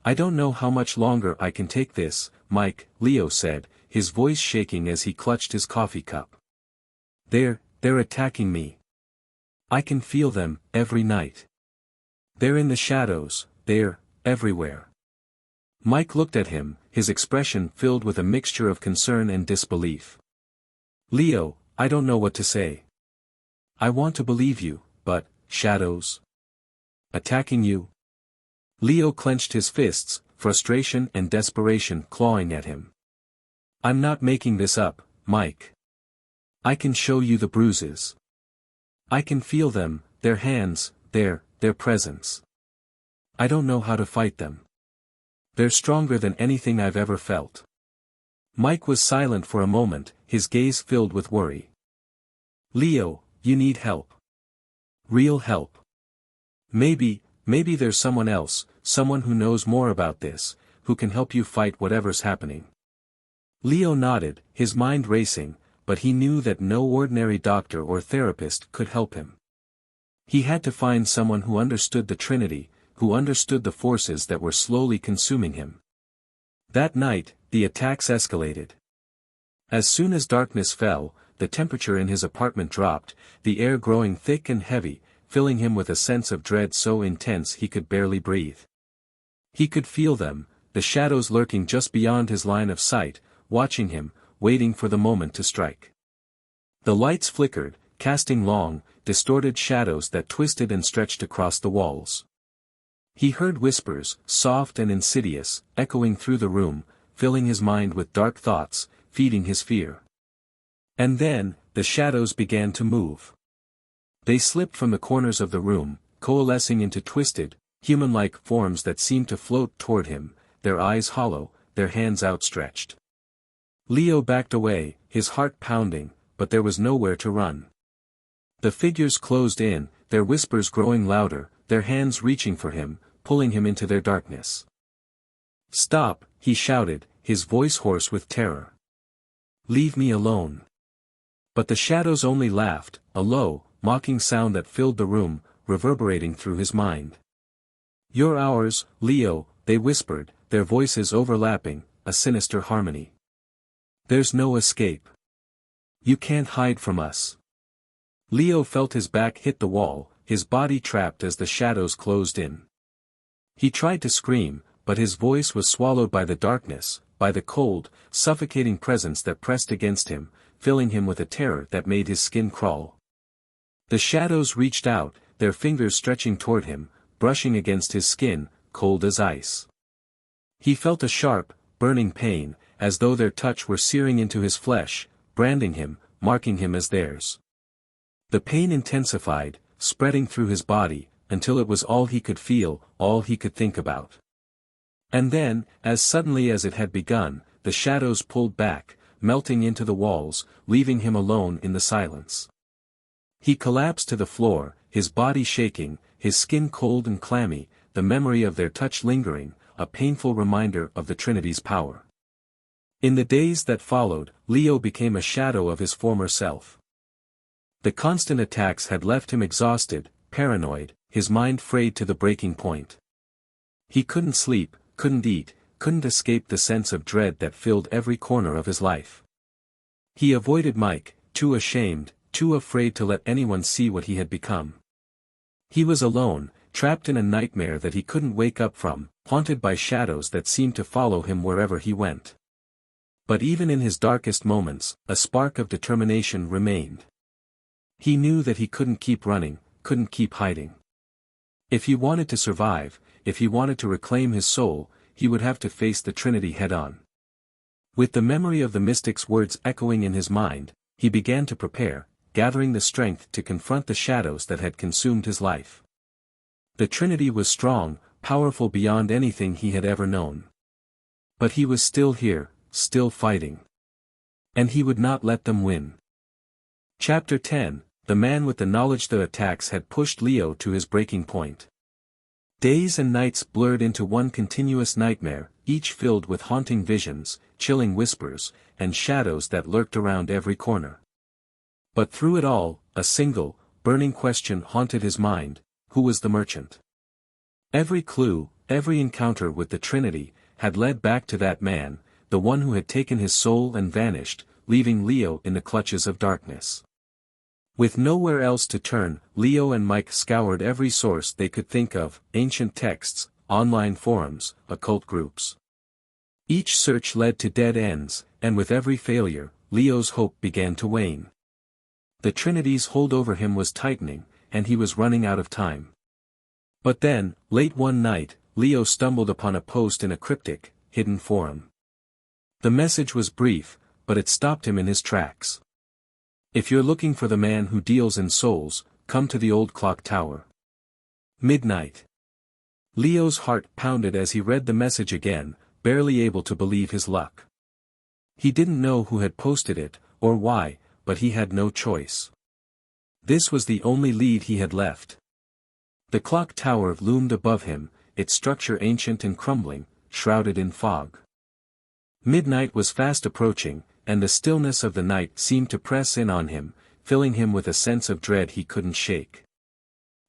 "I don't know how much longer I can take this, Mike," Leo said, his voice shaking as he clutched his coffee cup. They're attacking me. I can feel them, every night. They're in the shadows, they're everywhere." Mike looked at him, his expression filled with a mixture of concern and disbelief. "Leo, I don't know what to say. I want to believe you, but, shadows? Attacking you?" Leo clenched his fists, frustration and desperation clawing at him. "I'm not making this up, Mike. I can show you the bruises. I can feel them, their hands, their presence. I don't know how to fight them. They're stronger than anything I've ever felt." Mike was silent for a moment, his gaze filled with worry. "Leo, you need help. Real help. Maybe there's someone else, someone who knows more about this, who can help you fight whatever's happening." Leo nodded, his mind racing, but he knew that no ordinary doctor or therapist could help him. He had to find someone who understood the Trinity, who understood the forces that were slowly consuming him. That night, the attacks escalated. As soon as darkness fell, the temperature in his apartment dropped, the air growing thick and heavy, filling him with a sense of dread so intense he could barely breathe. He could feel them, the shadows lurking just beyond his line of sight, watching him, waiting for the moment to strike. The lights flickered, casting long, distorted shadows that twisted and stretched across the walls. He heard whispers, soft and insidious, echoing through the room, filling his mind with dark thoughts, feeding his fear. And then, the shadows began to move. They slipped from the corners of the room, coalescing into twisted, human-like forms that seemed to float toward him, their eyes hollow, their hands outstretched. Leo backed away, his heart pounding, but there was nowhere to run. The figures closed in, their whispers growing louder, their hands reaching for him, pulling him into their darkness. "Stop," he shouted, his voice hoarse with terror. "Leave me alone." But the shadows only laughed, a low, mocking sound that filled the room, reverberating through his mind. "You're ours, Leo," they whispered, their voices overlapping, a sinister harmony. "There's no escape. You can't hide from us." Leo felt his back hit the wall, his body trapped as the shadows closed in. He tried to scream, but his voice was swallowed by the darkness, by the cold, suffocating presence that pressed against him, filling him with a terror that made his skin crawl. The shadows reached out, their fingers stretching toward him, brushing against his skin, cold as ice. He felt a sharp, burning pain, as though their touch were searing into his flesh, branding him, marking him as theirs. The pain intensified, spreading through his body, until it was all he could feel, all he could think about. And then, as suddenly as it had begun, the shadows pulled back, melting into the walls, leaving him alone in the silence. He collapsed to the floor, his body shaking, his skin cold and clammy, the memory of their touch lingering, a painful reminder of the Trinity's power. In the days that followed, Leo became a shadow of his former self. The constant attacks had left him exhausted, paranoid, his mind frayed to the breaking point. He couldn't sleep, couldn't eat, couldn't escape the sense of dread that filled every corner of his life. He avoided Mike, too ashamed, too afraid to let anyone see what he had become. He was alone, trapped in a nightmare that he couldn't wake up from, haunted by shadows that seemed to follow him wherever he went. But even in his darkest moments, a spark of determination remained. He knew that he couldn't keep running, couldn't keep hiding. If he wanted to survive, if he wanted to reclaim his soul, he would have to face the Trinity head-on. With the memory of the mystic's words echoing in his mind, he began to prepare, gathering the strength to confront the shadows that had consumed his life. The Trinity was strong, powerful beyond anything he had ever known. But he was still here, still fighting. And he would not let them win. Chapter 10, The Man with the Knowledge. The attacks had pushed Leo to his breaking point. Days and nights blurred into one continuous nightmare, each filled with haunting visions, chilling whispers, and shadows that lurked around every corner. But through it all, a single, burning question haunted his mind: who was the merchant? Every clue, every encounter with the Trinity, had led back to that man, the one who had taken his soul and vanished, leaving Leo in the clutches of darkness. With nowhere else to turn, Leo and Mike scoured every source they could think of: ancient texts, online forums, occult groups. Each search led to dead ends, and with every failure, Leo's hope began to wane. The Trinity's hold over him was tightening, and he was running out of time. But then, late one night, Leo stumbled upon a post in a cryptic, hidden forum. The message was brief, but it stopped him in his tracks. If you're looking for the man who deals in souls, come to the old clock tower. Midnight. Leo's heart pounded as he read the message again, barely able to believe his luck. He didn't know who had posted it, or why, but he had no choice. This was the only lead he had left. The clock tower loomed above him, its structure ancient and crumbling, shrouded in fog. Midnight was fast approaching, and the stillness of the night seemed to press in on him, filling him with a sense of dread he couldn't shake.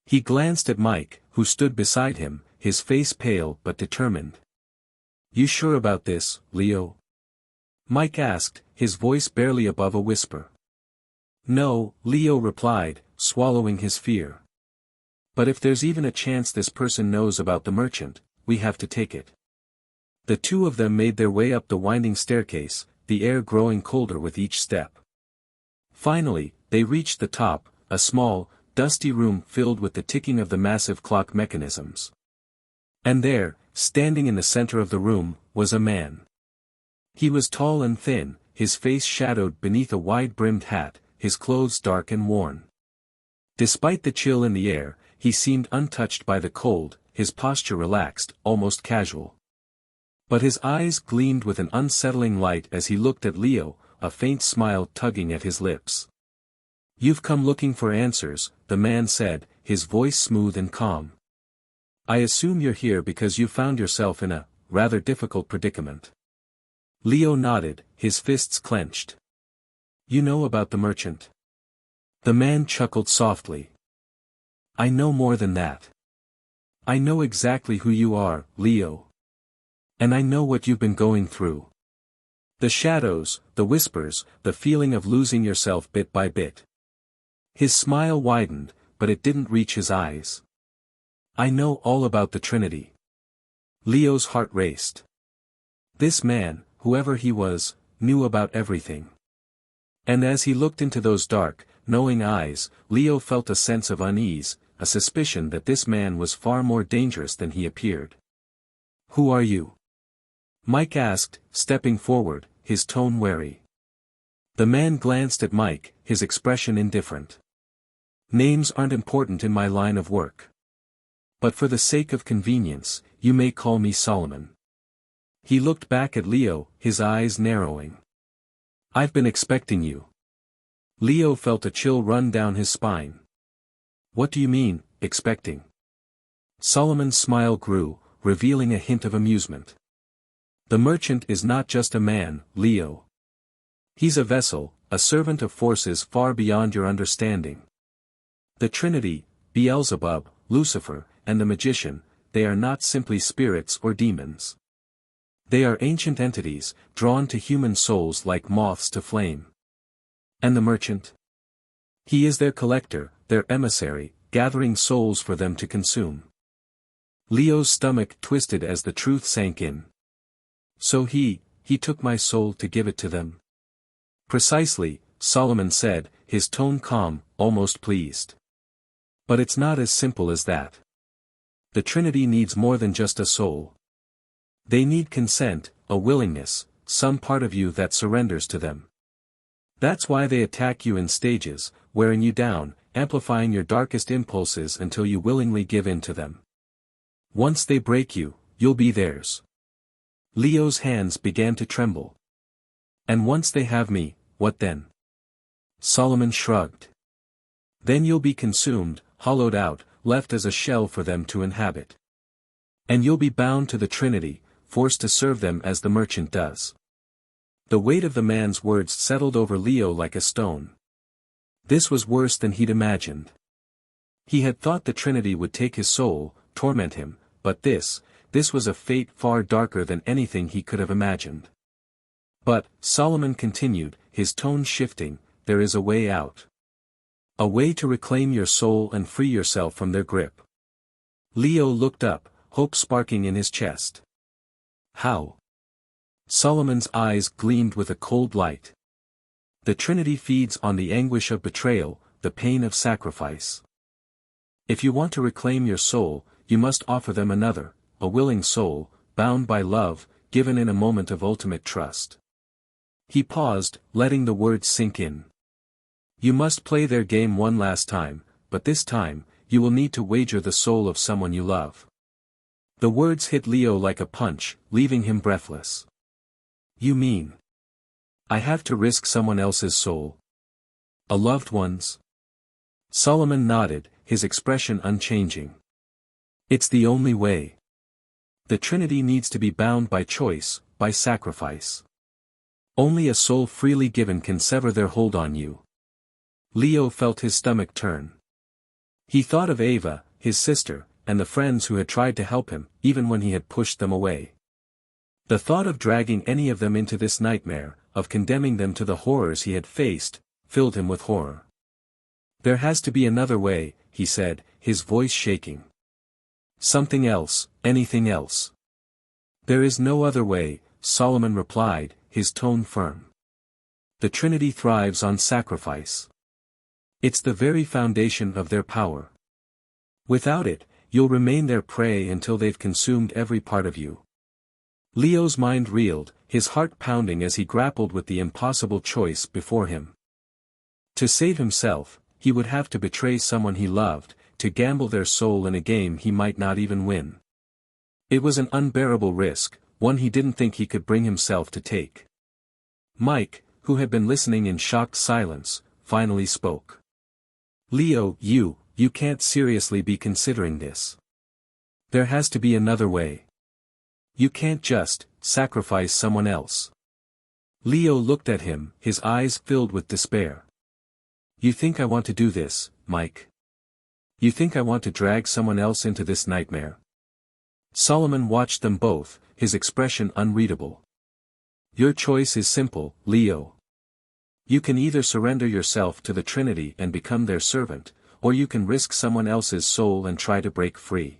He glanced at Mike, who stood beside him, his face pale but determined. "You sure about this, Leo?" Mike asked, his voice barely above a whisper. "No," Leo replied, swallowing his fear. "But if there's even a chance this person knows about the merchant, we have to take it." The two of them made their way up the winding staircase, the air growing colder with each step. Finally, they reached the top, a small, dusty room filled with the ticking of the massive clock mechanisms. And there, standing in the center of the room, was a man. He was tall and thin, his face shadowed beneath a wide-brimmed hat, his clothes dark and worn. Despite the chill in the air, he seemed untouched by the cold, his posture relaxed, almost casual. But his eyes gleamed with an unsettling light as he looked at Leo, a faint smile tugging at his lips. "You've come looking for answers," the man said, his voice smooth and calm. "I assume you're here because you found yourself in a rather difficult predicament." Leo nodded, his fists clenched. "You know about the merchant?" The man chuckled softly. "I know more than that. I know exactly who you are, Leo. And I know what you've been going through. The shadows, the whispers, the feeling of losing yourself bit by bit." His smile widened, but it didn't reach his eyes. I know all about the Trinity. Leo's heart raced. This man, whoever he was, knew about everything. And as he looked into those dark, knowing eyes, Leo felt a sense of unease, a suspicion that this man was far more dangerous than he appeared. Who are you? Mike asked, stepping forward, his tone wary. The man glanced at Mike, his expression indifferent. Names aren't important in my line of work. But for the sake of convenience, you may call me Solomon. He looked back at Leo, his eyes narrowing. I've been expecting you. Leo felt a chill run down his spine. What do you mean, expecting? Solomon's smile grew, revealing a hint of amusement. The merchant is not just a man, Leo. He's a vessel, a servant of forces far beyond your understanding. The Trinity, Beelzebub, Lucifer, and the magician, they are not simply spirits or demons. They are ancient entities, drawn to human souls like moths to flame. And the merchant? He is their collector, their emissary, gathering souls for them to consume. Leo's stomach twisted as the truth sank in. So he took my soul to give it to them. Precisely, Solomon said, his tone calm, almost pleased. But it's not as simple as that. The Trinity needs more than just a soul. They need consent, a willingness, some part of you that surrenders to them. That's why they attack you in stages, wearing you down, amplifying your darkest impulses until you willingly give in to them. Once they break you, you'll be theirs. Leo's hands began to tremble. And once they have me, what then? Solomon shrugged. Then you'll be consumed, hollowed out, left as a shell for them to inhabit. And you'll be bound to the Trinity, forced to serve them as the merchant does. The weight of the man's words settled over Leo like a stone. This was worse than he'd imagined. He had thought the Trinity would take his soul, torment him, but this was a fate far darker than anything he could have imagined. But, Solomon continued, his tone shifting, there is a way out. A way to reclaim your soul and free yourself from their grip. Leo looked up, hope sparking in his chest. How? Solomon's eyes gleamed with a cold light. The Trinity feeds on the anguish of betrayal, the pain of sacrifice. If you want to reclaim your soul, you must offer them another, a willing soul, bound by love, given in a moment of ultimate trust. He paused, letting the words sink in. You must play their game one last time, but this time, you will need to wager the soul of someone you love. The words hit Leo like a punch, leaving him breathless. You mean? I have to risk someone else's soul? A loved one's? Solomon nodded, his expression unchanging. It's the only way. The Trinity needs to be bound by choice, by sacrifice. Only a soul freely given can sever their hold on you. Leo felt his stomach turn. He thought of Ava, his sister, and the friends who had tried to help him, even when he had pushed them away. The thought of dragging any of them into this nightmare, of condemning them to the horrors he had faced, filled him with horror. There has to be another way, he said, his voice shaking. Something else, anything else. There is no other way, Solomon replied, his tone firm. The Trinity thrives on sacrifice. It's the very foundation of their power. Without it, you'll remain their prey until they've consumed every part of you. Leo's mind reeled, his heart pounding as he grappled with the impossible choice before him. To save himself, he would have to betray someone he loved, to gamble their soul in a game he might not even win. It was an unbearable risk, one he didn't think he could bring himself to take. Mike, who had been listening in shocked silence, finally spoke. Leo, you can't seriously be considering this. There has to be another way. You can't just sacrifice someone else. Leo looked at him, his eyes filled with despair. You think I want to do this, Mike? You think I want to drag someone else into this nightmare? Solomon watched them both, his expression unreadable. Your choice is simple, Leo. You can either surrender yourself to the Trinity and become their servant, or you can risk someone else's soul and try to break free.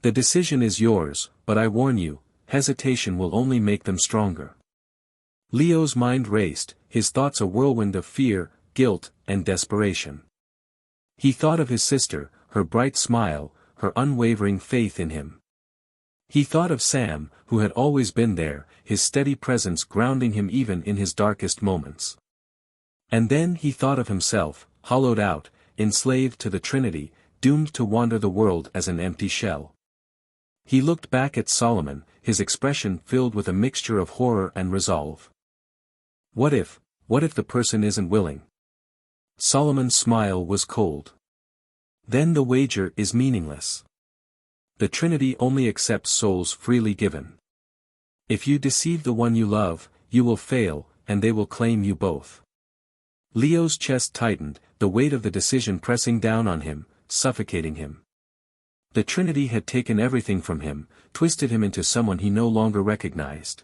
The decision is yours, but I warn you, hesitation will only make them stronger. Leo's mind raced, his thoughts a whirlwind of fear, guilt, and desperation. He thought of his sister, her bright smile, her unwavering faith in him. He thought of Sam, who had always been there, his steady presence grounding him even in his darkest moments. And then he thought of himself, hollowed out, enslaved to the Trinity, doomed to wander the world as an empty shell. He looked back at Solomon, his expression filled with a mixture of horror and resolve. What if the person isn't willing? Solomon's smile was cold. Then the wager is meaningless. The Trinity only accepts souls freely given. If you deceive the one you love, you will fail, and they will claim you both. Leo's chest tightened, the weight of the decision pressing down on him, suffocating him. The Trinity had taken everything from him, twisted him into someone he no longer recognized.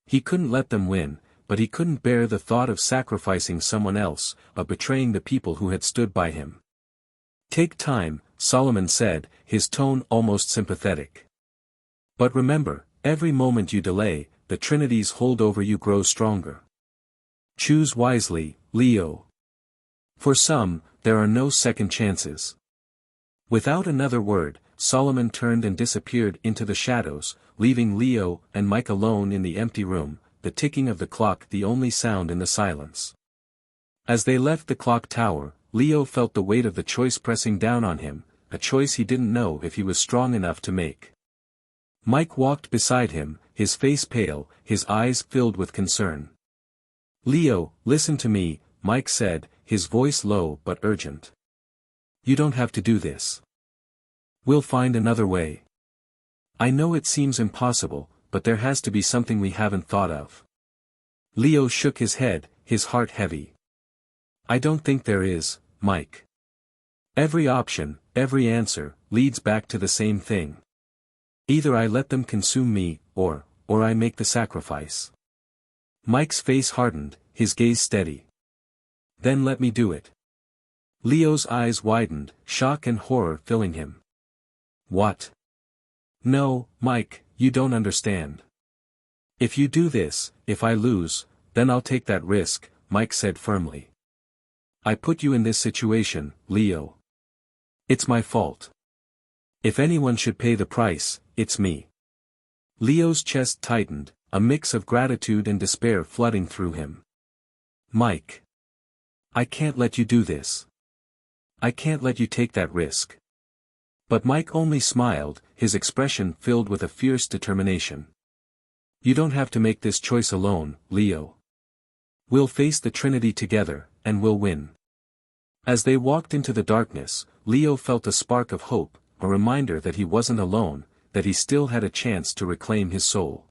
He couldn't let them win, but he couldn't bear the thought of sacrificing someone else, of betraying the people who had stood by him. Take time, Solomon said, his tone almost sympathetic. But remember, every moment you delay, the Trinity's hold over you grows stronger. Choose wisely, Leo. For some, there are no second chances. Without another word, Solomon turned and disappeared into the shadows, leaving Leo and Mike alone in the empty room, the ticking of the clock the only sound in the silence. As they left the clock tower, Leo felt the weight of the choice pressing down on him, a choice he didn't know if he was strong enough to make. Mike walked beside him, his face pale, his eyes filled with concern. Leo, listen to me, Mike said, his voice low but urgent. You don't have to do this. We'll find another way. I know it seems impossible, but there has to be something we haven't thought of. Leo shook his head, his heart heavy. I don't think there is, Mike. Every option, every answer, leads back to the same thing. Either I let them consume me, or I make the sacrifice. Mike's face hardened, his gaze steady. Then let me do it. Leo's eyes widened, shock and horror filling him. What? No, Mike, you don't understand. If you do this, if I lose, then I'll take that risk, Mike said firmly. I put you in this situation, Leo. It's my fault. If anyone should pay the price, it's me. Leo's chest tightened, a mix of gratitude and despair flooding through him. Mike. I can't let you do this. I can't let you take that risk. But Mike only smiled, his expression filled with a fierce determination. You don't have to make this choice alone, Leo. We'll face the Trinity together, and we'll win. As they walked into the darkness, Leo felt a spark of hope, a reminder that he wasn't alone, that he still had a chance to reclaim his soul.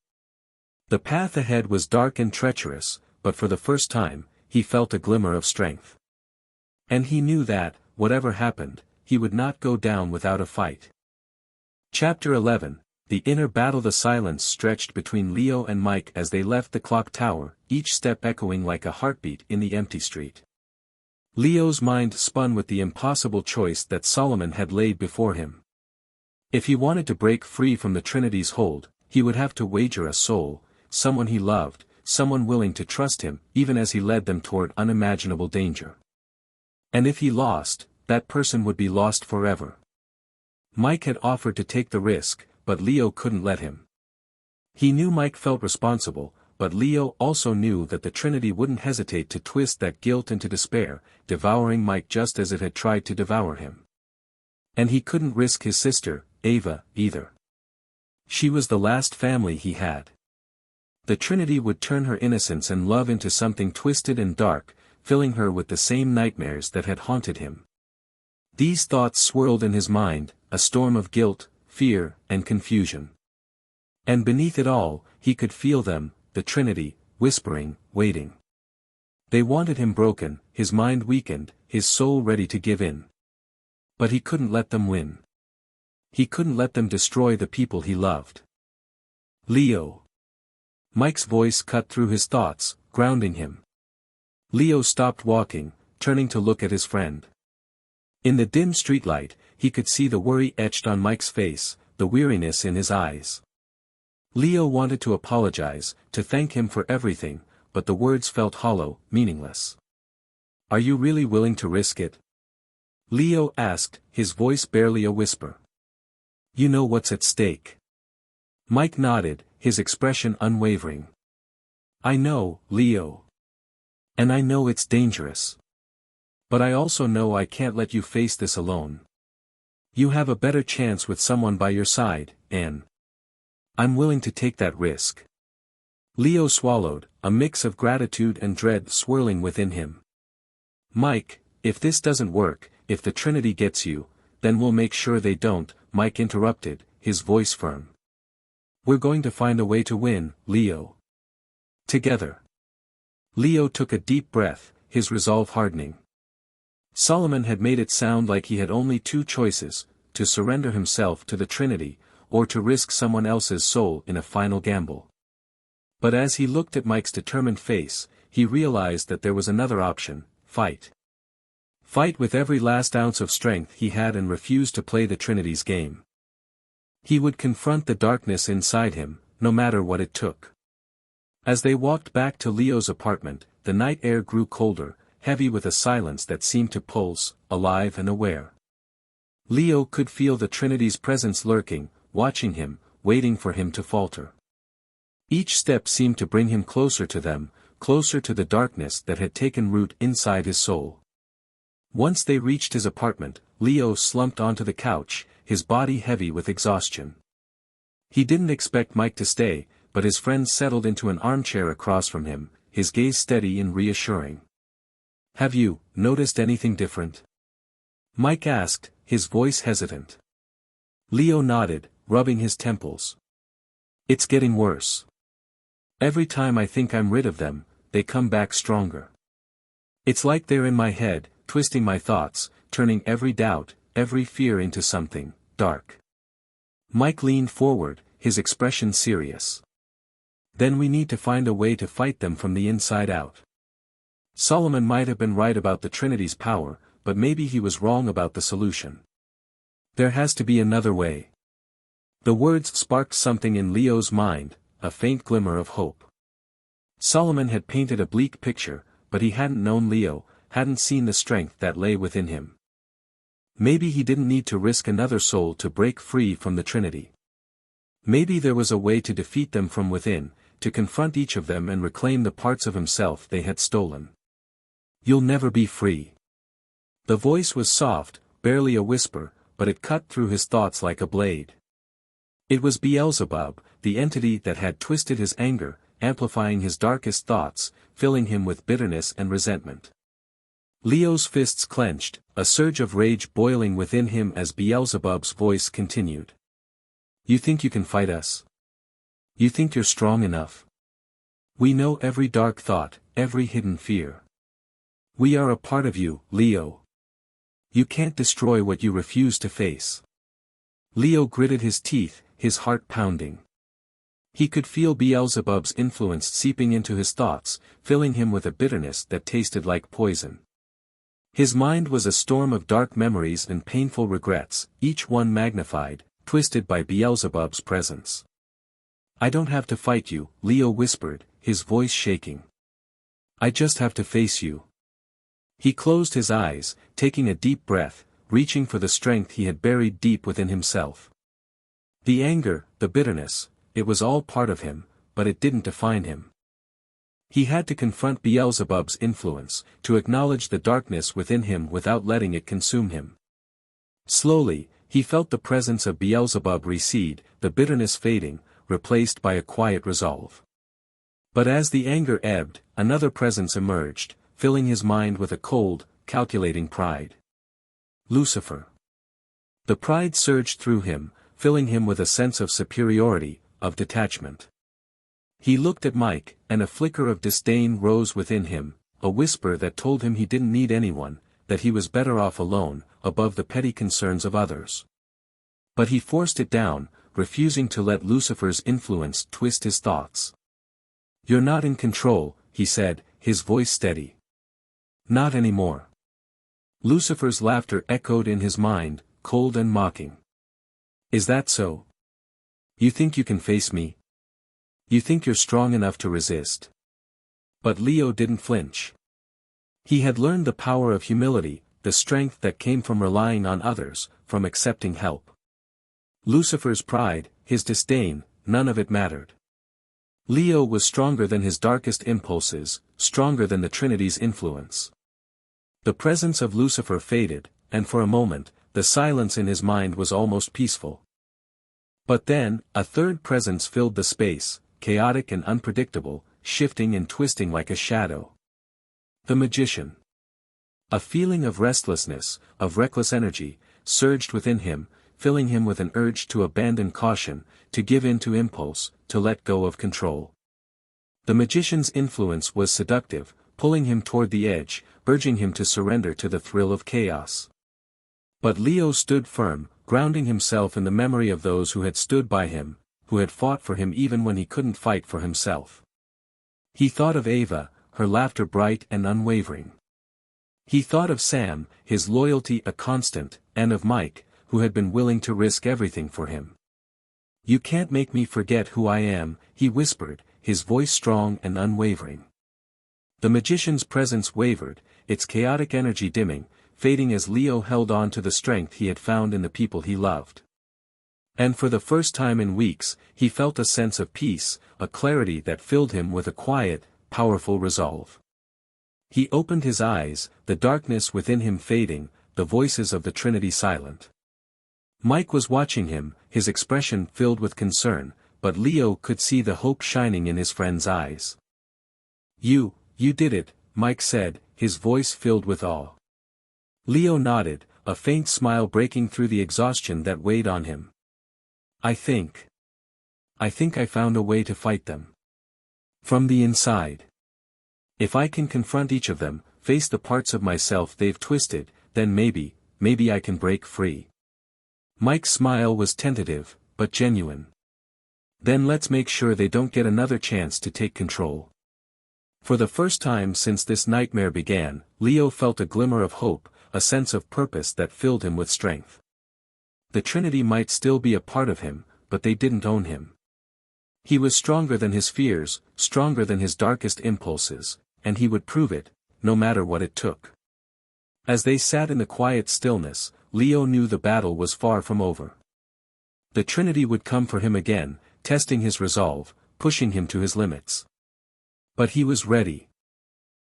The path ahead was dark and treacherous, but for the first time, he felt a glimmer of strength. And he knew that, whatever happened, he would not go down without a fight. Chapter 11, The Inner Battle. The silence stretched between Leo and Mike as they left the clock tower, each step echoing like a heartbeat in the empty street. Leo's mind spun with the impossible choice that Solomon had laid before him. If he wanted to break free from the Trinity's hold, he would have to wager a soul, someone he loved, someone willing to trust him, even as he led them toward unimaginable danger. And if he lost, that person would be lost forever. Mike had offered to take the risk, but Leo couldn't let him. He knew Mike felt responsible, but Leo also knew that the Trinity wouldn't hesitate to twist that guilt into despair, devouring Mike just as it had tried to devour him. And he couldn't risk his sister, Ava, either. She was the last family he had. The Trinity would turn her innocence and love into something twisted and dark, filling her with the same nightmares that had haunted him. These thoughts swirled in his mind, a storm of guilt, fear, and confusion. And beneath it all, he could feel them, the Trinity, whispering, waiting. They wanted him broken, his mind weakened, his soul ready to give in. But he couldn't let them win. He couldn't let them destroy the people he loved. Leo. Mike's voice cut through his thoughts, grounding him. Leo stopped walking, turning to look at his friend. In the dim streetlight, he could see the worry etched on Mike's face, the weariness in his eyes. Leo wanted to apologize, to thank him for everything, but the words felt hollow, meaningless. "Are you really willing to risk it?" Leo asked, his voice barely a whisper. "You know what's at stake." Mike nodded, his expression unwavering. "I know, Leo. And I know it's dangerous. But I also know I can't let you face this alone. You have a better chance with someone by your side, and I'm willing to take that risk." Leo swallowed, a mix of gratitude and dread swirling within him. "Mike, if this doesn't work, if the Trinity gets you, then we'll make sure they don't," Mike interrupted, his voice firm. "We're going to find a way to win, Leo. Together." Leo took a deep breath, his resolve hardening. Solomon had made it sound like he had only two choices, to surrender himself to the Trinity, or to risk someone else's soul in a final gamble. But as he looked at Mike's determined face, he realized that there was another option: fight. Fight with every last ounce of strength he had and refuse to play the Trinity's game. He would confront the darkness inside him, no matter what it took. As they walked back to Leo's apartment, the night air grew colder, heavy with a silence that seemed to pulse, alive and aware. Leo could feel the Trinity's presence lurking, watching him, waiting for him to falter. Each step seemed to bring him closer to them, closer to the darkness that had taken root inside his soul. Once they reached his apartment, Leo slumped onto the couch, his body heavy with exhaustion. He didn't expect Mike to stay, but his friend settled into an armchair across from him, his gaze steady and reassuring. "Have you noticed anything different?" Mike asked, his voice hesitant. Leo nodded, rubbing his temples. "It's getting worse. Every time I think I'm rid of them, they come back stronger. It's like they're in my head, twisting my thoughts, turning every doubt, every fear into something dark." Mike leaned forward, his expression serious. "Then we need to find a way to fight them from the inside out." Solomon might have been right about the Trinity's power, but maybe he was wrong about the solution. "There has to be another way." The words sparked something in Leo's mind, a faint glimmer of hope. Solomon had painted a bleak picture, but he hadn't known Leo, hadn't seen the strength that lay within him. Maybe he didn't need to risk another soul to break free from the Trinity. Maybe there was a way to defeat them from within, to confront each of them and reclaim the parts of himself they had stolen. "You'll never be free." The voice was soft, barely a whisper, but it cut through his thoughts like a blade. It was Beelzebub, the entity that had twisted his anger, amplifying his darkest thoughts, filling him with bitterness and resentment. Leo's fists clenched, a surge of rage boiling within him as Beelzebub's voice continued. "You think you can fight us? You think you're strong enough? We know every dark thought, every hidden fear. We are a part of you, Leo. You can't destroy what you refuse to face." Leo gritted his teeth, his heart pounding. He could feel Beelzebub's influence seeping into his thoughts, filling him with a bitterness that tasted like poison. His mind was a storm of dark memories and painful regrets, each one magnified, twisted by Beelzebub's presence. "I don't have to fight you," Leo whispered, his voice shaking. "I just have to face you." He closed his eyes, taking a deep breath, reaching for the strength he had buried deep within himself. The anger, the bitterness, it was all part of him, but it didn't define him. He had to confront Beelzebub's influence, to acknowledge the darkness within him without letting it consume him. Slowly, he felt the presence of Beelzebub recede, the bitterness fading, replaced by a quiet resolve. But as the anger ebbed, another presence emerged, filling his mind with a cold, calculating pride. Lucifer. The pride surged through him, filling him with a sense of superiority, of detachment. He looked at Mike, and a flicker of disdain rose within him, a whisper that told him he didn't need anyone, that he was better off alone, above the petty concerns of others. But he forced it down, refusing to let Lucifer's influence twist his thoughts. "You're not in control," he said, his voice steady. "Not anymore. Lucifer's laughter echoed in his mind, cold and mocking. Is that so? You think you can face me? You think you're strong enough to resist? But Leo didn't flinch. He had learned the power of humility, the strength that came from relying on others, from accepting help. Lucifer's pride, his disdain, none of it mattered. Leo was stronger than his darkest impulses, stronger than the Trinity's influence. The presence of Lucifer faded, and for a moment, the silence in his mind was almost peaceful. But then, a third presence filled the space, chaotic and unpredictable, shifting and twisting like a shadow. The magician. A feeling of restlessness, of reckless energy, surged within him, filling him with an urge to abandon caution, to give in to impulse, to let go of control. The magician's influence was seductive, pulling him toward the edge, urging him to surrender to the thrill of chaos. But Leo stood firm, grounding himself in the memory of those who had stood by him, who had fought for him even when he couldn't fight for himself. He thought of Ava, her laughter bright and unwavering. He thought of Sam, his loyalty a constant, and of Mike, who had been willing to risk everything for him. "You can't make me forget who I am," he whispered, his voice strong and unwavering. The magician's presence wavered, its chaotic energy dimming, fading as Leo held on to the strength he had found in the people he loved. And for the first time in weeks, he felt a sense of peace, a clarity that filled him with a quiet, powerful resolve. He opened his eyes, the darkness within him fading, the voices of the Trinity silent. Mike was watching him, his expression filled with concern, but Leo could see the hope shining in his friend's eyes. You did it," Mike said, his voice filled with awe. Leo nodded, a faint smile breaking through the exhaustion that weighed on him. I think I found a way to fight them. From the inside. If I can confront each of them, face the parts of myself they've twisted, then maybe I can break free." Mike's smile was tentative, but genuine. "Then let's make sure they don't get another chance to take control." For the first time since this nightmare began, Leo felt a glimmer of hope, a sense of purpose that filled him with strength. The Trinity might still be a part of him, but they didn't own him. He was stronger than his fears, stronger than his darkest impulses, and he would prove it, no matter what it took. As they sat in the quiet stillness, Leo knew the battle was far from over. The Trinity would come for him again, testing his resolve, pushing him to his limits. But he was ready.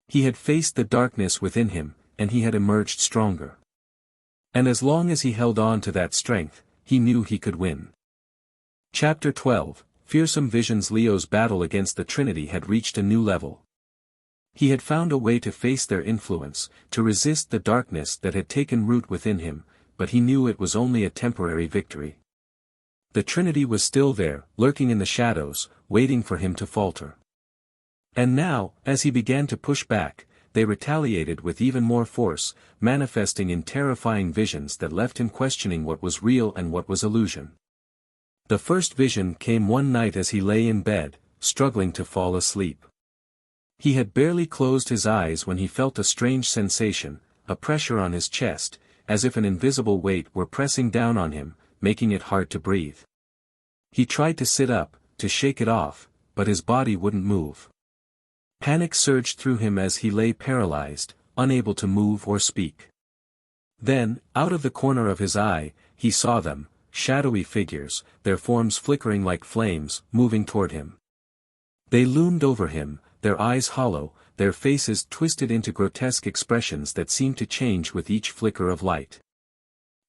He had faced the darkness within him, and he had emerged stronger. And as long as he held on to that strength, he knew he could win. Chapter 12, Fearsome Visions. Leo's battle against the Trinity had reached a new level. He had found a way to face their influence, to resist the darkness that had taken root within him, but he knew it was only a temporary victory. The Trinity was still there, lurking in the shadows, waiting for him to falter. And now, as he began to push back, they retaliated with even more force, manifesting in terrifying visions that left him questioning what was real and what was illusion. The first vision came one night as he lay in bed, struggling to fall asleep. He had barely closed his eyes when he felt a strange sensation, a pressure on his chest, as if an invisible weight were pressing down on him, making it hard to breathe. He tried to sit up, to shake it off, but his body wouldn't move. Panic surged through him as he lay paralyzed, unable to move or speak. Then, out of the corner of his eye, he saw them, shadowy figures, their forms flickering like flames, moving toward him. They loomed over him, their eyes hollow, their faces twisted into grotesque expressions that seemed to change with each flicker of light.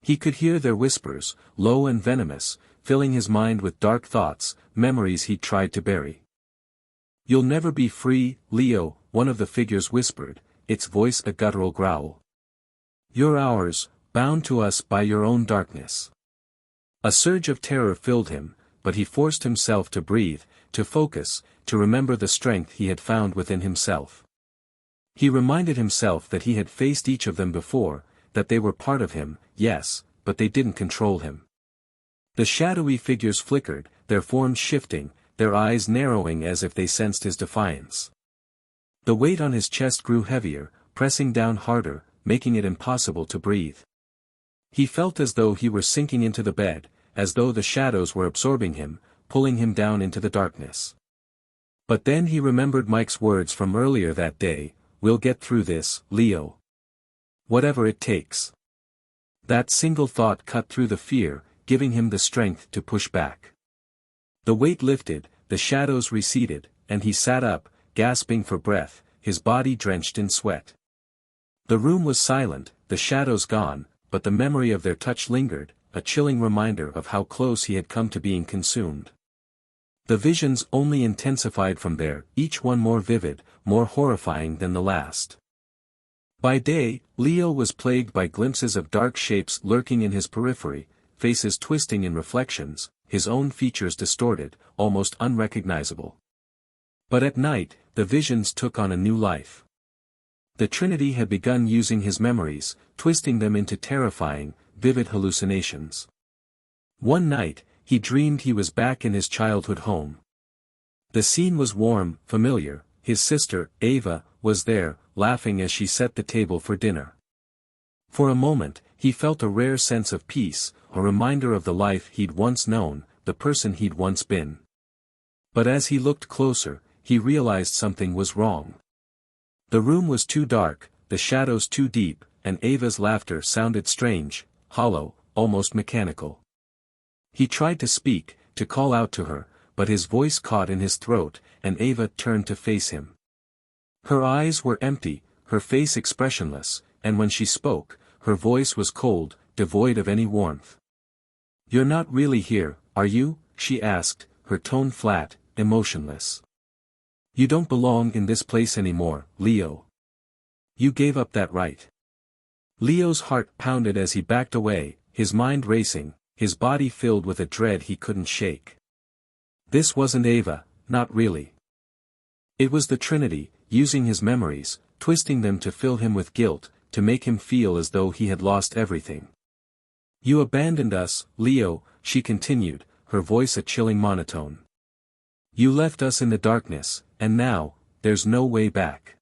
He could hear their whispers, low and venomous, filling his mind with dark thoughts, memories he'd tried to bury. "You'll never be free, Leo," one of the figures whispered, its voice a guttural growl. "You're ours, bound to us by your own darkness." A surge of terror filled him, but he forced himself to breathe, to focus, to remember the strength he had found within himself. He reminded himself that he had faced each of them before, that they were part of him, yes, but they didn't control him. The shadowy figures flickered, their forms shifting, their eyes narrowing as if they sensed his defiance. The weight on his chest grew heavier, pressing down harder, making it impossible to breathe. He felt as though he were sinking into the bed, as though the shadows were absorbing him, pulling him down into the darkness. But then he remembered Mike's words from earlier that day, "We'll get through this, Leo. Whatever it takes." That single thought cut through the fear, giving him the strength to push back. The weight lifted, the shadows receded, and he sat up, gasping for breath, his body drenched in sweat. The room was silent, the shadows gone, but the memory of their touch lingered, a chilling reminder of how close he had come to being consumed. The visions only intensified from there, each one more vivid, more horrifying than the last. By day, Leo was plagued by glimpses of dark shapes lurking in his periphery, faces twisting in reflections, his own features distorted, almost unrecognizable. But at night, the visions took on a new life. The Trinity had begun using his memories, twisting them into terrifying, vivid hallucinations. One night, he dreamed he was back in his childhood home. The scene was warm, familiar, his sister, Ava, was there, laughing as she set the table for dinner. For a moment, he felt a rare sense of peace, a reminder of the life he'd once known, the person he'd once been. But as he looked closer, he realized something was wrong. The room was too dark, the shadows too deep, and Ava's laughter sounded strange, hollow, almost mechanical. He tried to speak, to call out to her, but his voice caught in his throat, and Ava turned to face him. Her eyes were empty, her face expressionless, and when she spoke, her voice was cold, devoid of any warmth. "You're not really here, are you?" she asked, her tone flat, emotionless. "You don't belong in this place anymore, Leo. You gave up that right." Leo's heart pounded as he backed away, his mind racing, his body filled with a dread he couldn't shake. This wasn't Ava, not really. It was the Trinity, using his memories, twisting them to fill him with guilt, to make him feel as though he had lost everything. "You abandoned us, Leo," she continued, her voice a chilling monotone. "You left us in the darkness, and now, there's no way back."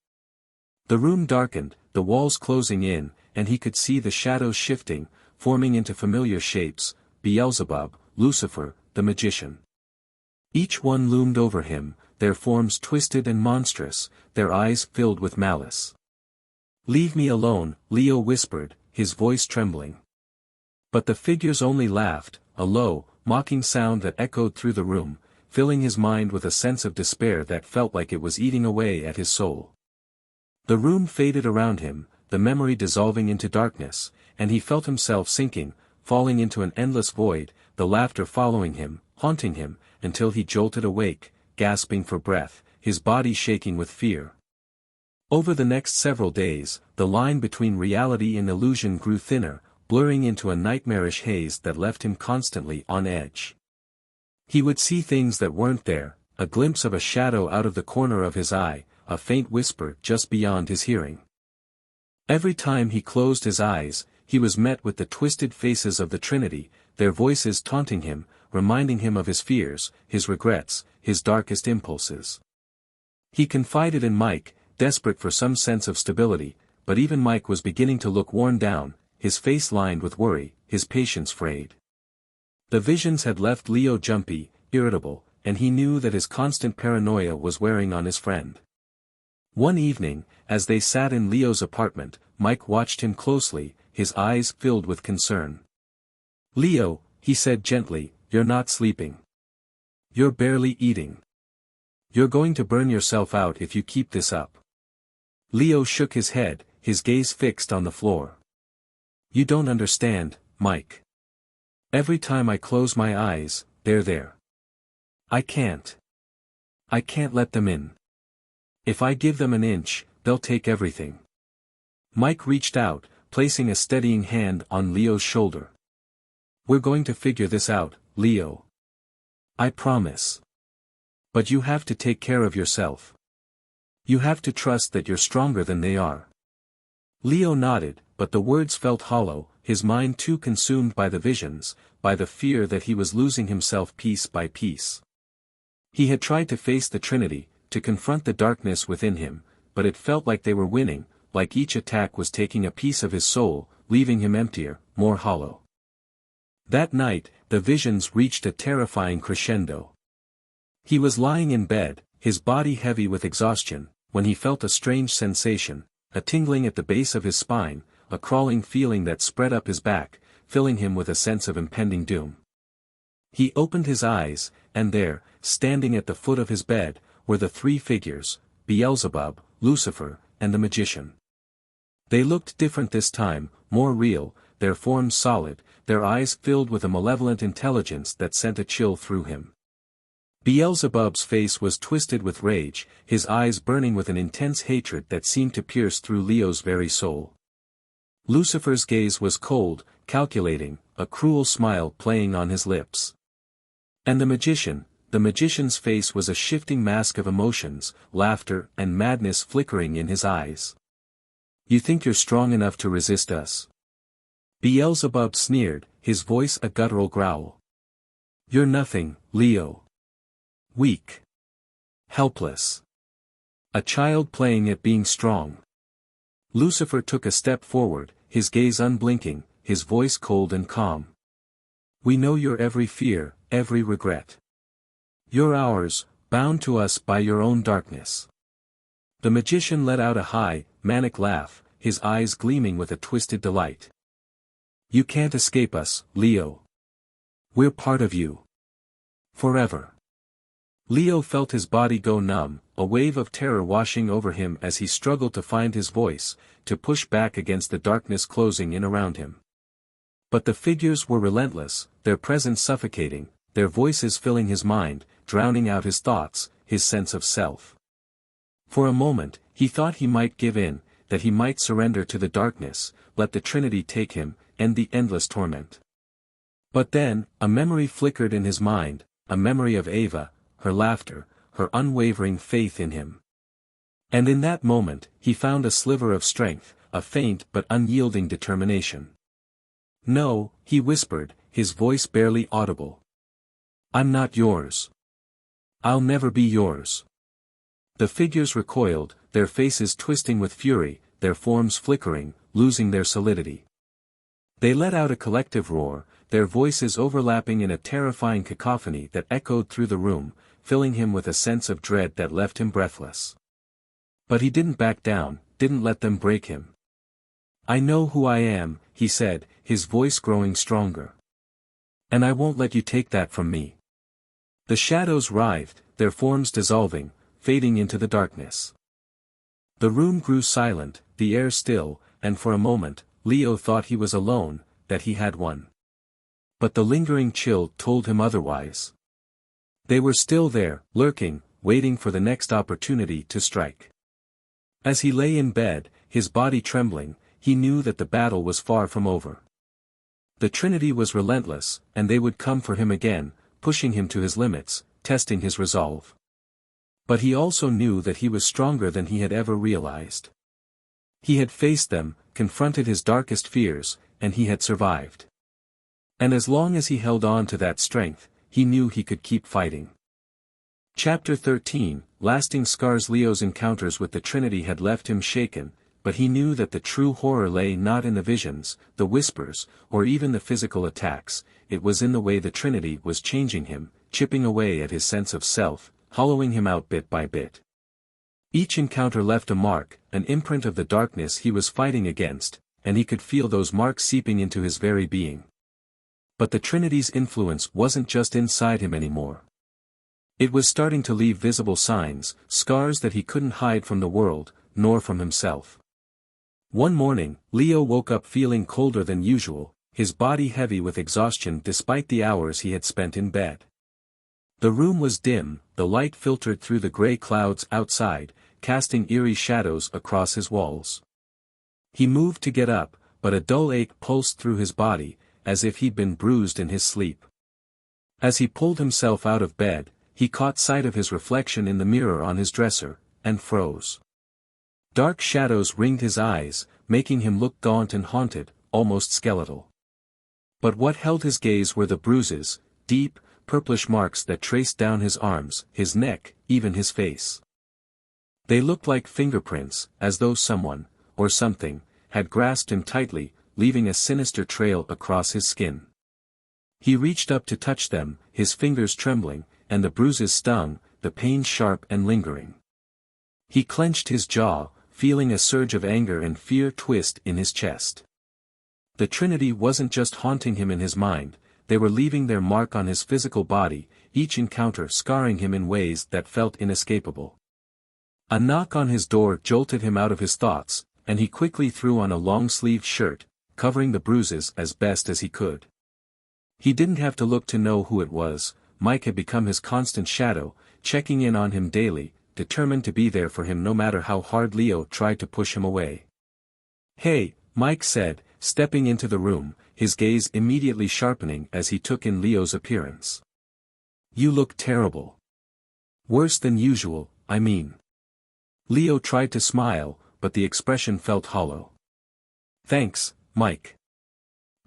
The room darkened, the walls closing in, and he could see the shadows shifting, forming into familiar shapes, Beelzebub, Lucifer, the magician. Each one loomed over him, their forms twisted and monstrous, their eyes filled with malice. "Leave me alone," Leo whispered, his voice trembling. But the figures only laughed, a low, mocking sound that echoed through the room, filling his mind with a sense of despair that felt like it was eating away at his soul. The room faded around him, the memory dissolving into darkness, and he felt himself sinking, falling into an endless void, the laughter following him, haunting him, until he jolted awake, gasping for breath, his body shaking with fear. Over the next several days, the line between reality and illusion grew thinner, blurring into a nightmarish haze that left him constantly on edge. He would see things that weren't there, a glimpse of a shadow out of the corner of his eye, a faint whisper just beyond his hearing. Every time he closed his eyes, he was met with the twisted faces of the Trinity, their voices taunting him, reminding him of his fears, his regrets, his darkest impulses. He confided in Mike, desperate for some sense of stability, but even Mike was beginning to look worn down, his face lined with worry, his patience frayed. The visions had left Leo jumpy, irritable, and he knew that his constant paranoia was wearing on his friend. One evening, as they sat in Leo's apartment, Mike watched him closely, his eyes filled with concern. "Leo," he said gently, "you're not sleeping. You're barely eating. You're going to burn yourself out if you keep this up." Leo shook his head, his gaze fixed on the floor. "You don't understand, Mike. Every time I close my eyes, they're there. I can't let them in. If I give them an inch, they'll take everything." Mike reached out, placing a steadying hand on Leo's shoulder. "We're going to figure this out, Leo. I promise. But you have to take care of yourself. You have to trust that you're stronger than they are." Leo nodded, but the words felt hollow, his mind too consumed by the visions, by the fear that he was losing himself piece by piece. He had tried to face the Trinity, to confront the darkness within him, but it felt like they were winning, like each attack was taking a piece of his soul, leaving him emptier, more hollow. That night, the visions reached a terrifying crescendo. He was lying in bed, his body heavy with exhaustion, when he felt a strange sensation, a tingling at the base of his spine, a crawling feeling that spread up his back, filling him with a sense of impending doom. He opened his eyes, and there, standing at the foot of his bed, were the three figures, Beelzebub, Lucifer, and the magician. They looked different this time, more real, their forms solid, their eyes filled with a malevolent intelligence that sent a chill through him. Beelzebub's face was twisted with rage, his eyes burning with an intense hatred that seemed to pierce through Leo's very soul. Lucifer's gaze was cold, calculating, a cruel smile playing on his lips. And the magician's face was a shifting mask of emotions, laughter and madness flickering in his eyes. "You think you're strong enough to resist us?" Beelzebub sneered, his voice a guttural growl. "You're nothing, Leo. Weak. Helpless. A child playing at being strong." Lucifer took a step forward, his gaze unblinking, his voice cold and calm. "We know your every fear, every regret. You're ours, bound to us by your own darkness." The magician let out a high, manic laugh, his eyes gleaming with a twisted delight. "You can't escape us, Leo. We're part of you. Forever." Leo felt his body go numb, a wave of terror washing over him as he struggled to find his voice, to push back against the darkness closing in around him. But the figures were relentless, their presence suffocating, their voices filling his mind, drowning out his thoughts, his sense of self. For a moment, he thought he might give in, that he might surrender to the darkness, let the Trinity take him, end the endless torment. But then, a memory flickered in his mind, a memory of Ava, her laughter, her unwavering faith in him. And in that moment, he found a sliver of strength, a faint but unyielding determination. "No," he whispered, his voice barely audible. "I'm not yours. I'll never be yours." The figures recoiled, their faces twisting with fury, their forms flickering, losing their solidity. They let out a collective roar, their voices overlapping in a terrifying cacophony that echoed through the room, filling him with a sense of dread that left him breathless. But he didn't back down, didn't let them break him. "I know who I am," he said, his voice growing stronger. "And I won't let you take that from me." The shadows writhed, their forms dissolving, fading into the darkness. The room grew silent, the air still, and for a moment, Leo thought he was alone, that he had won. But the lingering chill told him otherwise. They were still there, lurking, waiting for the next opportunity to strike. As he lay in bed, his body trembling, he knew that the battle was far from over. The Trinity was relentless, and they would come for him again, pushing him to his limits, testing his resolve. But he also knew that he was stronger than he had ever realized. He had faced them, confronted his darkest fears, and he had survived. And as long as he held on to that strength, he knew he could keep fighting. Chapter 13, Lasting Scars. Leo's encounters with the Trinity had left him shaken, but he knew that the true horror lay not in the visions, the whispers, or even the physical attacks, it was in the way the Trinity was changing him, chipping away at his sense of self, hollowing him out bit by bit. Each encounter left a mark, an imprint of the darkness he was fighting against, and he could feel those marks seeping into his very being. But the Trinity's influence wasn't just inside him anymore. It was starting to leave visible signs, scars that he couldn't hide from the world, nor from himself. One morning, Leo woke up feeling colder than usual, his body heavy with exhaustion despite the hours he had spent in bed. The room was dim, the light filtered through the gray clouds outside, casting eerie shadows across his walls. He moved to get up, but a dull ache pulsed through his body, as if he'd been bruised in his sleep. As he pulled himself out of bed, he caught sight of his reflection in the mirror on his dresser, and froze. Dark shadows ringed his eyes, making him look gaunt and haunted, almost skeletal. But what held his gaze were the bruises, deep, purplish marks that traced down his arms, his neck, even his face. They looked like fingerprints, as though someone, or something, had grasped him tightly, leaving a sinister trail across his skin. He reached up to touch them, his fingers trembling, and the bruises stung, the pain sharp and lingering. He clenched his jaw, feeling a surge of anger and fear twist in his chest. The Trinity wasn't just haunting him in his mind, they were leaving their mark on his physical body, each encounter scarring him in ways that felt inescapable. A knock on his door jolted him out of his thoughts, and he quickly threw on a long-sleeved shirt, covering the bruises as best as he could. He didn't have to look to know who it was. Mike had become his constant shadow, checking in on him daily, determined to be there for him no matter how hard Leo tried to push him away. "Hey," Mike said, stepping into the room, his gaze immediately sharpening as he took in Leo's appearance. "You look terrible. Worse than usual, I mean." Leo tried to smile, but the expression felt hollow. "Thanks, Mike.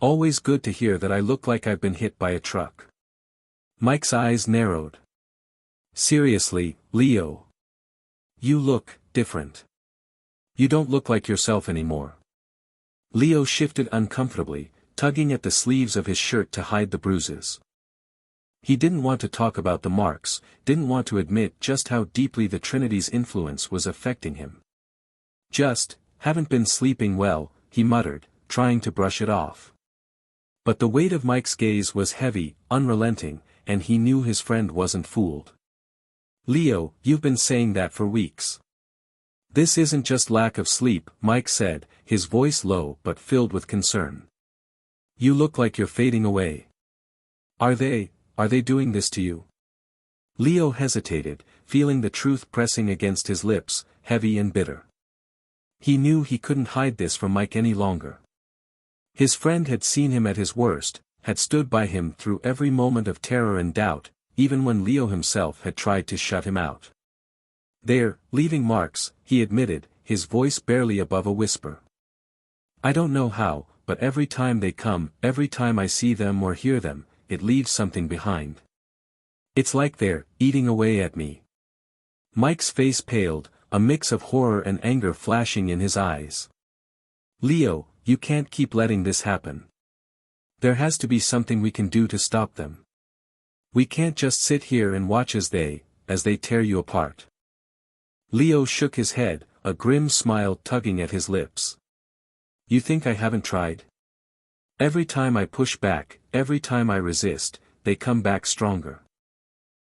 Always good to hear that I look like I've been hit by a truck." Mike's eyes narrowed. "Seriously, Leo. You look different. You don't look like yourself anymore." Leo shifted uncomfortably, tugging at the sleeves of his shirt to hide the bruises. He didn't want to talk about the marks, didn't want to admit just how deeply the Trinity's influence was affecting him. "Just, haven't been sleeping well," he muttered, trying to brush it off. But the weight of Mike's gaze was heavy, unrelenting, and he knew his friend wasn't fooled. "Leo, you've been saying that for weeks." "This isn't just lack of sleep," Mike said, his voice low but filled with concern. "You look like you're fading away. Are they doing this to you?" Leo hesitated, feeling the truth pressing against his lips, heavy and bitter. He knew he couldn't hide this from Mike any longer. His friend had seen him at his worst, had stood by him through every moment of terror and doubt, even when Leo himself had tried to shut him out. "They're leaving marks," he admitted, his voice barely above a whisper. "I don't know how, but every time they come, every time I see them or hear them, it leaves something behind. It's like they're eating away at me." Mike's face paled, a mix of horror and anger flashing in his eyes. "Leo, you can't keep letting this happen. There has to be something we can do to stop them. We can't just sit here and watch as they tear you apart." Leo shook his head, a grim smile tugging at his lips. "You think I haven't tried? Every time I push back, every time I resist, they come back stronger.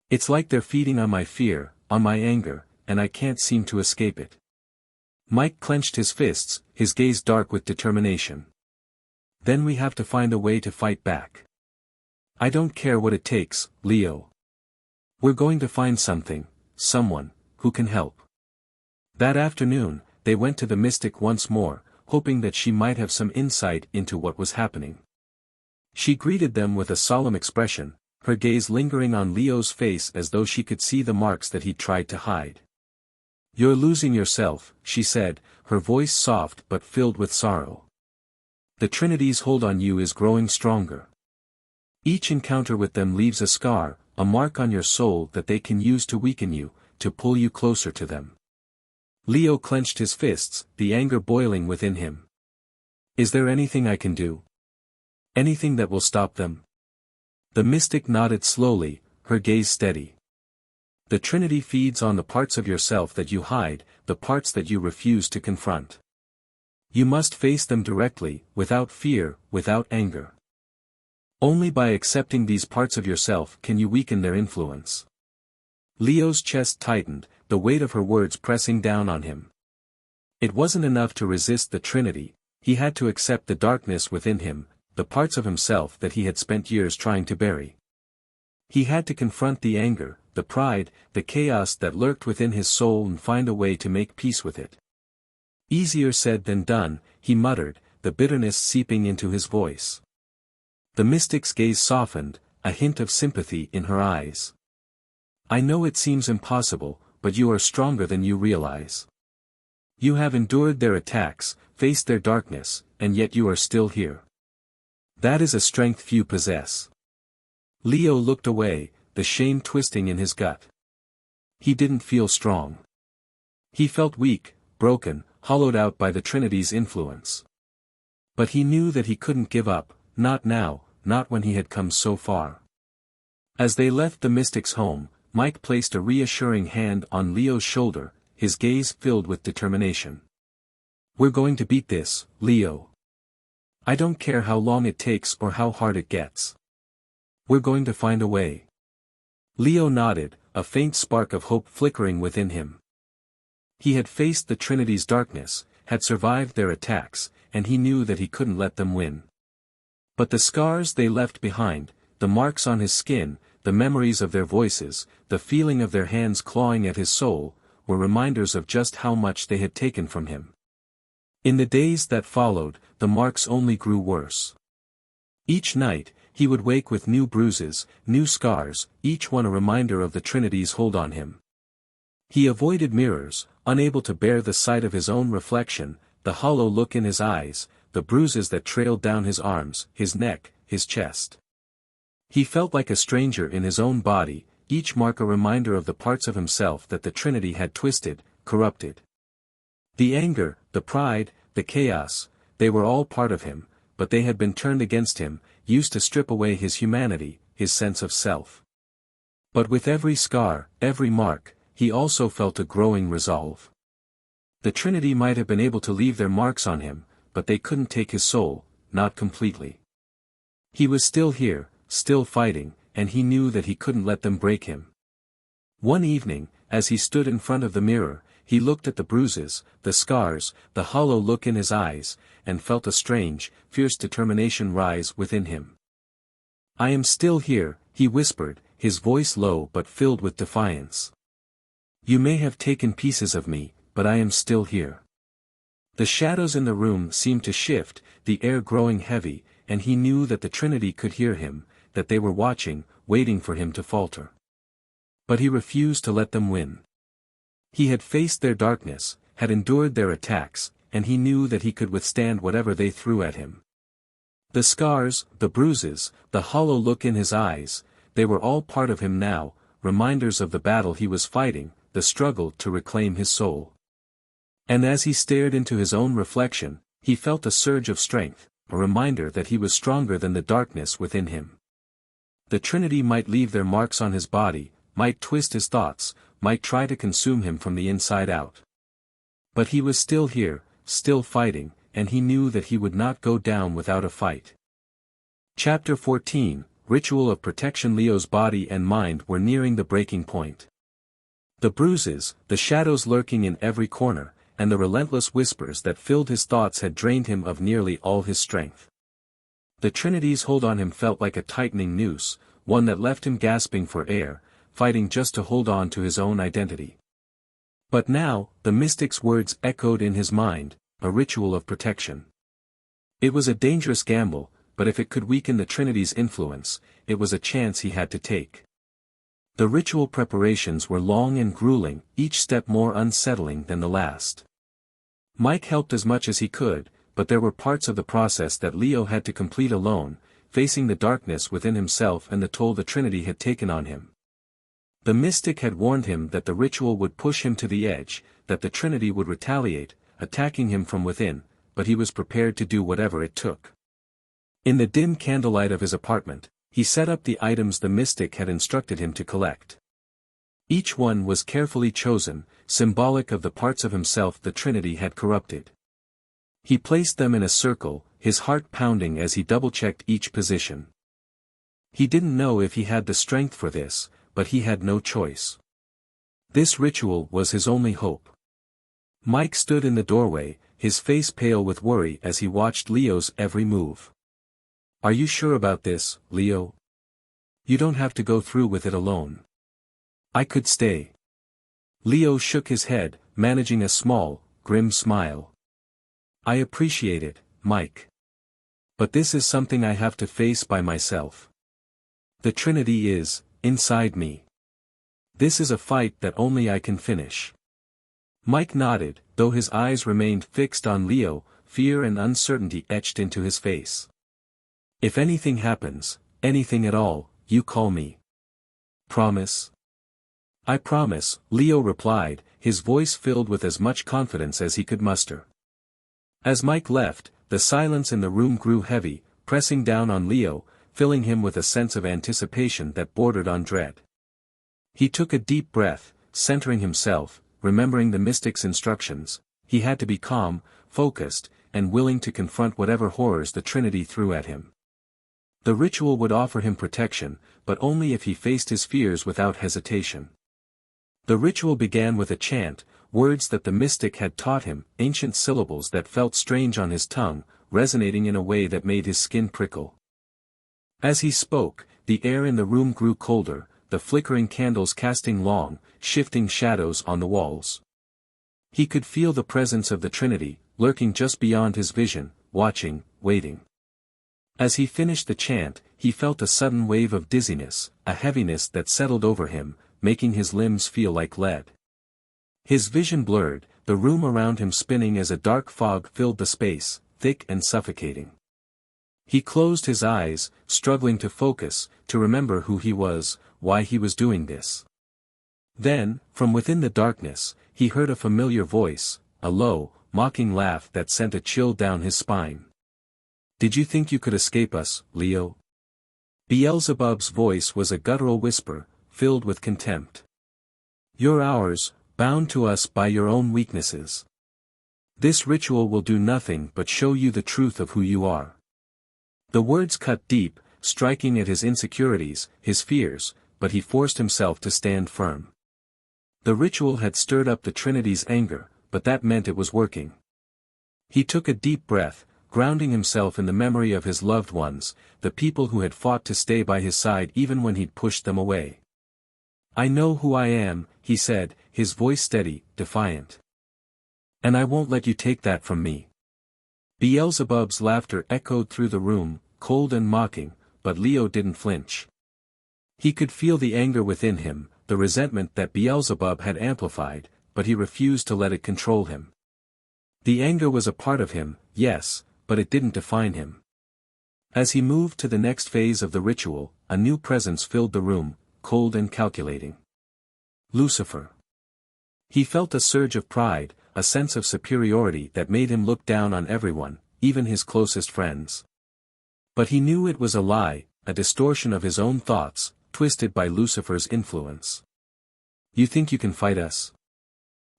It's like they're feeding on my fear, on my anger, and I can't seem to escape it." Mike clenched his fists, his gaze dark with determination. "Then we have to find a way to fight back. I don't care what it takes, Leo. We're going to find someone, who can help." That afternoon, they went to the mystic once more, hoping that she might have some insight into what was happening. She greeted them with a solemn expression, her gaze lingering on Leo's face as though she could see the marks that he'd tried to hide. "You're losing yourself," she said, her voice soft but filled with sorrow. "The Trinity's hold on you is growing stronger. Each encounter with them leaves a scar, a mark on your soul that they can use to weaken you, to pull you closer to them." Leo clenched his fists, the anger boiling within him. "Is there anything I can do? Anything that will stop them?" The mystic nodded slowly, her gaze steady. "The Trinity feeds on the parts of yourself that you hide, the parts that you refuse to confront. You must face them directly, without fear, without anger. Only by accepting these parts of yourself can you weaken their influence." Leo's chest tightened, the weight of her words pressing down on him. It wasn't enough to resist the Trinity, he had to accept the darkness within him, the parts of himself that he had spent years trying to bury. He had to confront the anger, the pride, the chaos that lurked within his soul and find a way to make peace with it. "Easier said than done," he muttered, the bitterness seeping into his voice. The mystic's gaze softened, a hint of sympathy in her eyes. "I know it seems impossible, but you are stronger than you realize. You have endured their attacks, faced their darkness, and yet you are still here. That is a strength few possess." Leo looked away, the shame twisting in his gut. He didn't feel strong. He felt weak, broken, hollowed out by the Trinity's influence. But he knew that he couldn't give up, not now, not when he had come so far. As they left the mystic's home, Mike placed a reassuring hand on Leo's shoulder, his gaze filled with determination. "We're going to beat this, Leo. I don't care how long it takes or how hard it gets. We're going to find a way." Leo nodded, a faint spark of hope flickering within him. He had faced the Trinity's darkness, had survived their attacks, and he knew that he couldn't let them win. But the scars they left behind, the marks on his skin, the memories of their voices, the feeling of their hands clawing at his soul, were reminders of just how much they had taken from him. In the days that followed, the marks only grew worse. Each night, he would wake with new bruises, new scars, each one a reminder of the Trinity's hold on him. He avoided mirrors, unable to bear the sight of his own reflection, the hollow look in his eyes, the bruises that trailed down his arms, his neck, his chest. He felt like a stranger in his own body, each mark a reminder of the parts of himself that the Trinity had twisted, corrupted. The anger, the pride, the chaos, they were all part of him, but they had been turned against him, used to strip away his humanity, his sense of self. But with every scar, every mark, he also felt a growing resolve. The Trinity might have been able to leave their marks on him, but they couldn't take his soul, not completely. He was still here, still fighting, and he knew that he couldn't let them break him. One evening, as he stood in front of the mirror, he looked at the bruises, the scars, the hollow look in his eyes, and felt a strange, fierce determination rise within him. "I am still here," he whispered, his voice low but filled with defiance. "You may have taken pieces of me, but I am still here." The shadows in the room seemed to shift, the air growing heavy, and he knew that the Trinity could hear him, that they were watching, waiting for him to falter. But he refused to let them win. He had faced their darkness, had endured their attacks, and he knew that he could withstand whatever they threw at him. The scars, the bruises, the hollow look in his eyes, they were all part of him now, reminders of the battle he was fighting, the struggle to reclaim his soul. And as he stared into his own reflection, he felt a surge of strength, a reminder that he was stronger than the darkness within him. The Trinity might leave their marks on his body, might twist his thoughts, might try to consume him from the inside out. But he was still here, still fighting, and he knew that he would not go down without a fight. Chapter 14, Ritual of Protection. Leo's body and mind were nearing the breaking point. The bruises, the shadows lurking in every corner, and the relentless whispers that filled his thoughts had drained him of nearly all his strength. The Trinity's hold on him felt like a tightening noose, one that left him gasping for air, fighting just to hold on to his own identity. But now, the mystic's words echoed in his mind, a ritual of protection. It was a dangerous gamble, but if it could weaken the Trinity's influence, it was a chance he had to take. The ritual preparations were long and grueling, each step more unsettling than the last. Mike helped as much as he could, but there were parts of the process that Leo had to complete alone, facing the darkness within himself and the toll the Trinity had taken on him. The mystic had warned him that the ritual would push him to the edge, that the Trinity would retaliate, attacking him from within, but he was prepared to do whatever it took. In the dim candlelight of his apartment, he set up the items the mystic had instructed him to collect. Each one was carefully chosen, symbolic of the parts of himself the Trinity had corrupted. He placed them in a circle, his heart pounding as he double-checked each position. He didn't know if he had the strength for this, but he had no choice. This ritual was his only hope. Mike stood in the doorway, his face pale with worry as he watched Leo's every move. "Are you sure about this, Leo? You don't have to go through with it alone. I could stay." Leo shook his head, managing a small, grim smile. "I appreciate it, Mike. But this is something I have to face by myself. The Trinity is inside me. This is a fight that only I can finish." Mike nodded, though his eyes remained fixed on Leo, fear and uncertainty etched into his face. "If anything happens, anything at all, you call me. Promise?" "I promise," Leo replied, his voice filled with as much confidence as he could muster. As Mike left, the silence in the room grew heavy, pressing down on Leo, filling him with a sense of anticipation that bordered on dread. He took a deep breath, centering himself, remembering the mystic's instructions. He had to be calm, focused, and willing to confront whatever horrors the Trinity threw at him. The ritual would offer him protection, but only if he faced his fears without hesitation. The ritual began with a chant, words that the mystic had taught him, ancient syllables that felt strange on his tongue, resonating in a way that made his skin prickle. As he spoke, the air in the room grew colder, the flickering candles casting long, shifting shadows on the walls. He could feel the presence of the Trinity, lurking just beyond his vision, watching, waiting. As he finished the chant, he felt a sudden wave of dizziness, a heaviness that settled over him, making his limbs feel like lead. His vision blurred, the room around him spinning as a dark fog filled the space, thick and suffocating. He closed his eyes, struggling to focus, to remember who he was, why he was doing this. Then, from within the darkness, he heard a familiar voice, a low, mocking laugh that sent a chill down his spine. "Did you think you could escape us, Leo?" Beelzebub's voice was a guttural whisper, filled with contempt. "You're ours, bound to us by your own weaknesses. This ritual will do nothing but show you the truth of who you are." The words cut deep, striking at his insecurities, his fears, but he forced himself to stand firm. The ritual had stirred up the Trinity's anger, but that meant it was working. He took a deep breath, grounding himself in the memory of his loved ones, the people who had fought to stay by his side even when he'd pushed them away. "I know who I am," he said, his voice steady, defiant. "And I won't let you take that from me." Beelzebub's laughter echoed through the room, cold and mocking, but Leo didn't flinch. He could feel the anger within him, the resentment that Beelzebub had amplified, but he refused to let it control him. The anger was a part of him, yes, but it didn't define him. As he moved to the next phase of the ritual, a new presence filled the room, cold and calculating. Lucifer. He felt a surge of pride, a sense of superiority that made him look down on everyone, even his closest friends. But he knew it was a lie, a distortion of his own thoughts, twisted by Lucifer's influence. "You think you can fight us?"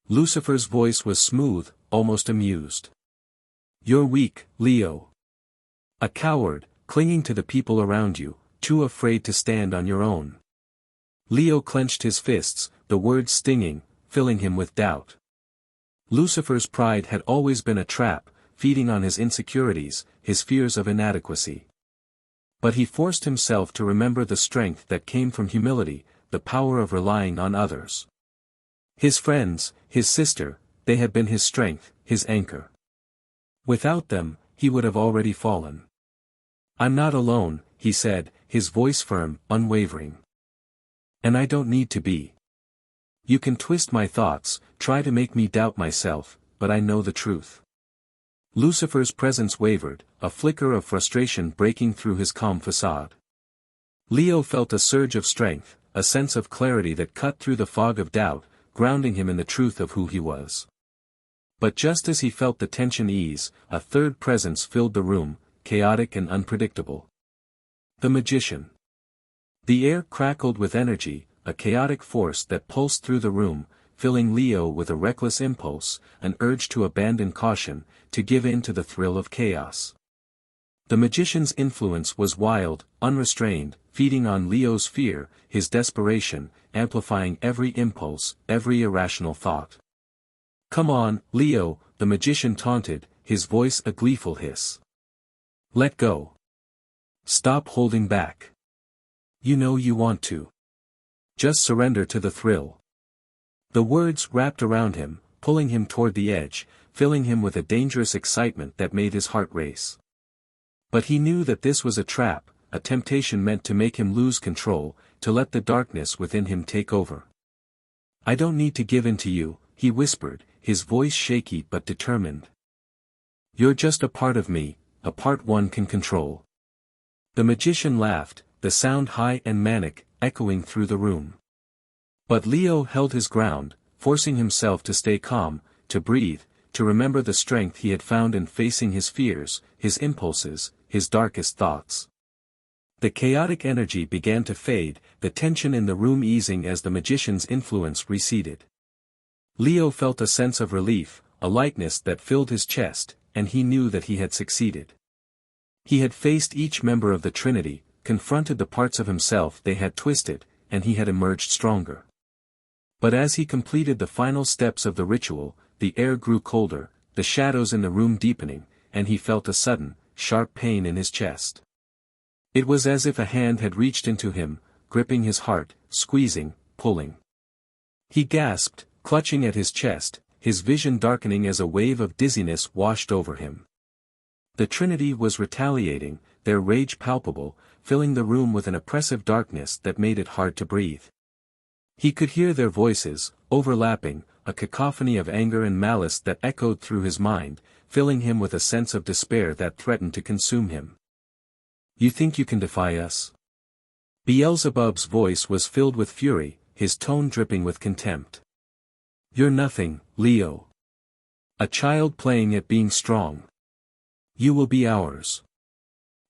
Lucifer's voice was smooth, almost amused. "You're weak, Leo. A coward, clinging to the people around you, too afraid to stand on your own." Leo clenched his fists, the words stinging, filling him with doubt. Lucifer's pride had always been a trap, feeding on his insecurities, his fears of inadequacy. But he forced himself to remember the strength that came from humility, the power of relying on others. His friends, his sister, they had been his strength, his anchor. Without them, he would have already fallen. "I'm not alone," he said, his voice firm, unwavering. "And I don't need to be. You can twist my thoughts, try to make me doubt myself, but I know the truth." Lucifer's presence wavered, a flicker of frustration breaking through his calm facade. Leo felt a surge of strength, a sense of clarity that cut through the fog of doubt, grounding him in the truth of who he was. But just as he felt the tension ease, a third presence filled the room, chaotic and unpredictable. The magician. The air crackled with energy, a chaotic force that pulsed through the room, filling Leo with a reckless impulse, an urge to abandon caution, to give in to the thrill of chaos. The magician's influence was wild, unrestrained, feeding on Leo's fear, his desperation, amplifying every impulse, every irrational thought. "Come on, Leo," the magician taunted, his voice a gleeful hiss. "Let go. Stop holding back. You know you want to. Just surrender to the thrill." The words wrapped around him, pulling him toward the edge, filling him with a dangerous excitement that made his heart race. But he knew that this was a trap, a temptation meant to make him lose control, to let the darkness within him take over. "I don't need to give in to you," he whispered, his voice shaky but determined. "You're just a part of me, a part one can control." The magician laughed, the sound high and manic, echoing through the room. But Leo held his ground, forcing himself to stay calm, to breathe, to remember the strength he had found in facing his fears, his impulses, his darkest thoughts. The chaotic energy began to fade, the tension in the room easing as the magician's influence receded. Leo felt a sense of relief, a lightness that filled his chest, and he knew that he had succeeded. He had faced each member of the Trinity, confronted the parts of himself they had twisted, and he had emerged stronger. But as he completed the final steps of the ritual, the air grew colder, the shadows in the room deepening, and he felt a sudden, sharp pain in his chest. It was as if a hand had reached into him, gripping his heart, squeezing, pulling. He gasped, clutching at his chest, his vision darkening as a wave of dizziness washed over him. The Trinity was retaliating, their rage palpable, filling the room with an oppressive darkness that made it hard to breathe. He could hear their voices, overlapping, a cacophony of anger and malice that echoed through his mind, filling him with a sense of despair that threatened to consume him. "You think you can defy us?" Beelzebub's voice was filled with fury, his tone dripping with contempt. "You're nothing, Leo. A child playing at being strong. You will be ours.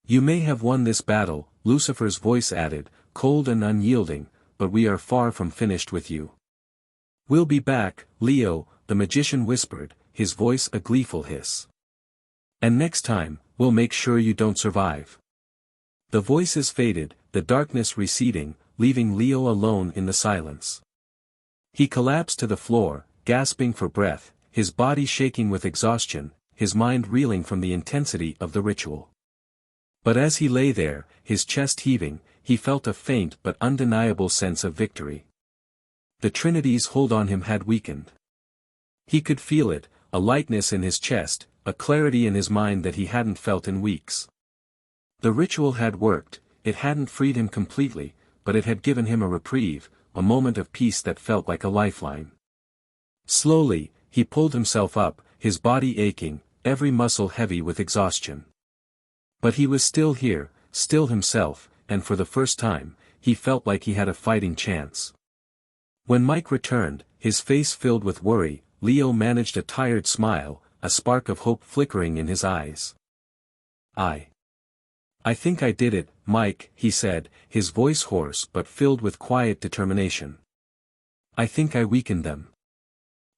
You may have won this battle," Lucifer's voice added, cold and unyielding, "but we are far from finished with you." "We'll be back, Leo," the magician whispered, his voice a gleeful hiss. "And next time, we'll make sure you don't survive." The voices faded, the darkness receding, leaving Leo alone in the silence. He collapsed to the floor, gasping for breath, his body shaking with exhaustion, his mind reeling from the intensity of the ritual. But as he lay there, his chest heaving, he felt a faint but undeniable sense of victory. The Trinity's hold on him had weakened. He could feel it, a lightness in his chest, a clarity in his mind that he hadn't felt in weeks. The ritual had worked, it hadn't freed him completely, but it had given him a reprieve, a moment of peace that felt like a lifeline. Slowly, he pulled himself up, his body aching, every muscle heavy with exhaustion. But he was still here, still himself, and for the first time, he felt like he had a fighting chance. When Mike returned, his face filled with worry, Leo managed a tired smile, a spark of hope flickering in his eyes. I think I did it, Mike," he said, his voice hoarse but filled with quiet determination. "I think I weakened them."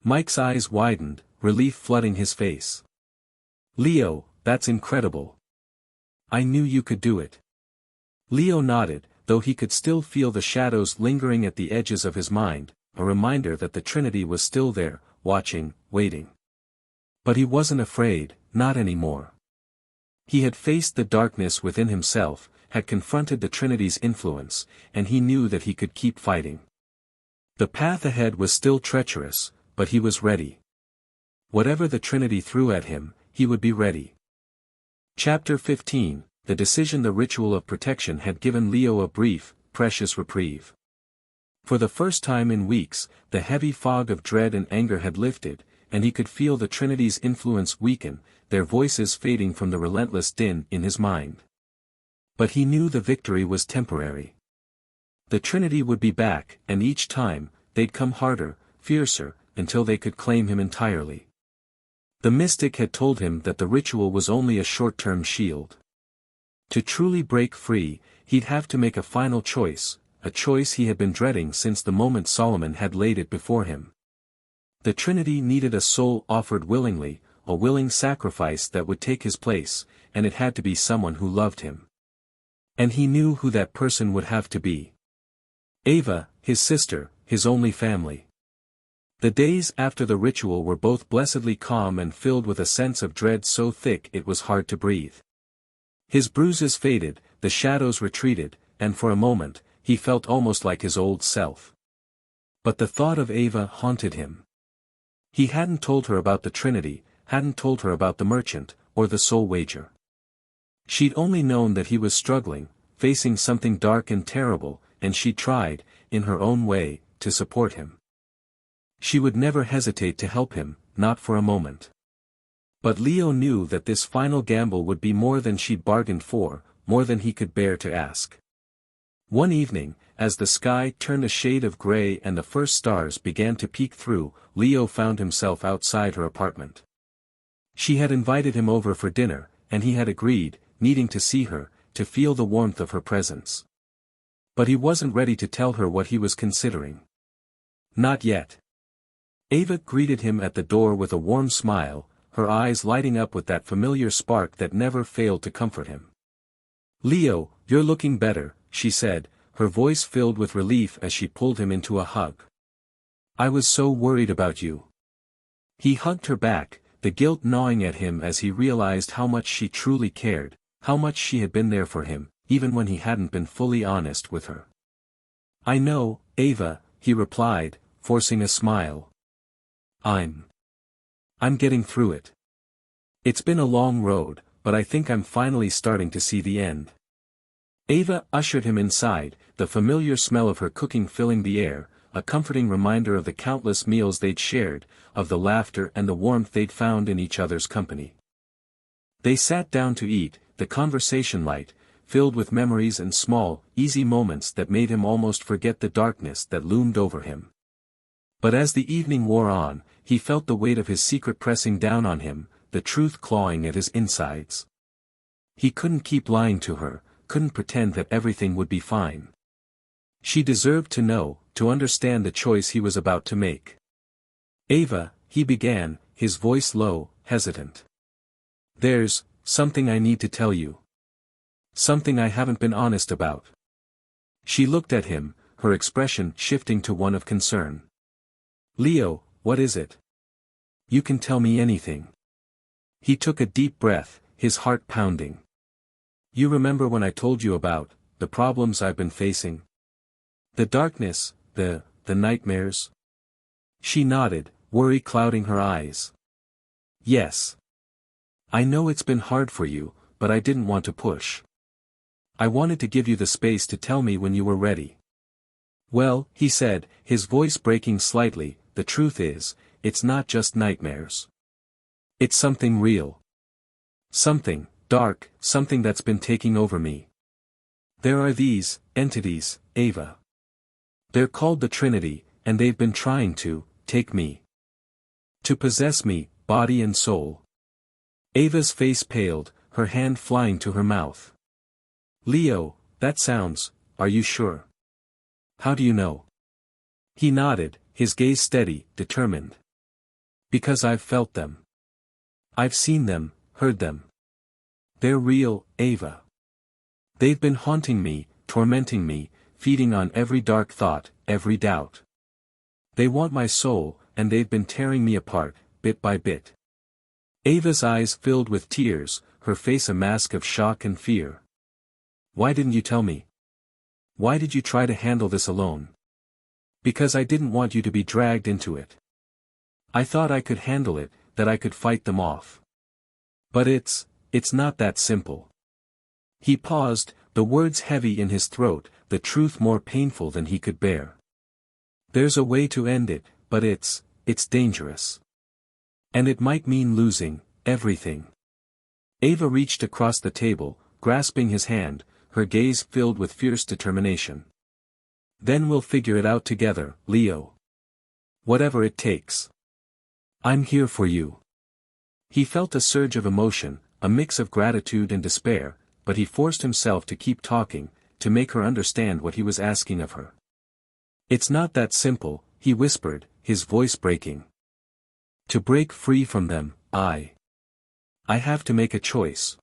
Mike's eyes widened, relief flooding his face. "Leo, that's incredible. I knew you could do it." Leo nodded, though he could still feel the shadows lingering at the edges of his mind, a reminder that the Trinity was still there, watching, waiting. But he wasn't afraid, not anymore. He had faced the darkness within himself, had confronted the Trinity's influence, and he knew that he could keep fighting. The path ahead was still treacherous, but he was ready. Whatever the Trinity threw at him, he would be ready. Chapter 15, The Decision. The ritual of protection had given Leo a brief, precious reprieve. For the first time in weeks, the heavy fog of dread and anger had lifted, and he could feel the Trinity's influence weaken, their voices fading from the relentless din in his mind. But he knew the victory was temporary. The Trinity would be back, and each time, they'd come harder, fiercer, until they could claim him entirely. The mystic had told him that the ritual was only a short-term shield. To truly break free, he'd have to make a final choice, a choice he had been dreading since the moment Solomon had laid it before him. The Trinity needed a soul offered willingly, a willing sacrifice that would take his place, and it had to be someone who loved him. And he knew who that person would have to be. Ava, his sister, his only family. The days after the ritual were both blessedly calm and filled with a sense of dread so thick it was hard to breathe. His bruises faded, the shadows retreated, and for a moment, he felt almost like his old self. But the thought of Ava haunted him. He hadn't told her about the Trinity, hadn't told her about the merchant, or the soul wager. She'd only known that he was struggling, facing something dark and terrible, and she tried, in her own way, to support him. She would never hesitate to help him, not for a moment. But Leo knew that this final gamble would be more than she'd bargained for, more than he could bear to ask. One evening, as the sky turned a shade of gray and the first stars began to peek through, Leo found himself outside her apartment. She had invited him over for dinner, and he had agreed, needing to see her, to feel the warmth of her presence. But he wasn't ready to tell her what he was considering. Not yet. Ava greeted him at the door with a warm smile, her eyes lighting up with that familiar spark that never failed to comfort him. "Leo, you're looking better," she said, her voice filled with relief as she pulled him into a hug. "I was so worried about you." He hugged her back, the guilt gnawing at him as he realized how much she truly cared, how much she had been there for him, even when he hadn't been fully honest with her. "I know, Ava," he replied, forcing a smile. I'm getting through it. It's been a long road, but I think I'm finally starting to see the end." Ava ushered him inside, the familiar smell of her cooking filling the air, a comforting reminder of the countless meals they'd shared, of the laughter and the warmth they'd found in each other's company. They sat down to eat, the conversation light, filled with memories and small, easy moments that made him almost forget the darkness that loomed over him. But as the evening wore on, he felt the weight of his secret pressing down on him, the truth clawing at his insides. He couldn't keep lying to her, couldn't pretend that everything would be fine. She deserved to know, to understand the choice he was about to make. "Ava," he began, his voice low, hesitant. "There's something I need to tell you. Something I haven't been honest about." She looked at him, her expression shifting to one of concern. "Leo, what is it? You can tell me anything." He took a deep breath, his heart pounding. "You remember when I told you about the problems I've been facing? The darkness, the nightmares?" She nodded, worry clouding her eyes. "Yes. I know it's been hard for you, but I didn't want to push. I wanted to give you the space to tell me when you were ready." "Well," he said, his voice breaking slightly, "the truth is, it's not just nightmares. It's something real. Something dark, something that's been taking over me. There are these entities, Ava. They're called the Trinity, and they've been trying to take me. To possess me, body and soul." Ava's face paled, her hand flying to her mouth. "Leo, that sounds, are you sure? How do you know?" He nodded, his gaze steady, determined. "Because I've felt them. I've seen them, heard them. They're real, Ava. They've been haunting me, tormenting me, feeding on every dark thought, every doubt. They want my soul, and they've been tearing me apart, bit by bit." Ava's eyes filled with tears, her face a mask of shock and fear. "Why didn't you tell me? Why did you try to handle this alone?" "Because I didn't want you to be dragged into it. I thought I could handle it, that I could fight them off. But it's not that simple." He paused, the words heavy in his throat, the truth more painful than he could bear. "There's a way to end it, but it's dangerous. And it might mean losing everything." Ava reached across the table, grasping his hand, her gaze filled with fierce determination. "Then we'll figure it out together, Leo. Whatever it takes. I'm here for you." He felt a surge of emotion, a mix of gratitude and despair, but he forced himself to keep talking, to make her understand what he was asking of her. "It's not that simple," he whispered, his voice breaking. "To break free from them, I have to make a choice.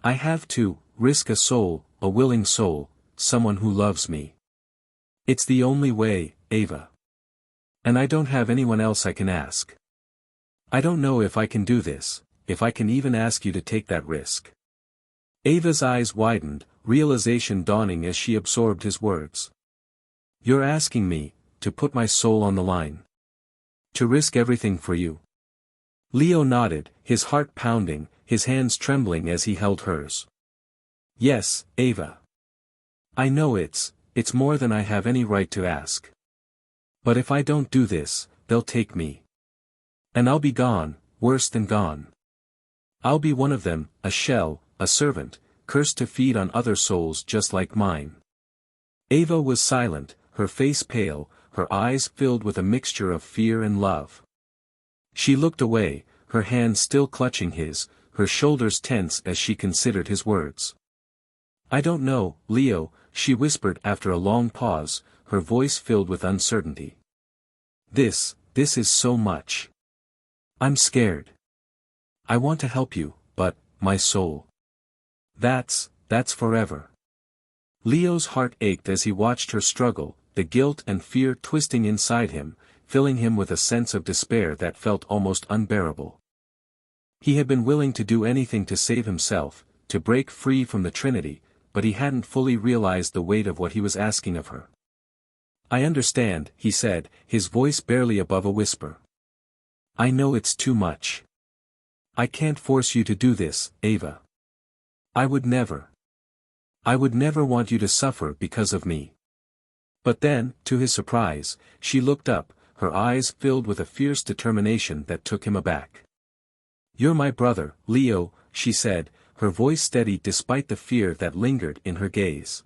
I have to risk a soul, a willing soul, someone who loves me. It's the only way, Ava. And I don't have anyone else I can ask. I don't know if I can do this, if I can even ask you to take that risk." Ava's eyes widened, realization dawning as she absorbed his words. "You're asking me to put my soul on the line? To risk everything for you?" Leo nodded, his heart pounding, his hands trembling as he held hers. "Yes, Ava. I know it's more than I have any right to ask. But if I don't do this, they'll take me. And I'll be gone, worse than gone. I'll be one of them, a shell, a servant, cursed to feed on other souls just like mine." Ava was silent, her face pale, her eyes filled with a mixture of fear and love. She looked away, her hands still clutching his, her shoulders tense as she considered his words. "I don't know, Leo," she whispered after a long pause, her voice filled with uncertainty. This is so much. I'm scared. I want to help you, but, my soul. That's forever." Leo's heart ached as he watched her struggle, the guilt and fear twisting inside him, filling him with a sense of despair that felt almost unbearable. He had been willing to do anything to save himself, to break free from the Trinity, but he hadn't fully realized the weight of what he was asking of her. "I understand," he said, his voice barely above a whisper. "I know it's too much. I can't force you to do this, Ava. I would never want you to suffer because of me." But then, to his surprise, she looked up, her eyes filled with a fierce determination that took him aback. "You're my brother, Leo," she said, her voice steady despite the fear that lingered in her gaze.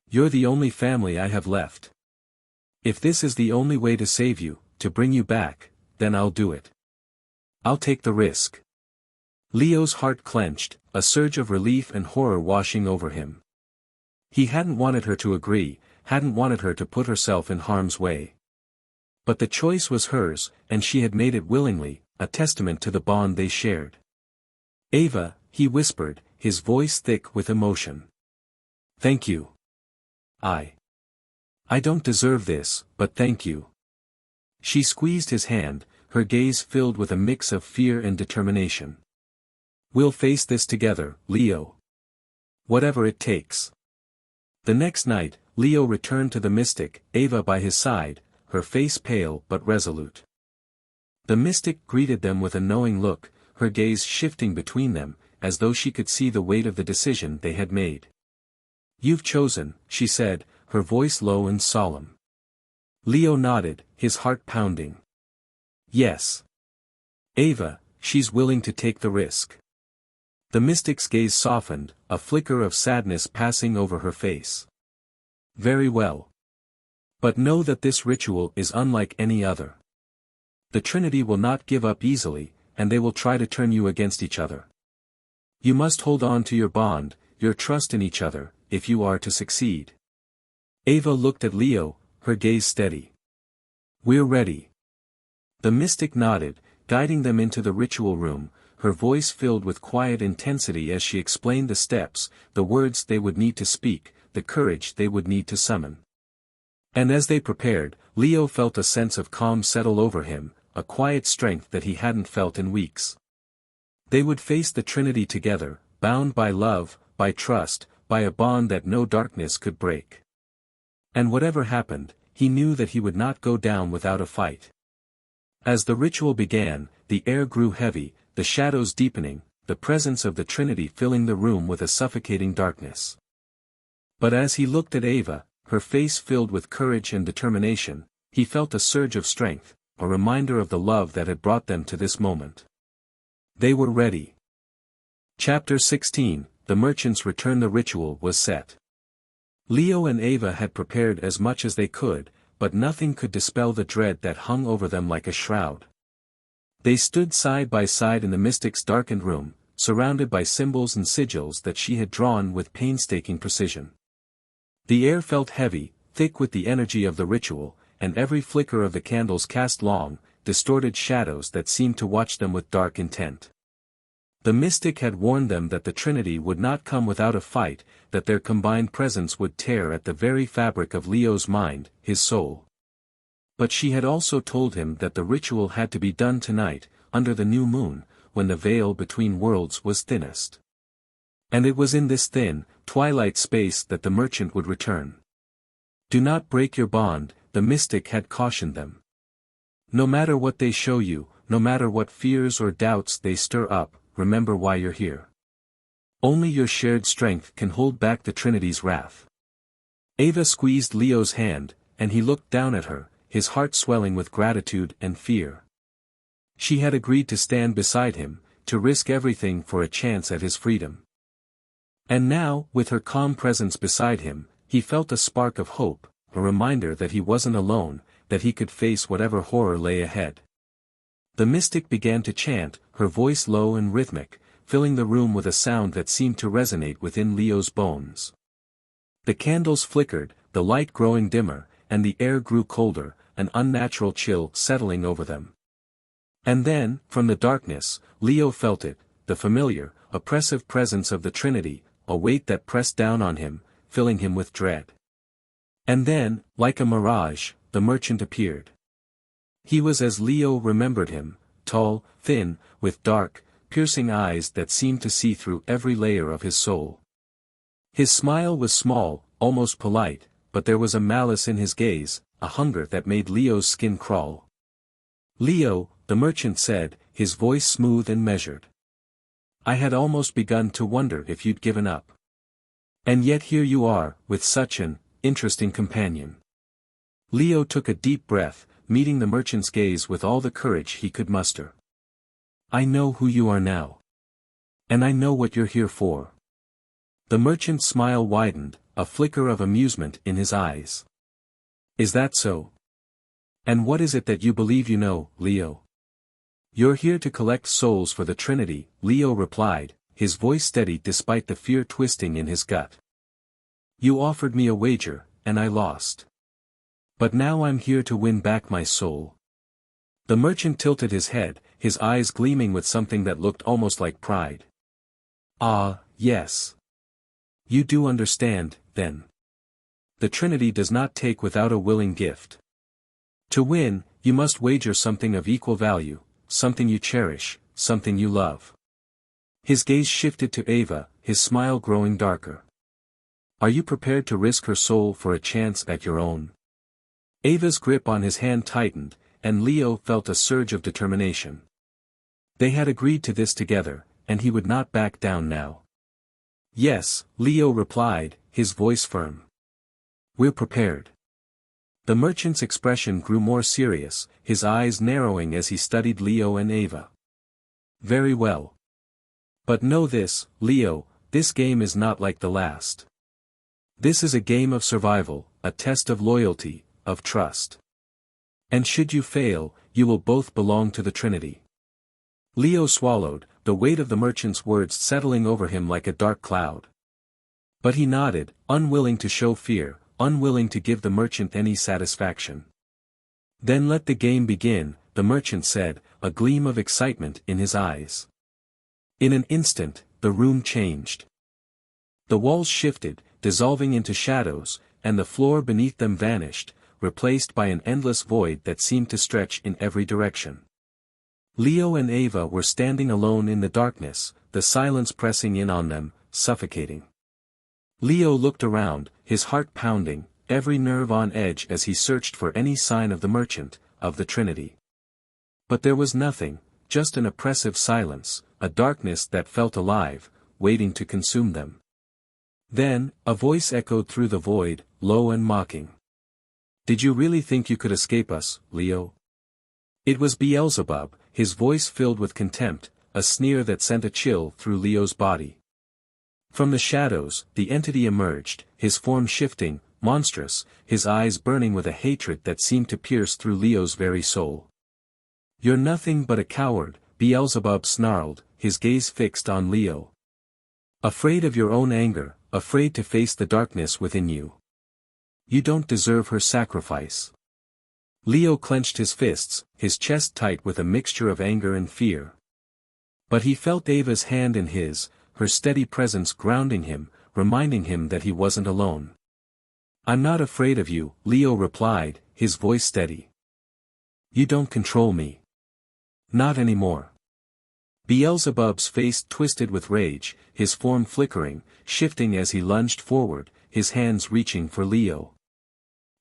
"You're the only family I have left. If this is the only way to save you, to bring you back, then I'll do it. I'll take the risk." Leo's heart clenched, a surge of relief and horror washing over him. He hadn't wanted her to agree, hadn't wanted her to put herself in harm's way. But the choice was hers, and she had made it willingly, a testament to the bond they shared. "Ava," he whispered, his voice thick with emotion. "Thank you. I don't deserve this, but thank you." She squeezed his hand, her gaze filled with a mix of fear and determination. "We'll face this together, Leo. Whatever it takes." The next night, Leo returned to the mystic, Ava by his side, her face pale but resolute. The mystic greeted them with a knowing look, her gaze shifting between them, as though she could see the weight of the decision they had made. "You've chosen," she said, her voice low and solemn. Leo nodded, his heart pounding. "Yes. Ava, she's willing to take the risk." The mystic's gaze softened, a flicker of sadness passing over her face. "Very well. But know that this ritual is unlike any other. The Trinity will not give up easily, and they will try to turn you against each other. You must hold on to your bond, your trust in each other, if you are to succeed." Ava looked at Leo, her gaze steady. "We're ready." The mystic nodded, guiding them into the ritual room, her voice filled with quiet intensity as she explained the steps, the words they would need to speak, the courage they would need to summon. And as they prepared, Leo felt a sense of calm settle over him, a quiet strength that he hadn't felt in weeks. They would face the Trinity together, bound by love, by trust, by a bond that no darkness could break. And whatever happened, he knew that he would not go down without a fight. As the ritual began, the air grew heavy, the shadows deepening, the presence of the Trinity filling the room with a suffocating darkness. But as he looked at Ava, her face filled with courage and determination, he felt a surge of strength, a reminder of the love that had brought them to this moment. They were ready. Chapter 16, The Merchant's Return. The ritual was set. Leo and Ava had prepared as much as they could, but nothing could dispel the dread that hung over them like a shroud. They stood side by side in the mystic's darkened room, surrounded by symbols and sigils that she had drawn with painstaking precision. The air felt heavy, thick with the energy of the ritual, and every flicker of the candles cast long, distorted shadows that seemed to watch them with dark intent. The mystic had warned them that the Trinity would not come without a fight, that their combined presence would tear at the very fabric of Leo's mind, his soul. But she had also told him that the ritual had to be done tonight, under the new moon, when the veil between worlds was thinnest. And it was in this thin, twilight space that the merchant would return. "Do not break your bond," the mystic had cautioned them. "No matter what they show you, no matter what fears or doubts they stir up, remember why you're here. Only your shared strength can hold back the Trinity's wrath." Ava squeezed Leo's hand, and he looked down at her, his heart swelling with gratitude and fear. She had agreed to stand beside him, to risk everything for a chance at his freedom. And now, with her calm presence beside him, He felt a spark of hope, a reminder that he wasn't alone, that he could face whatever horror lay ahead. The mystic began to chant, her voice low and rhythmic, filling the room with a sound that seemed to resonate within Leo's bones. The candles flickered, the light growing dimmer, and the air grew colder, an unnatural chill settling over them. And then, from the darkness, Leo felt it, the familiar, oppressive presence of the Trinity, a weight that pressed down on him, filling him with dread. And then, like a mirage, the merchant appeared. He was as Leo remembered him, tall, thin, with dark, piercing eyes that seemed to see through every layer of his soul. His smile was small, almost polite, but there was a malice in his gaze, a hunger that made Leo's skin crawl. "Leo," the merchant said, his voice smooth and measured. "I had almost begun to wonder if you'd given up. And yet here you are, with such an interesting companion." Leo took a deep breath, meeting the merchant's gaze with all the courage he could muster. "I know who you are now. And I know what you're here for." The merchant's smile widened, a flicker of amusement in his eyes. "Is that so? And what is it that you believe you know, Leo?" "You're here to collect souls for the Trinity," Leo replied, his voice steady despite the fear twisting in his gut. "You offered me a wager, and I lost. But now I'm here to win back my soul." The merchant tilted his head, his eyes gleaming with something that looked almost like pride. "Ah, yes. You do understand, then. The Trinity does not take without a willing gift. To win, you must wager something of equal value, something you cherish, something you love." His gaze shifted to Ava, his smile growing darker. "Are you prepared to risk her soul for a chance at your own?" Ava's grip on his hand tightened, and Leo felt a surge of determination. They had agreed to this together, and he would not back down now. "Yes," Leo replied, his voice firm. "We're prepared." The merchant's expression grew more serious, his eyes narrowing as he studied Leo and Ava. "Very well. But know this, Leo, this game is not like the last. This is a game of survival, a test of loyalty, of trust. And should you fail, you will both belong to the Trinity." Leo swallowed, the weight of the merchant's words settling over him like a dark cloud. But he nodded, unwilling to show fear, unwilling to give the merchant any satisfaction. "Then let the game begin," the merchant said, a gleam of excitement in his eyes. In an instant, the room changed. The walls shifted, dissolving into shadows, and the floor beneath them vanished, replaced by an endless void that seemed to stretch in every direction. Leo and Ava were standing alone in the darkness, the silence pressing in on them, suffocating. Leo looked around, his heart pounding, every nerve on edge as he searched for any sign of the merchant, of the Trinity. But there was nothing, just an oppressive silence, a darkness that felt alive, waiting to consume them. Then, a voice echoed through the void, low and mocking. "Did you really think you could escape us, Leo?" It was Beelzebub, his voice filled with contempt, a sneer that sent a chill through Leo's body. From the shadows, the entity emerged, his form shifting, monstrous, his eyes burning with a hatred that seemed to pierce through Leo's very soul. "You're nothing but a coward," Beelzebub snarled, his gaze fixed on Leo. "Afraid of your own anger, afraid to face the darkness within you. You don't deserve her sacrifice." Leo clenched his fists, his chest tight with a mixture of anger and fear. But he felt Ava's hand in his, her steady presence grounding him, reminding him that he wasn't alone. "I'm not afraid of you," Leo replied, his voice steady. "You don't control me. Not anymore." Beelzebub's face twisted with rage, his form flickering, shifting as he lunged forward, his hands reaching for Leo.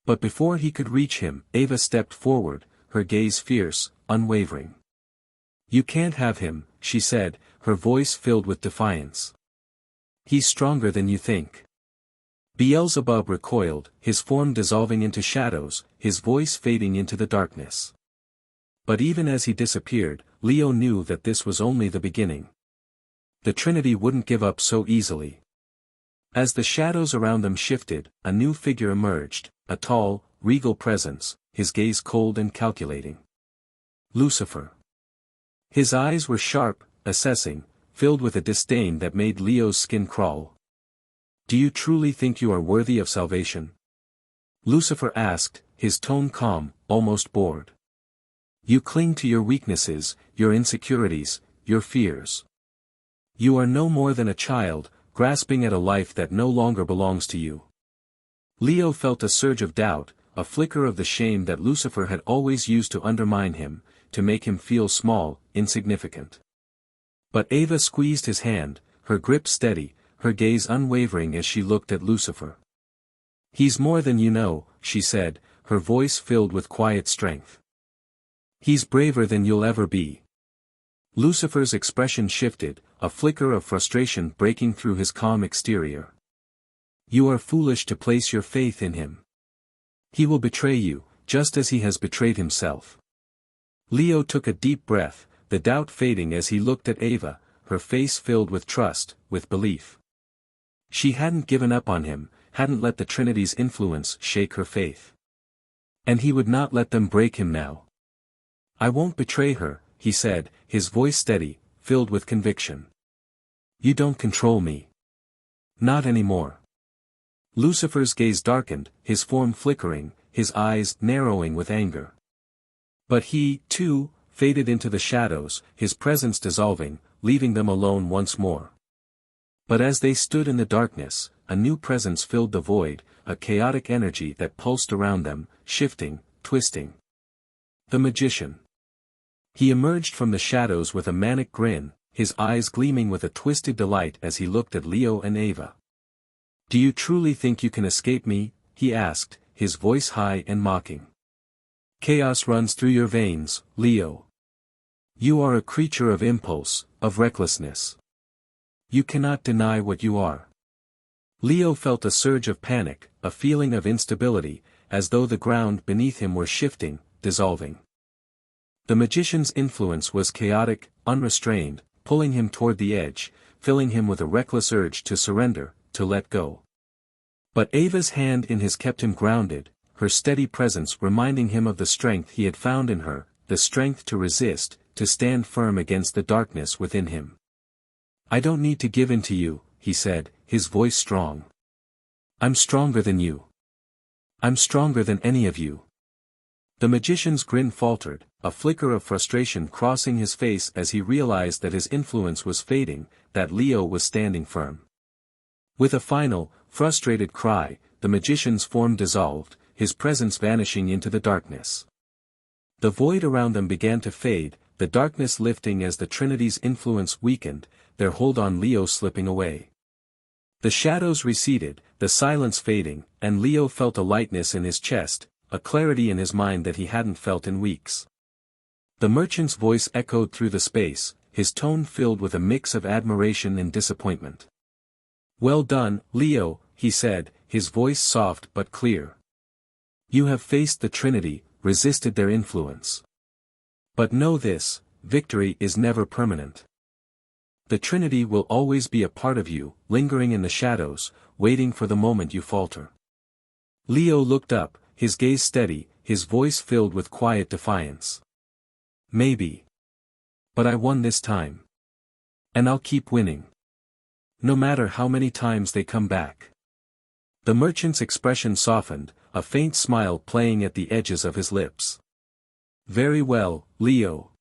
But before he could reach him, Ava stepped forward, her gaze fierce, unwavering. "You can't have him," she said, her voice filled with defiance. "He's stronger than you think." Beelzebub recoiled, his form dissolving into shadows, his voice fading into the darkness. But even as he disappeared, Leo knew that this was only the beginning. The Trinity wouldn't give up so easily. As the shadows around them shifted, a new figure emerged, a tall, regal presence, his gaze cold and calculating. Lucifer. His eyes were sharp, assessing, filled with a disdain that made Leo's skin crawl. "Do you truly think you are worthy of salvation?" Lucifer asked, his tone calm, almost bored. "You cling to your weaknesses, your insecurities, your fears. You are no more than a child, grasping at a life that no longer belongs to you." Leo felt a surge of doubt, a flicker of the shame that Lucifer had always used to undermine him, to make him feel small, insignificant. But Ava squeezed his hand, her grip steady, her gaze unwavering as she looked at Lucifer. "He's more than you know," she said, her voice filled with quiet strength. "He's braver than you'll ever be." Lucifer's expression shifted, a flicker of frustration breaking through his calm exterior. "You are foolish to place your faith in him. He will betray you, just as he has betrayed himself." Leo took a deep breath, the doubt fading as he looked at Ava, her face filled with trust, with belief. She hadn't given up on him, hadn't let the Trinity's influence shake her faith. And he would not let them break him now. "I won't betray her," he said, his voice steady, filled with conviction. "You don't control me. Not anymore." Lucifer's gaze darkened, his form flickering, his eyes narrowing with anger. But he, too, faded into the shadows, his presence dissolving, leaving them alone once more. But as they stood in the darkness, a new presence filled the void, a chaotic energy that pulsed around them, shifting, twisting. The magician. He emerged from the shadows with a manic grin, his eyes gleaming with a twisted delight as he looked at Leo and Ava. "Do you truly think you can escape me?" he asked, his voice high and mocking. "Chaos runs through your veins, Leo. You are a creature of impulse, of recklessness. You cannot deny what you are." Leo felt a surge of panic, a feeling of instability, as though the ground beneath him were shifting, dissolving. The magician's influence was chaotic, unrestrained, pulling him toward the edge, filling him with a reckless urge to surrender, to let go. But Ava's hand in his kept him grounded, her steady presence reminding him of the strength he had found in her, the strength to resist, to stand firm against the darkness within him. "I don't need to give in to you," he said, his voice strong. "I'm stronger than you. I'm stronger than any of you." The magician's grin faltered, a flicker of frustration crossing his face as he realized that his influence was fading, that Leo was standing firm. With a final, frustrated cry, the magician's form dissolved, his presence vanishing into the darkness. The void around them began to fade, the darkness lifting as the Trinity's influence weakened, their hold on Leo slipping away. The shadows receded, the silence fading, and Leo felt a lightness in his chest, a clarity in his mind that he hadn't felt in weeks. The merchant's voice echoed through the space, his tone filled with a mix of admiration and disappointment. "Well done, Leo," he said, his voice soft but clear. "You have faced the Trinity, resisted their influence. But know this, victory is never permanent. The Trinity will always be a part of you, lingering in the shadows, waiting for the moment you falter." Leo looked up, his gaze steady, his voice filled with quiet defiance. "Maybe. But I won this time. And I'll keep winning. No matter how many times they come back." The merchant's expression softened, a faint smile playing at the edges of his lips. "Very well, Leo.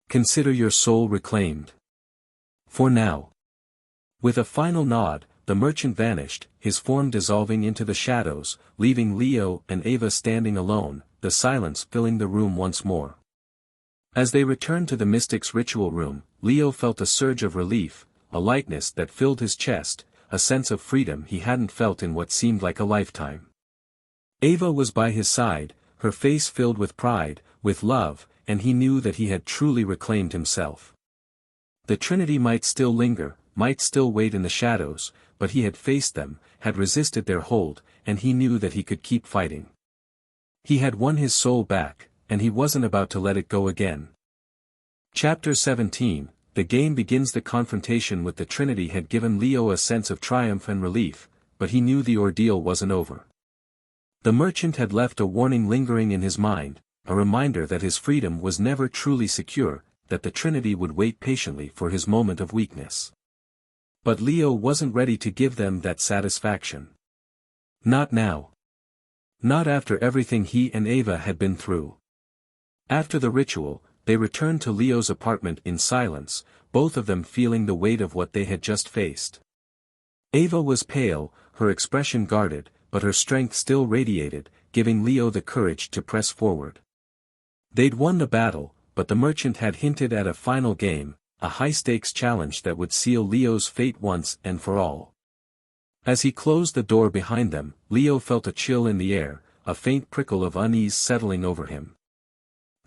Consider your soul reclaimed. For now." With a final nod, the merchant vanished, his form dissolving into the shadows, leaving Leo and Ava standing alone, the silence filling the room once more. As they returned to the mystic's ritual room, Leo felt a surge of relief, a lightness that filled his chest, a sense of freedom he hadn't felt in what seemed like a lifetime. Ava was by his side, her face filled with pride, with love, and he knew that he had truly reclaimed himself. The Trinity might still linger, might still wait in the shadows, but he had faced them, had resisted their hold, and he knew that he could keep fighting. He had won his soul back, and he wasn't about to let it go again. Chapter 17, the game begins. The confrontation with the Trinity had given Leo a sense of triumph and relief, but he knew the ordeal wasn't over. The merchant had left a warning lingering in his mind, a reminder that his freedom was never truly secure, that the Trinity would wait patiently for his moment of weakness. But Leo wasn't ready to give them that satisfaction. Not now. Not after everything he and Ava had been through. After the ritual, they returned to Leo's apartment in silence, both of them feeling the weight of what they had just faced. Ava was pale, her expression guarded, but her strength still radiated, giving Leo the courage to press forward. They'd won the battle, but the merchant had hinted at a final game, a high-stakes challenge that would seal Leo's fate once and for all. As he closed the door behind them, Leo felt a chill in the air, a faint prickle of unease settling over him.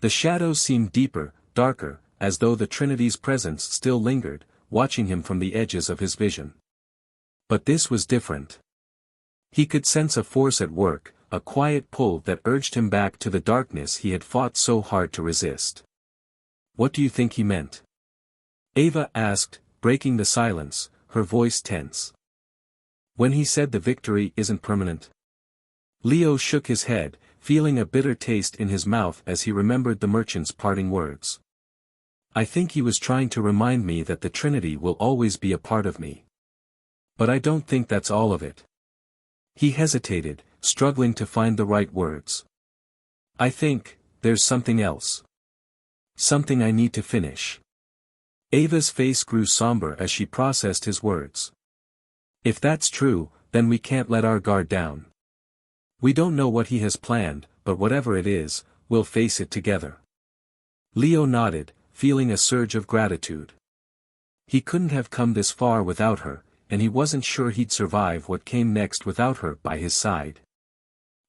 The shadows seemed deeper, darker, as though the Trinity's presence still lingered, watching him from the edges of his vision. But this was different. He could sense a force at work, a quiet pull that urged him back to the darkness he had fought so hard to resist. "What do you think he meant?" Ava asked, breaking the silence, her voice tense. "When he said the victory isn't permanent?" Leo shook his head, feeling a bitter taste in his mouth as he remembered the merchant's parting words. "I think he was trying to remind me that the Trinity will always be a part of me. But I don't think that's all of it." He hesitated, struggling to find the right words. "I think, there's something else. Something I need to finish." Ava's face grew somber as she processed his words. "If that's true, then we can't let our guard down. We don't know what he has planned, but whatever it is, we'll face it together." Leo nodded, feeling a surge of gratitude. He couldn't have come this far without her, and he wasn't sure he'd survive what came next without her by his side.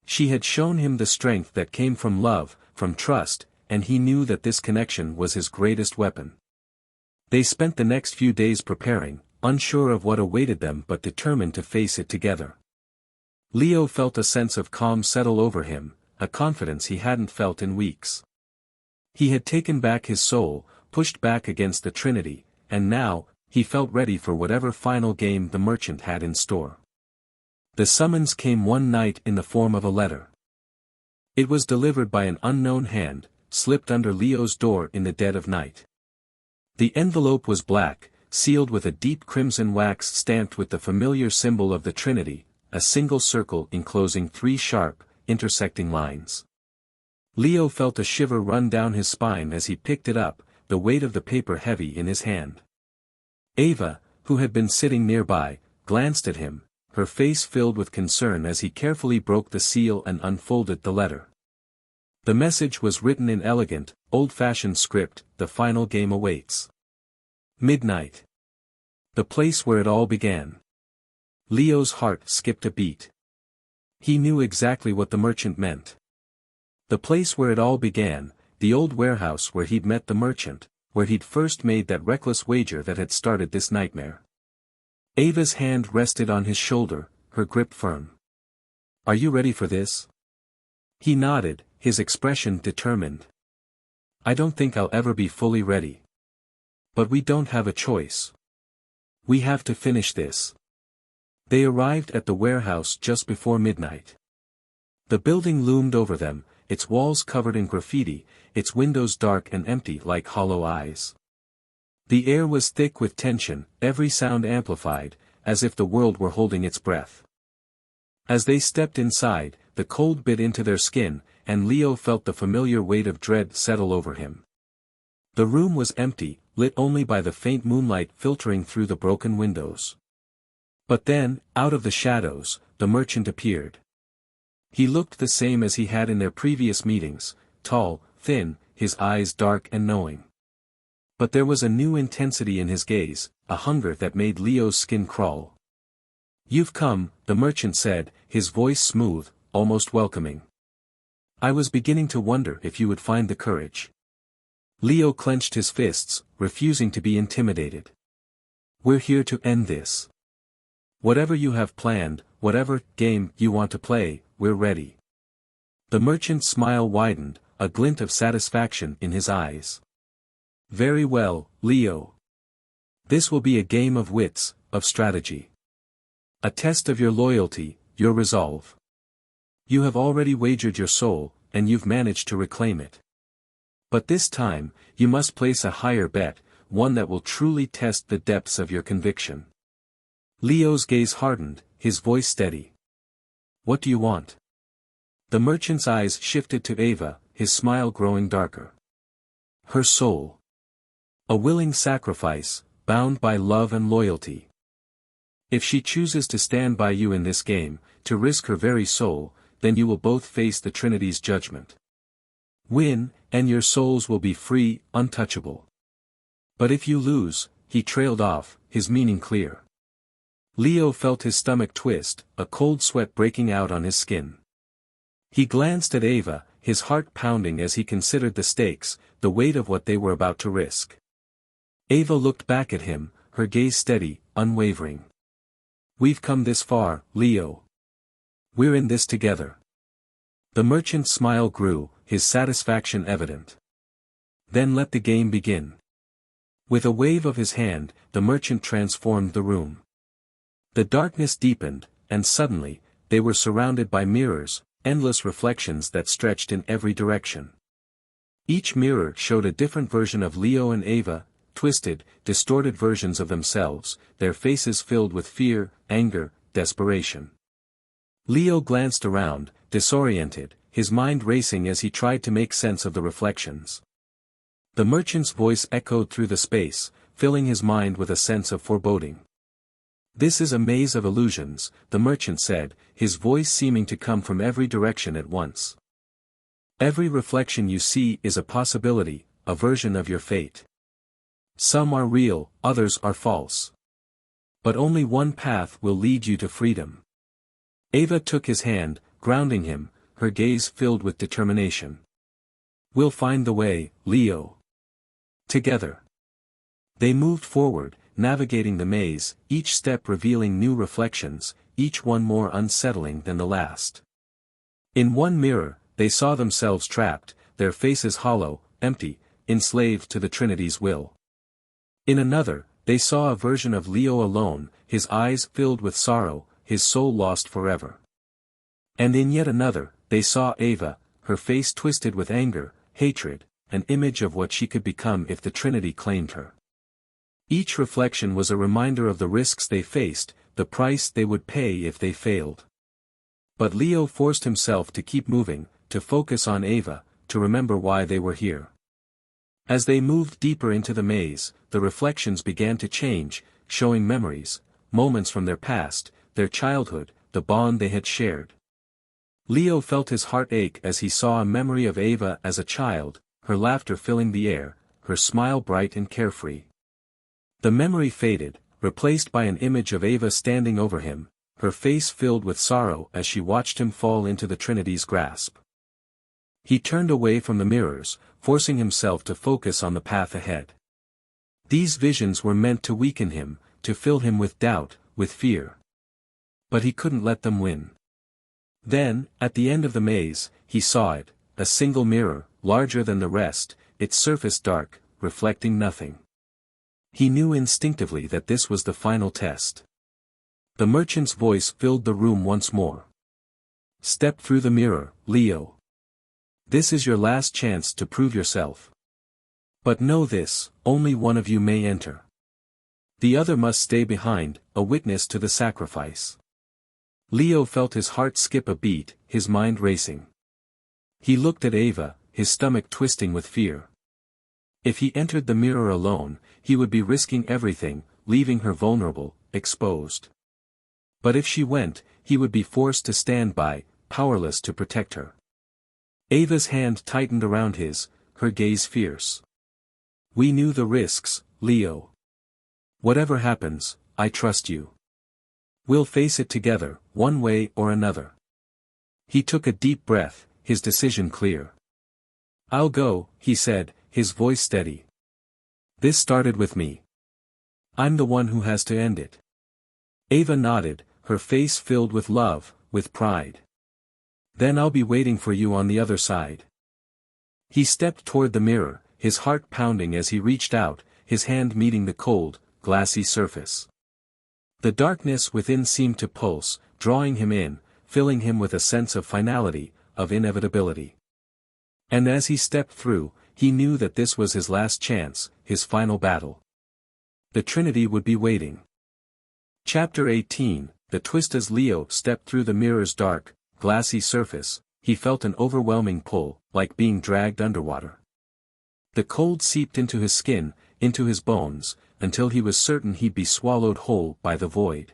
She had shown him the strength that came from love, from trust, and he knew that this connection was his greatest weapon. They spent the next few days preparing, unsure of what awaited them but determined to face it together. Leo felt a sense of calm settle over him, a confidence he hadn't felt in weeks. He had taken back his soul, pushed back against the Trinity, and now, he felt ready for whatever final game the merchant had in store. The summons came one night in the form of a letter. It was delivered by an unknown hand, slipped under Leo's door in the dead of night. The envelope was black, sealed with a deep crimson wax stamped with the familiar symbol of the Trinity, a single circle enclosing 3 sharp, intersecting lines. Leo felt a shiver run down his spine as he picked it up, the weight of the paper heavy in his hand. Ava, who had been sitting nearby, glanced at him, her face filled with concern as he carefully broke the seal and unfolded the letter. The message was written in elegant, old-fashioned script: "The final game awaits. Midnight. The place where it all began." Leo's heart skipped a beat. He knew exactly what the merchant meant. The place where it all began, the old warehouse where he'd met the merchant, where he'd first made that reckless wager that had started this nightmare. Ava's hand rested on his shoulder, her grip firm. "Are you ready for this?" He nodded, his expression determined. "I don't think I'll ever be fully ready. But we don't have a choice. We have to finish this." They arrived at the warehouse just before midnight. The building loomed over them, its walls covered in graffiti, its windows dark and empty like hollow eyes. The air was thick with tension, every sound amplified, as if the world were holding its breath. As they stepped inside, the cold bit into their skin, and Leo felt the familiar weight of dread settle over him. The room was empty, lit only by the faint moonlight filtering through the broken windows. But then, out of the shadows, the merchant appeared. He looked the same as he had in their previous meetings, tall, thin, his eyes dark and knowing. But there was a new intensity in his gaze, a hunger that made Leo's skin crawl. "You've come," the merchant said, his voice smooth, almost welcoming. "I was beginning to wonder if you would find the courage." Leo clenched his fists, refusing to be intimidated. "We're here to end this. Whatever you have planned, whatever game you want to play, we're ready." The merchant's smile widened, a glint of satisfaction in his eyes. "Very well, Leo. This will be a game of wits, of strategy. A test of your loyalty, your resolve. You have already wagered your soul, and you've managed to reclaim it. But this time, you must place a higher bet, one that will truly test the depths of your conviction. Leo's gaze hardened, his voice steady. What do you want? The merchant's eyes shifted to Ava, his smile growing darker. Her soul. A willing sacrifice, bound by love and loyalty. If she chooses to stand by you in this game, to risk her very soul, then you will both face the Trinity's judgment. Win, and your souls will be free, untouchable. But if you lose, he trailed off, his meaning clear. Leo felt his stomach twist, a cold sweat breaking out on his skin. He glanced at Ava, his heart pounding as he considered the stakes, the weight of what they were about to risk. Ava looked back at him, her gaze steady, unwavering. We've come this far, Leo. We're in this together. The merchant's smile grew, his satisfaction evident. Then let the game begin. With a wave of his hand, the merchant transformed the room. The darkness deepened, and suddenly, they were surrounded by mirrors, endless reflections that stretched in every direction. Each mirror showed a different version of Leo and Ava, twisted, distorted versions of themselves, their faces filled with fear, anger, desperation. Leo glanced around, disoriented, his mind racing as he tried to make sense of the reflections. The merchant's voice echoed through the space, filling his mind with a sense of foreboding. This is a maze of illusions, the merchant said, his voice seeming to come from every direction at once. Every reflection you see is a possibility, a version of your fate. Some are real, others are false. But only one path will lead you to freedom. Ava took his hand, grounding him, her gaze filled with determination. We'll find the way, Leo. Together. They moved forward, navigating the maze, each step revealing new reflections, each one more unsettling than the last. In one mirror, they saw themselves trapped, their faces hollow, empty, enslaved to the Trinity's will. In another, they saw a version of Leo alone, his eyes filled with sorrow, his soul lost forever. And in yet another, they saw Ava, her face twisted with anger, hatred, an image of what she could become if the Trinity claimed her. Each reflection was a reminder of the risks they faced, the price they would pay if they failed. But Leo forced himself to keep moving, to focus on Ava, to remember why they were here. As they moved deeper into the maze, the reflections began to change, showing memories, moments from their past, their childhood, the bond they had shared. Leo felt his heart ache as he saw a memory of Ava as a child, her laughter filling the air, her smile bright and carefree. The memory faded, replaced by an image of Ava standing over him, her face filled with sorrow as she watched him fall into the Trinity's grasp. He turned away from the mirrors, forcing himself to focus on the path ahead. These visions were meant to weaken him, to fill him with doubt, with fear. But he couldn't let them win. Then, at the end of the maze, he saw it, a single mirror, larger than the rest, its surface dark, reflecting nothing. He knew instinctively that this was the final test. The merchant's voice filled the room once more. Step through the mirror, Leo. This is your last chance to prove yourself. But know this, only one of you may enter. The other must stay behind, a witness to the sacrifice. Leo felt his heart skip a beat, his mind racing. He looked at Ava, his stomach twisting with fear. If he entered the mirror alone, he would be risking everything, leaving her vulnerable, exposed. But if she went, he would be forced to stand by, powerless to protect her. Ava's hand tightened around his, her gaze fierce. We knew the risks, Leo. Whatever happens, I trust you. We'll face it together, one way or another. He took a deep breath, his decision clear. I'll go, he said, his voice steady. This started with me. I'm the one who has to end it. Ava nodded, her face filled with love, with pride. Then I'll be waiting for you on the other side. He stepped toward the mirror, his heart pounding as he reached out, his hand meeting the cold, glassy surface. The darkness within seemed to pulse, drawing him in, filling him with a sense of finality, of inevitability. And as he stepped through, he knew that this was his last chance, his final battle. The Trinity would be waiting. Chapter 18, The twist. As Leo stepped through the mirror's dark, glassy surface, he felt an overwhelming pull, like being dragged underwater. The cold seeped into his skin, into his bones, until he was certain he'd be swallowed whole by the void.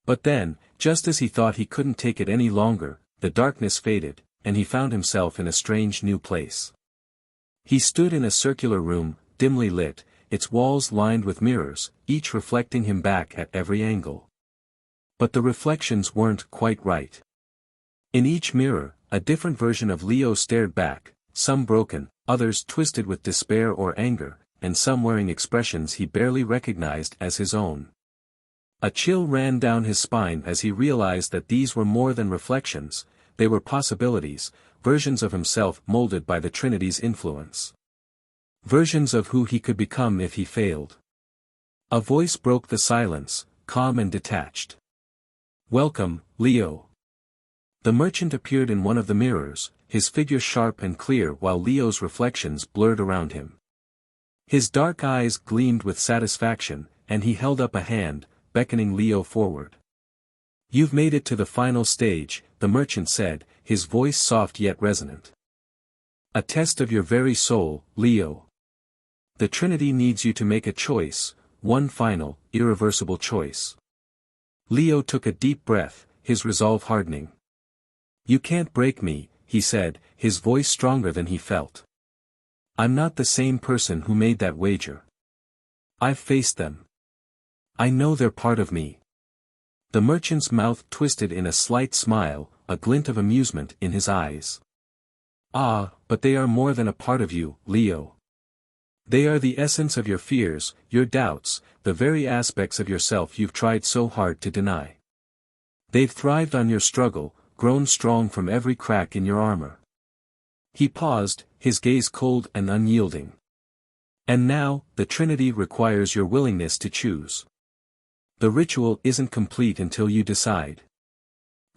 But then, just as he thought he couldn't take it any longer, the darkness faded, and he found himself in a strange new place. He stood in a circular room, dimly lit, its walls lined with mirrors, each reflecting him back at every angle. But the reflections weren't quite right. In each mirror, a different version of Leo stared back, some broken, others twisted with despair or anger, and some wearing expressions he barely recognized as his own. A chill ran down his spine as he realized that these were more than reflections, they were possibilities, versions of himself molded by the Trinity's influence. Versions of who he could become if he failed. A voice broke the silence, calm and detached. "Welcome, Leo." The merchant appeared in one of the mirrors, his figure sharp and clear while Leo's reflections blurred around him. His dark eyes gleamed with satisfaction, and he held up a hand, beckoning Leo forward. "You've made it to the final stage," the merchant said, his voice soft yet resonant. "A test of your very soul, Leo. The Trinity needs you to make a choice, one final, irreversible choice." Leo took a deep breath, his resolve hardening. "You can't break me," he said, his voice stronger than he felt. "I'm not the same person who made that wager. I've faced them. I know they're part of me." The merchant's mouth twisted in a slight smile, a glint of amusement in his eyes. "Ah, but they are more than a part of you, Leo. They are the essence of your fears, your doubts, the very aspects of yourself you've tried so hard to deny. They've thrived on your struggle, grown strong from every crack in your armor." He paused, his gaze cold and unyielding. "And now, the Trinity requires your willingness to choose. The ritual isn't complete until you decide."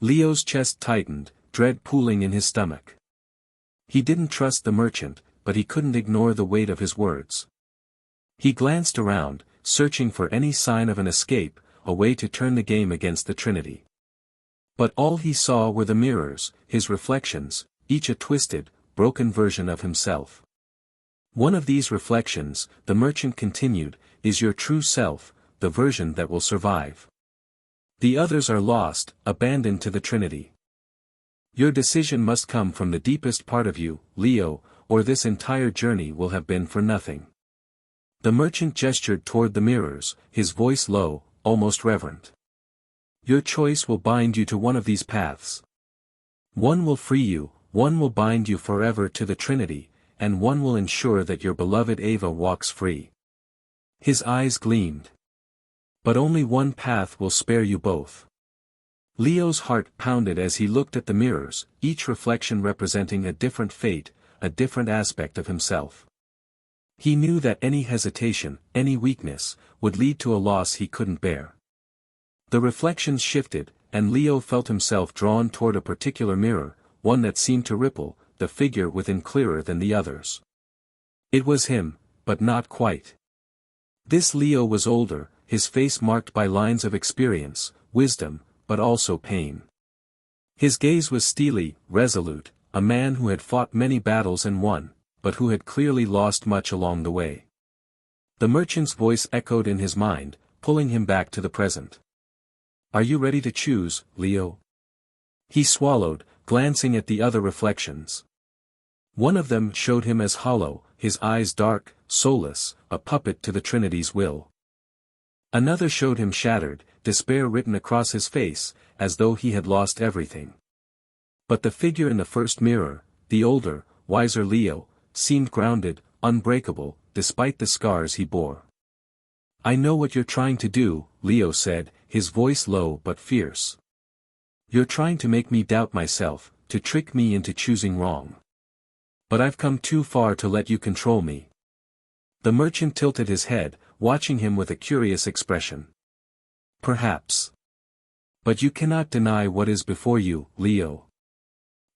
Leo's chest tightened, dread pooling in his stomach. He didn't trust the merchant, but he couldn't ignore the weight of his words. He glanced around, searching for any sign of an escape, a way to turn the game against the Trinity. But all he saw were the mirrors, his reflections, each a twisted, broken version of himself. "One of these reflections," the merchant continued, "is your true self, the version that will survive. The others are lost, abandoned to the Trinity. Your decision must come from the deepest part of you, Leo, or this entire journey will have been for nothing." The merchant gestured toward the mirrors, his voice low, almost reverent. "Your choice will bind you to one of these paths. One will free you, one will bind you forever to the Trinity, and one will ensure that your beloved Ava walks free." His eyes gleamed. "But only one path will spare you both." Leo's heart pounded as he looked at the mirrors, each reflection representing a different fate, a different aspect of himself. He knew that any hesitation, any weakness, would lead to a loss he couldn't bear. The reflections shifted, and Leo felt himself drawn toward a particular mirror, one that seemed to ripple, the figure within clearer than the others. It was him, but not quite. This Leo was older, his face marked by lines of experience, wisdom, but also pain. His gaze was steely, resolute, a man who had fought many battles and won, but who had clearly lost much along the way. The merchant's voice echoed in his mind, pulling him back to the present. "Are you ready to choose, Leo?" He swallowed, glancing at the other reflections. One of them showed him as hollow, his eyes dark, soulless, a puppet to the Trinity's will. Another showed him shattered, despair written across his face, as though he had lost everything. But the figure in the first mirror, the older, wiser Leo, seemed grounded, unbreakable, despite the scars he bore. "I know what you're trying to do," Leo said, his voice low but fierce. "You're trying to make me doubt myself, to trick me into choosing wrong. But I've come too far to let you control me. The merchant tilted his head, watching him with a curious expression. Perhaps. But you cannot deny what is before you, Leo.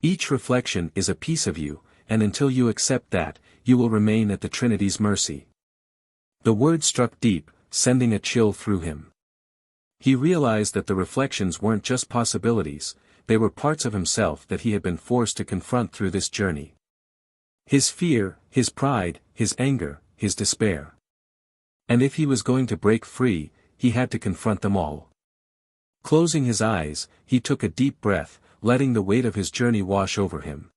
Each reflection is a piece of you, and until you accept that, you will remain at the Trinity's mercy. The word struck deep, sending a chill through him. He realized that the reflections weren't just possibilities, they were parts of himself that he had been forced to confront through this journey. His fear, his pride, his anger, his despair. And if he was going to break free, he had to confront them all. Closing his eyes, he took a deep breath, letting the weight of his journey wash over him.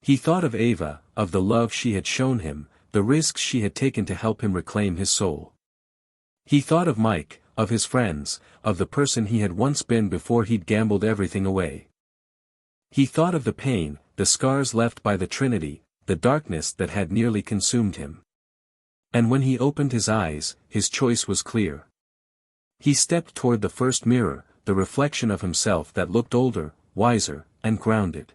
He thought of Ava, of the love she had shown him, the risks she had taken to help him reclaim his soul. He thought of Mike, of his friends, of the person he had once been before he'd gambled everything away. He thought of the pain, the scars left by the Trinity, the darkness that had nearly consumed him. And when he opened his eyes, his choice was clear. He stepped toward the first mirror, the reflection of himself that looked older, wiser, and grounded.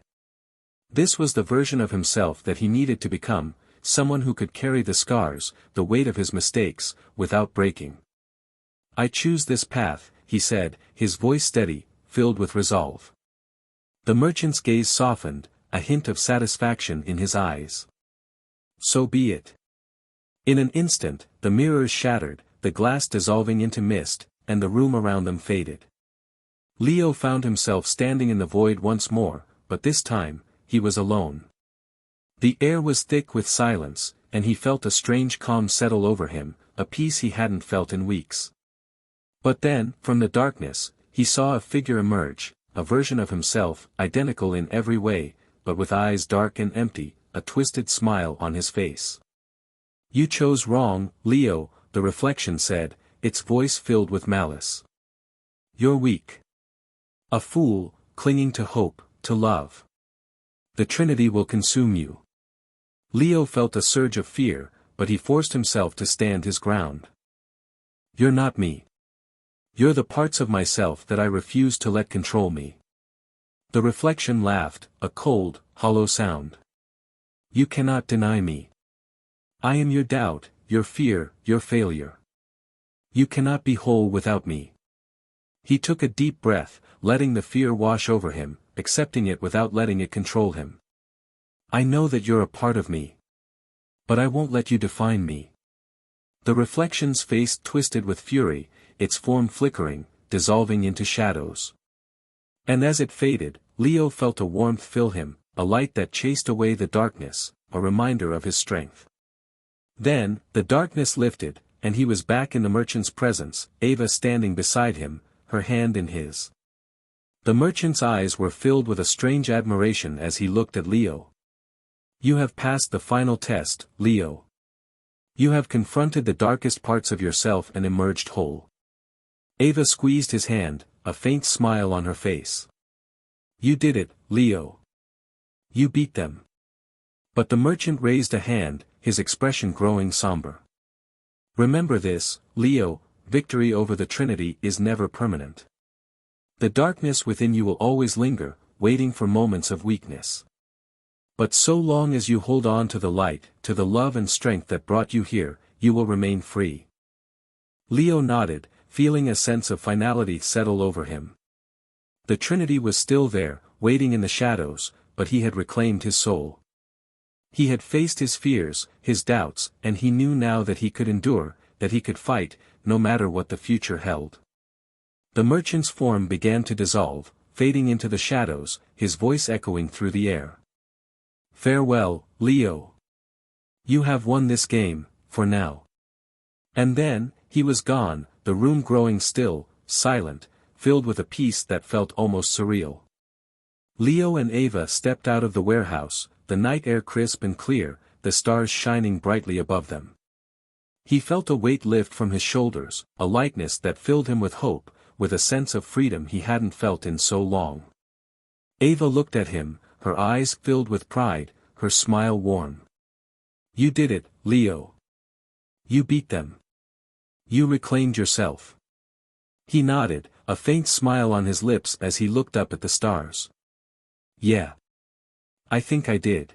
This was the version of himself that he needed to become, someone who could carry the scars, the weight of his mistakes, without breaking. I choose this path, he said, his voice steady, filled with resolve. The merchant's gaze softened, a hint of satisfaction in his eyes. So be it. In an instant, the mirrors shattered, the glass dissolving into mist, and the room around them faded. Leo found himself standing in the void once more, but this time, he was alone. The air was thick with silence, and he felt a strange calm settle over him, a peace he hadn't felt in weeks. But then, from the darkness, he saw a figure emerge, a version of himself, identical in every way, but with eyes dark and empty, a twisted smile on his face. You chose wrong, Leo, the reflection said, its voice filled with malice. You're weak. A fool, clinging to hope, to love. The Trinity will consume you. Leo felt a surge of fear, but he forced himself to stand his ground. You're not me. You're the parts of myself that I refuse to let control me. The reflection laughed, a cold, hollow sound. You cannot deny me. I am your doubt, your fear, your failure. You cannot be whole without me. He took a deep breath, letting the fear wash over him, accepting it without letting it control him. I know that you're a part of me. But I won't let you define me. The reflection's face twisted with fury, its form flickering, dissolving into shadows. And as it faded, Leo felt a warmth fill him, a light that chased away the darkness, a reminder of his strength. Then, the darkness lifted, and he was back in the merchant's presence, Ava standing beside him, her hand in his. The merchant's eyes were filled with a strange admiration as he looked at Leo. You have passed the final test, Leo. You have confronted the darkest parts of yourself and emerged whole. Ava squeezed his hand, a faint smile on her face. You did it, Leo. You beat them. But the merchant raised a hand, his expression growing somber. Remember this, Leo, victory over the Trinity is never permanent. The darkness within you will always linger, waiting for moments of weakness. But so long as you hold on to the light, to the love and strength that brought you here, you will remain free. Leo nodded, feeling a sense of finality settle over him. The Trinity was still there, waiting in the shadows, but he had reclaimed his soul. He had faced his fears, his doubts, and he knew now that he could endure, that he could fight, no matter what the future held. The merchant's form began to dissolve, fading into the shadows, his voice echoing through the air. Farewell, Leo. You have won this game, for now. And then, he was gone, the room growing still, silent, filled with a peace that felt almost surreal. Leo and Ava stepped out of the warehouse, the night air crisp and clear, the stars shining brightly above them. He felt a weight lift from his shoulders, a lightness that filled him with hope, with a sense of freedom he hadn't felt in so long. Ava looked at him, her eyes filled with pride, her smile warm. You did it, Leo. You beat them. You reclaimed yourself. He nodded, a faint smile on his lips as he looked up at the stars. Yeah. I think I did.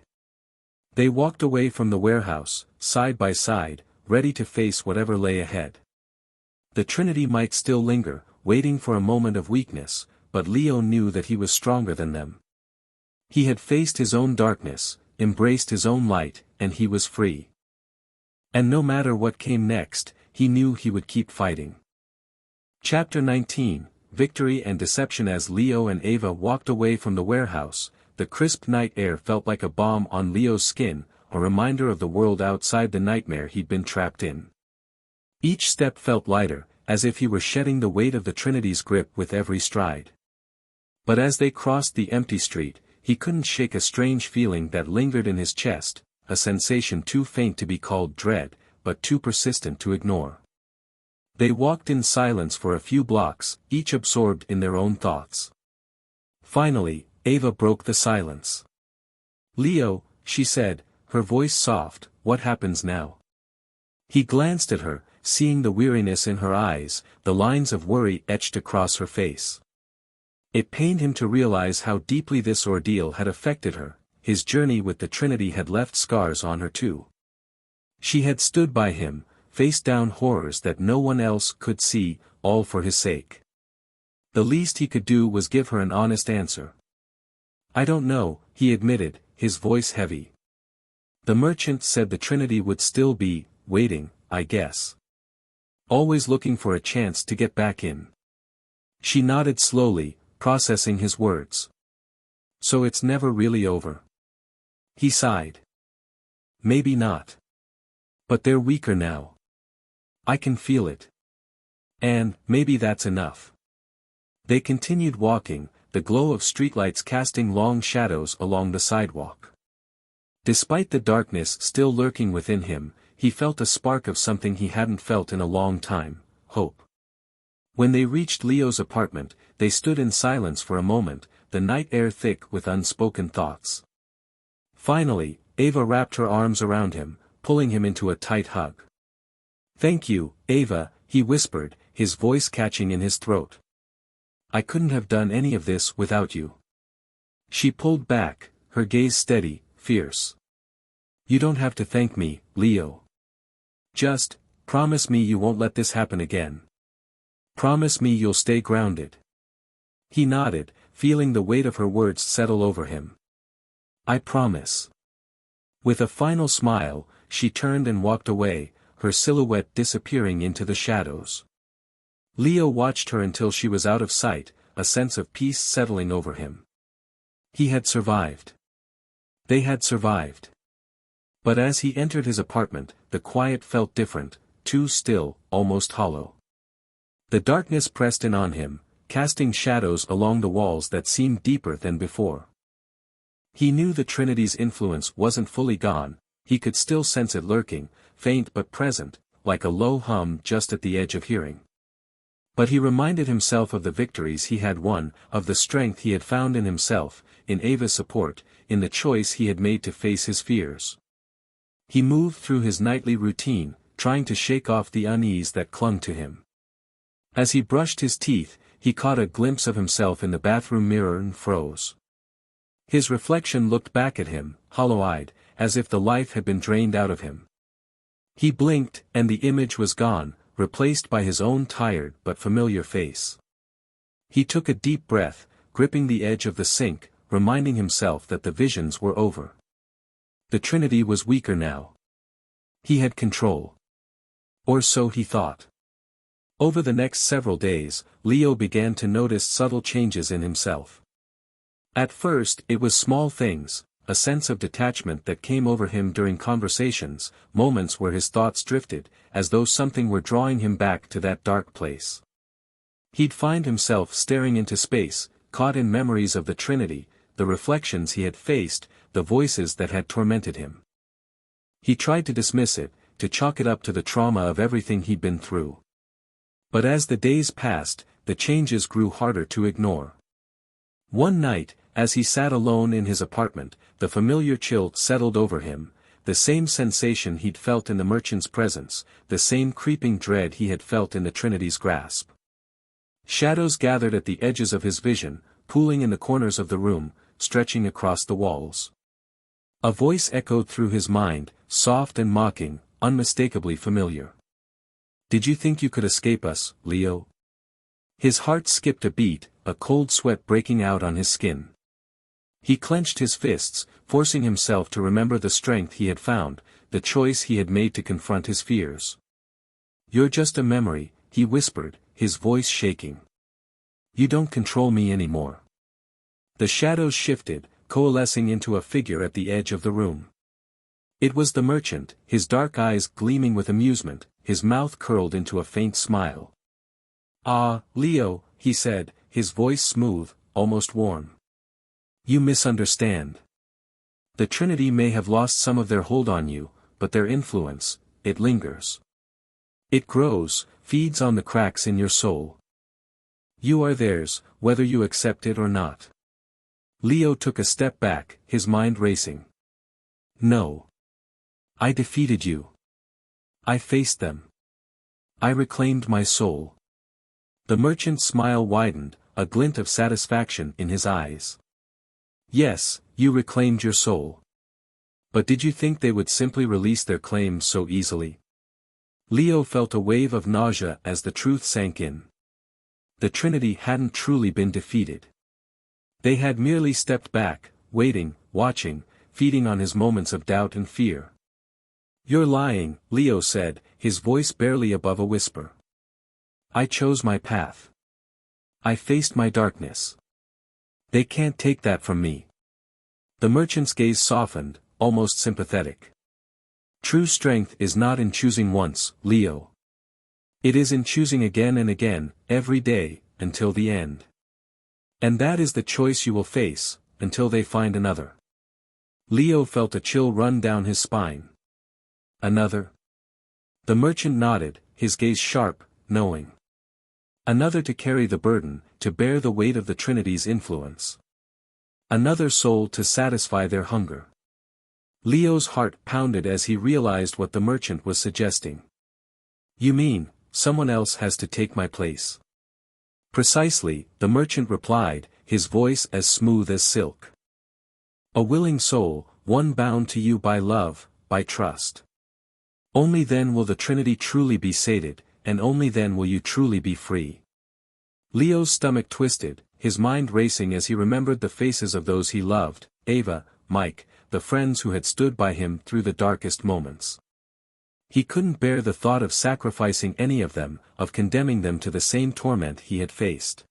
They walked away from the warehouse, side by side, ready to face whatever lay ahead. The Trinity might still linger, waiting for a moment of weakness, but Leo knew that he was stronger than them. He had faced his own darkness, embraced his own light, and he was free. And no matter what came next, he knew he would keep fighting. Chapter 19, Victory and Deception. As Leo and Ava walked away from the warehouse, the crisp night air felt like a balm on Leo's skin, a reminder of the world outside the nightmare he'd been trapped in. Each step felt lighter, as if he were shedding the weight of the Trinity's grip with every stride. But as they crossed the empty street, he couldn't shake a strange feeling that lingered in his chest, a sensation too faint to be called dread, but too persistent to ignore. They walked in silence for a few blocks, each absorbed in their own thoughts. Finally, Ava broke the silence. "Leo," she said, her voice soft, "what happens now?" He glanced at her, seeing the weariness in her eyes, the lines of worry etched across her face. It pained him to realize how deeply this ordeal had affected her. His journey with the Trinity had left scars on her too. She had stood by him, faced down horrors that no one else could see, all for his sake. The least he could do was give her an honest answer. "I don't know," he admitted, his voice heavy. "The merchant said the Trinity would still be, waiting, I guess. Always looking for a chance to get back in." She nodded slowly, processing his words. "So it's never really over?" He sighed. "Maybe not. But they're weaker now. I can feel it. And, maybe that's enough." They continued walking, the glow of streetlights casting long shadows along the sidewalk. Despite the darkness still lurking within him, he felt a spark of something he hadn't felt in a long time, hope. When they reached Leo's apartment, they stood in silence for a moment, the night air thick with unspoken thoughts. Finally, Ava wrapped her arms around him, pulling him into a tight hug. "Thank you, Ava," he whispered, his voice catching in his throat. "I couldn't have done any of this without you." She pulled back, her gaze steady, fierce. "You don't have to thank me, Leo. Just, promise me you won't let this happen again. Promise me you'll stay grounded." He nodded, feeling the weight of her words settle over him. "I promise." With a final smile, she turned and walked away, her silhouette disappearing into the shadows. Leo watched her until she was out of sight, a sense of peace settling over him. He had survived. They had survived. But as he entered his apartment, the quiet felt different, too still, almost hollow. The darkness pressed in on him, casting shadows along the walls that seemed deeper than before. He knew the Trinity's influence wasn't fully gone, he could still sense it lurking, faint but present, like a low hum just at the edge of hearing. But he reminded himself of the victories he had won, of the strength he had found in himself, in Ava's support, in the choice he had made to face his fears. He moved through his nightly routine, trying to shake off the unease that clung to him. As he brushed his teeth, he caught a glimpse of himself in the bathroom mirror and froze. His reflection looked back at him, hollow-eyed, as if the life had been drained out of him. He blinked, and the image was gone, replaced by his own tired but familiar face. He took a deep breath, gripping the edge of the sink, reminding himself that the visions were over. The Trinity was weaker now. He had control. Or so he thought. Over the next several days, Leo began to notice subtle changes in himself. At first it was small things, a sense of detachment that came over him during conversations, moments where his thoughts drifted, as though something were drawing him back to that dark place. He'd find himself staring into space, caught in memories of the Trinity, the reflections he had faced, the voices that had tormented him. He tried to dismiss it, to chalk it up to the trauma of everything he'd been through. But as the days passed, the changes grew harder to ignore. One night, as he sat alone in his apartment, the familiar chill settled over him, the same sensation he'd felt in the merchant's presence, the same creeping dread he had felt in the Trinity's grasp. Shadows gathered at the edges of his vision, pooling in the corners of the room, stretching across the walls. A voice echoed through his mind, soft and mocking, unmistakably familiar. Did you think you could escape us, Leo? His heart skipped a beat, a cold sweat breaking out on his skin. He clenched his fists, forcing himself to remember the strength he had found, the choice he had made to confront his fears. You're just a memory, he whispered, his voice shaking. You don't control me anymore. The shadows shifted, coalescing into a figure at the edge of the room. It was the merchant, his dark eyes gleaming with amusement, his mouth curled into a faint smile. Ah, Leo, he said, his voice smooth, almost warm. You misunderstand. The Trinity may have lost some of their hold on you, but their influence, it lingers. It grows, feeds on the cracks in your soul. You are theirs, whether you accept it or not. Leo took a step back, his mind racing. No. I defeated you. I faced them. I reclaimed my soul. The merchant's smile widened, a glint of satisfaction in his eyes. Yes, you reclaimed your soul. But did you think they would simply release their claims so easily? Leo felt a wave of nausea as the truth sank in. The Trinity hadn't truly been defeated. They had merely stepped back, waiting, watching, feeding on his moments of doubt and fear. You're lying, Leo said, his voice barely above a whisper. I chose my path. I faced my darkness. They can't take that from me. The merchant's gaze softened, almost sympathetic. True strength is not in choosing once, Leo. It is in choosing again and again, every day, until the end. And that is the choice you will face, until they find another. Leo felt a chill run down his spine. Another? The merchant nodded, his gaze sharp, knowing. Another to carry the burden, to bear the weight of the Trinity's influence. Another soul to satisfy their hunger. Leo's heart pounded as he realized what the merchant was suggesting. You mean, someone else has to take my place? Precisely, the merchant replied, his voice as smooth as silk. A willing soul, one bound to you by love, by trust. Only then will the Trinity truly be sated, and only then will you truly be free. Leo's stomach twisted, his mind racing as he remembered the faces of those he loved, Ava, Mike, the friends who had stood by him through the darkest moments. He couldn't bear the thought of sacrificing any of them, of condemning them to the same torment he had faced.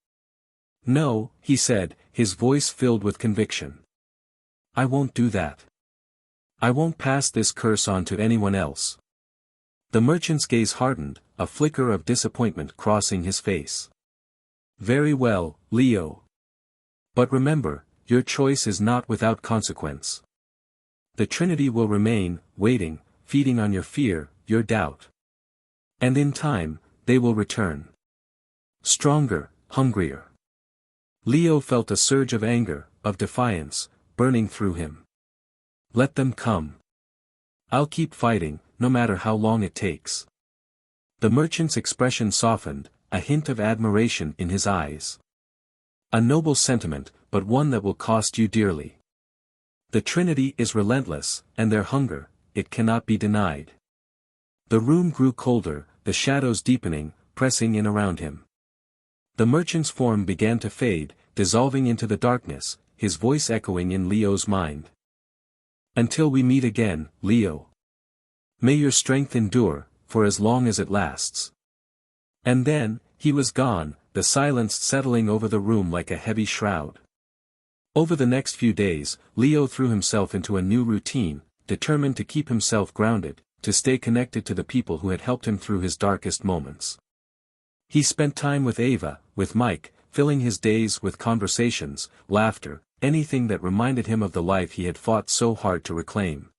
No, he said, his voice filled with conviction. I won't do that. I won't pass this curse on to anyone else. The merchant's gaze hardened, a flicker of disappointment crossing his face. Very well, Leo. But remember, your choice is not without consequence. The Trinity will remain, waiting, feeding on your fear, your doubt. And in time, they will return. Stronger, hungrier. Leo felt a surge of anger, of defiance, burning through him. Let them come. I'll keep fighting, no matter how long it takes. The merchant's expression softened, a hint of admiration in his eyes. A noble sentiment, but one that will cost you dearly. The Trinity is relentless, and their hunger, it cannot be denied. The room grew colder, the shadows deepening, pressing in around him. The merchant's form began to fade, dissolving into the darkness, his voice echoing in Leo's mind. Until we meet again, Leo. May your strength endure, for as long as it lasts. And then, he was gone, the silence settling over the room like a heavy shroud. Over the next few days, Leo threw himself into a new routine, determined to keep himself grounded, to stay connected to the people who had helped him through his darkest moments. He spent time with Ava, with Mike, filling his days with conversations, laughter, anything that reminded him of the life he had fought so hard to reclaim.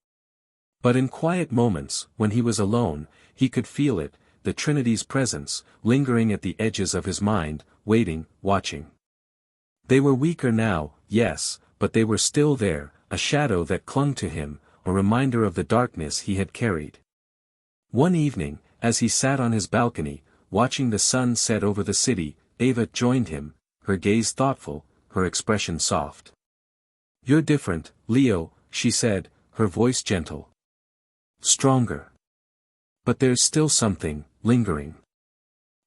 But in quiet moments, when he was alone, he could feel it, the Trinity's presence, lingering at the edges of his mind, waiting, watching. They were weaker now, yes, but they were still there, a shadow that clung to him, a reminder of the darkness he had carried. One evening, as he sat on his balcony, watching the sun set over the city, Ava joined him, her gaze thoughtful, her expression soft. You're different, Leo, she said, her voice gentle. Stronger. But there's still something, lingering.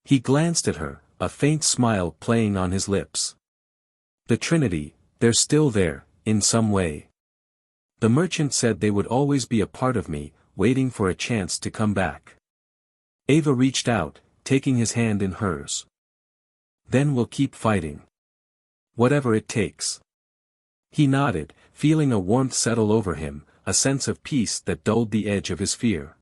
He glanced at her, a faint smile playing on his lips. The Trinity, they're still there, in some way. The merchant said they would always be a part of me, waiting for a chance to come back. Ava reached out, taking his hand in hers. Then we'll keep fighting. Whatever it takes. He nodded, feeling a warmth settle over him, a sense of peace that dulled the edge of his fear.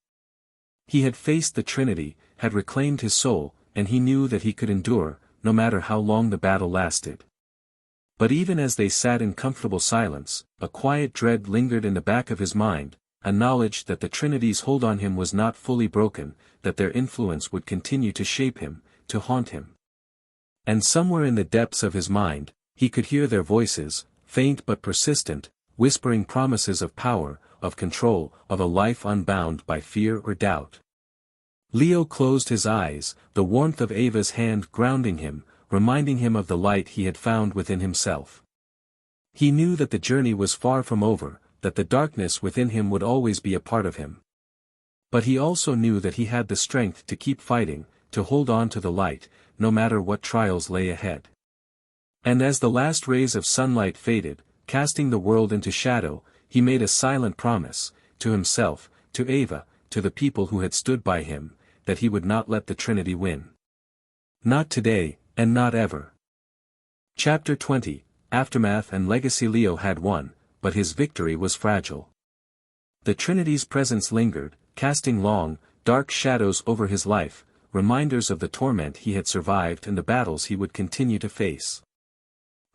He had faced the Trinity, had reclaimed his soul, and he knew that he could endure, no matter how long the battle lasted. But even as they sat in comfortable silence, a quiet dread lingered in the back of his mind, a knowledge that the Trinity's hold on him was not fully broken, that their influence would continue to shape him, to haunt him. And somewhere in the depths of his mind, he could hear their voices, faint but persistent, whispering promises of power, of control, of a life unbound by fear or doubt. Leo closed his eyes, the warmth of Ava's hand grounding him, reminding him of the light he had found within himself. He knew that the journey was far from over, that the darkness within him would always be a part of him. But he also knew that he had the strength to keep fighting, to hold on to the light, no matter what trials lay ahead. And as the last rays of sunlight faded, casting the world into shadow, he made a silent promise, to himself, to Ava, to the people who had stood by him, that he would not let the Trinity win. Not today, and not ever. Chapter 20, Aftermath and Legacy. Leo had won, but his victory was fragile. The Trinity's presence lingered, casting long, dark shadows over his life, reminders of the torment he had survived and the battles he would continue to face.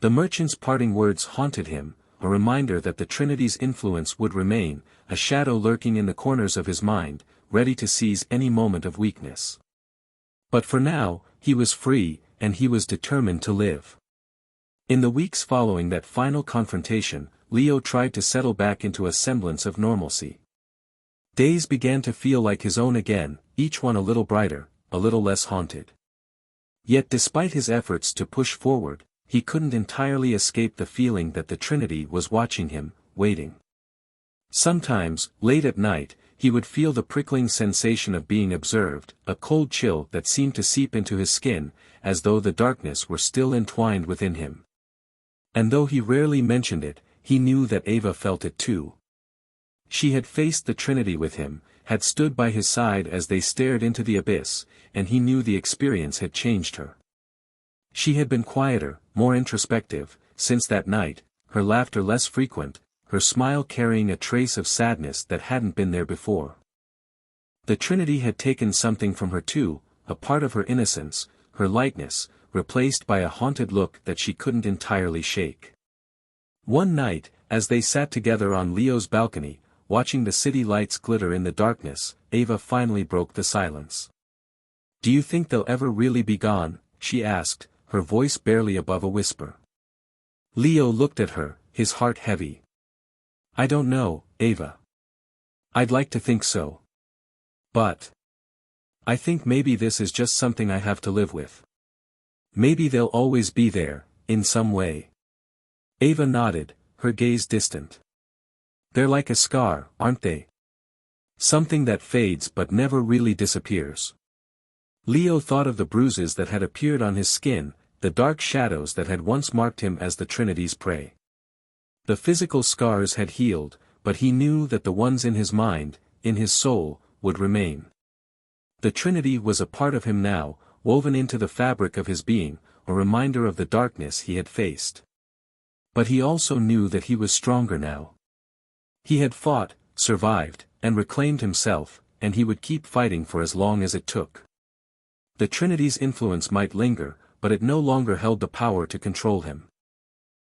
The merchant's parting words haunted him, a reminder that the Trinity's influence would remain, a shadow lurking in the corners of his mind, ready to seize any moment of weakness. But for now, he was free, and he was determined to live. In the weeks following that final confrontation, Leo tried to settle back into a semblance of normalcy. Days began to feel like his own again, each one a little brighter, a little less haunted. Yet despite his efforts to push forward, he couldn't entirely escape the feeling that the Trinity was watching him, waiting. Sometimes, late at night, he would feel the prickling sensation of being observed, a cold chill that seemed to seep into his skin, as though the darkness were still entwined within him. And though he rarely mentioned it, he knew that Ava felt it too. She had faced the Trinity with him, had stood by his side as they stared into the abyss, and he knew the experience had changed her. She had been quieter, more introspective, since that night, her laughter less frequent, her smile carrying a trace of sadness that hadn't been there before. The Trinity had taken something from her too, a part of her innocence, her lightness, replaced by a haunted look that she couldn't entirely shake. One night, as they sat together on Leo's balcony, watching the city lights glitter in the darkness, Ava finally broke the silence. "Do you think they'll ever really be gone?" she asked, her voice barely above a whisper. Leo looked at her, his heart heavy. "I don't know, Ava. I'd like to think so. But I think maybe this is just something I have to live with. Maybe they'll always be there, in some way." Ava nodded, her gaze distant. "They're like a scar, aren't they? Something that fades but never really disappears." Leo thought of the bruises that had appeared on his skin, the dark shadows that had once marked him as the Trinity's prey. The physical scars had healed, but he knew that the ones in his mind, in his soul, would remain. The Trinity was a part of him now, woven into the fabric of his being, a reminder of the darkness he had faced. But he also knew that he was stronger now. He had fought, survived, and reclaimed himself, and he would keep fighting for as long as it took. The Trinity's influence might linger, but it no longer held the power to control him.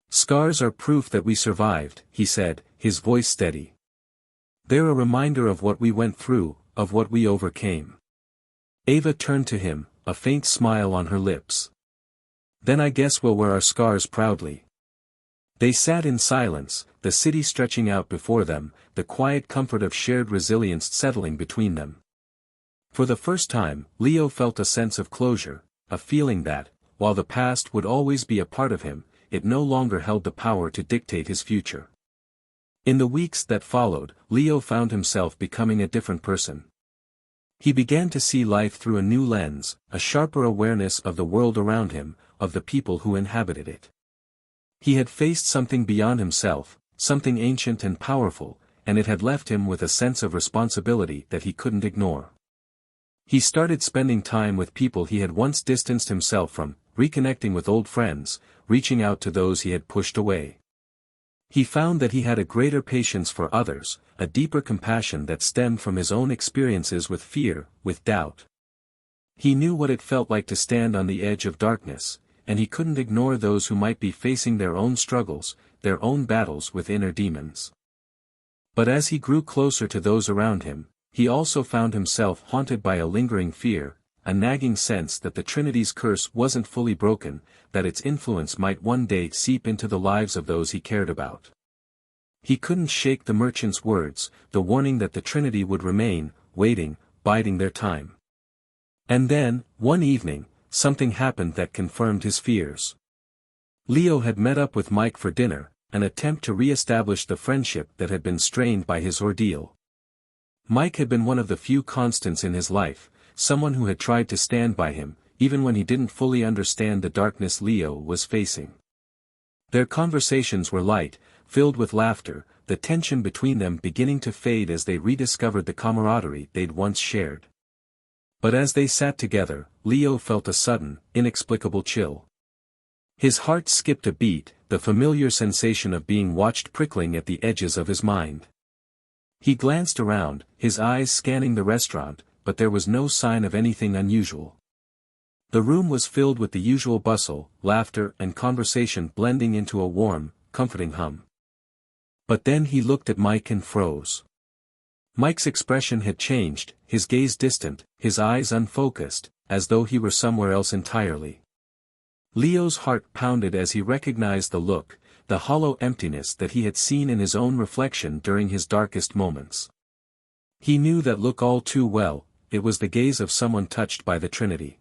"Scars are proof that we survived," he said, his voice steady. "They're a reminder of what we went through, of what we overcame." Ava turned to him, a faint smile on her lips. "Then I guess we'll wear our scars proudly." They sat in silence, the city stretching out before them, the quiet comfort of shared resilience settling between them. For the first time, Leo felt a sense of closure, a feeling that, while the past would always be a part of him, it no longer held the power to dictate his future. In the weeks that followed, Leo found himself becoming a different person. He began to see life through a new lens, a sharper awareness of the world around him, of the people who inhabited it. He had faced something beyond himself, something ancient and powerful, and it had left him with a sense of responsibility that he couldn't ignore. He started spending time with people he had once distanced himself from, reconnecting with old friends, reaching out to those he had pushed away. He found that he had a greater patience for others, a deeper compassion that stemmed from his own experiences with fear, with doubt. He knew what it felt like to stand on the edge of darkness, and he couldn't ignore those who might be facing their own struggles, their own battles with inner demons. But as he grew closer to those around him, he also found himself haunted by a lingering fear, a nagging sense that the Trinity's curse wasn't fully broken, that its influence might one day seep into the lives of those he cared about. He couldn't shake the merchant's words, the warning that the Trinity would remain, waiting, biding their time. And then, one evening, something happened that confirmed his fears. Leo had met up with Mike for dinner, an attempt to re-establish the friendship that had been strained by his ordeal. Mike had been one of the few constants in his life, someone who had tried to stand by him, even when he didn't fully understand the darkness Leo was facing. Their conversations were light, filled with laughter, the tension between them beginning to fade as they rediscovered the camaraderie they'd once shared. But as they sat together, Leo felt a sudden, inexplicable chill. His heart skipped a beat, the familiar sensation of being watched prickling at the edges of his mind. He glanced around, his eyes scanning the restaurant, but there was no sign of anything unusual. The room was filled with the usual bustle, laughter and conversation blending into a warm, comforting hum. But then he looked at Mike and froze. Mike's expression had changed, his gaze distant, his eyes unfocused, as though he were somewhere else entirely. Leo's heart pounded as he recognized the look, the hollow emptiness that he had seen in his own reflection during his darkest moments. He knew that look all too well, it was the gaze of someone touched by the Trinity.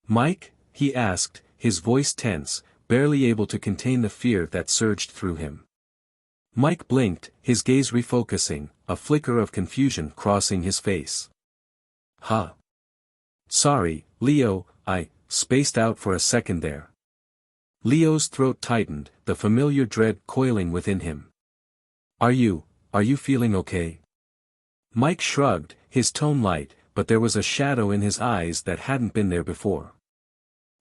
"Mike?" he asked, his voice tense, barely able to contain the fear that surged through him. Mike blinked, his gaze refocusing, a flicker of confusion crossing his face. "Huh. Sorry, Leo, I spaced out for a second there." Leo's throat tightened, the familiar dread coiling within him. Are you feeling okay?" Mike shrugged, his tone light, but there was a shadow in his eyes that hadn't been there before.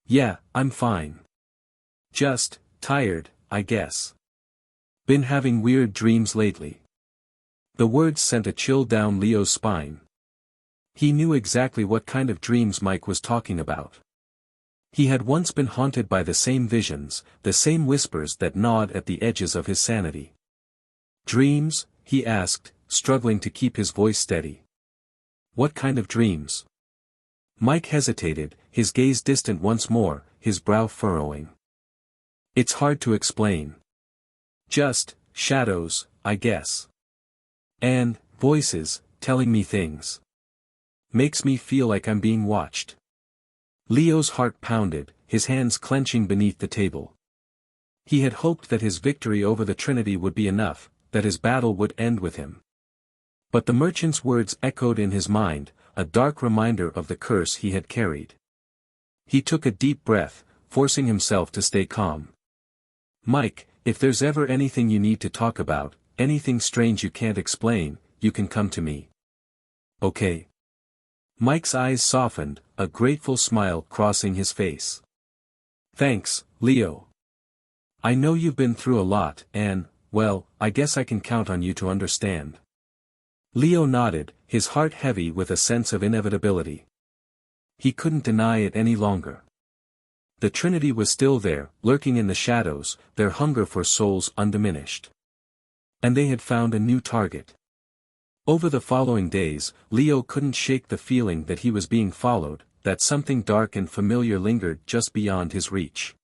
"Yeah, I'm fine. Just tired, I guess. Been having weird dreams lately." The words sent a chill down Leo's spine. He knew exactly what kind of dreams Mike was talking about. He had once been haunted by the same visions, the same whispers that gnawed at the edges of his sanity. "Dreams?" he asked, struggling to keep his voice steady. "What kind of dreams?" Mike hesitated, his gaze distant once more, his brow furrowing. "It's hard to explain. Just shadows, I guess. And voices, telling me things. Makes me feel like I'm being watched." Leo's heart pounded, his hands clenching beneath the table. He had hoped that his victory over the Trinity would be enough, that his battle would end with him. But the merchant's words echoed in his mind, a dark reminder of the curse he had carried. He took a deep breath, forcing himself to stay calm. "Mike, if there's ever anything you need to talk about, anything strange you can't explain, you can come to me. Okay?" Mike's eyes softened, a grateful smile crossing his face. "Thanks, Leo. I know you've been through a lot and, well, I guess I can count on you to understand." Leo nodded, his heart heavy with a sense of inevitability. He couldn't deny it any longer. The Trinity was still there, lurking in the shadows, their hunger for souls undiminished. And they had found a new target. Over the following days, Leo couldn't shake the feeling that he was being followed, that something dark and familiar lingered just beyond his reach.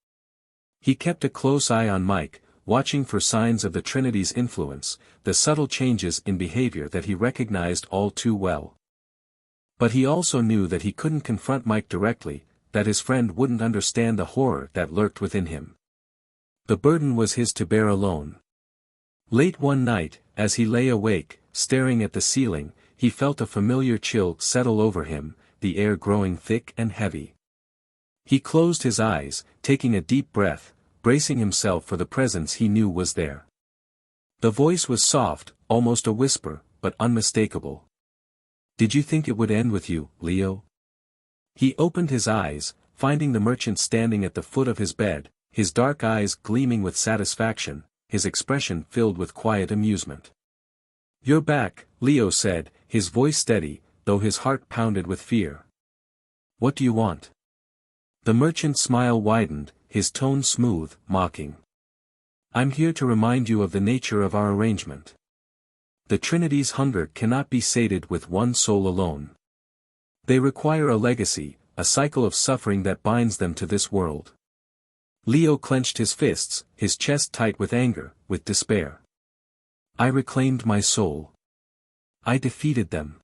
He kept a close eye on Mike, watching for signs of the Trinity's influence, the subtle changes in behavior that he recognized all too well. But he also knew that he couldn't confront Mike directly, that his friend wouldn't understand the horror that lurked within him. The burden was his to bear alone. Late one night, as he lay awake, staring at the ceiling, he felt a familiar chill settle over him, the air growing thick and heavy. He closed his eyes, taking a deep breath, bracing himself for the presence he knew was there. The voice was soft, almost a whisper, but unmistakable. "Did you think it would end with you, Leo?" He opened his eyes, finding the merchant standing at the foot of his bed, his dark eyes gleaming with satisfaction, his expression filled with quiet amusement. "You're back," Leo said, his voice steady, though his heart pounded with fear. "What do you want?" The merchant's smile widened, his tone smooth, mocking. "I'm here to remind you of the nature of our arrangement. The Trinity's hunger cannot be sated with one soul alone. They require a legacy, a cycle of suffering that binds them to this world." Leo clenched his fists, his chest tight with anger, with despair. "I reclaimed my soul. I defeated them."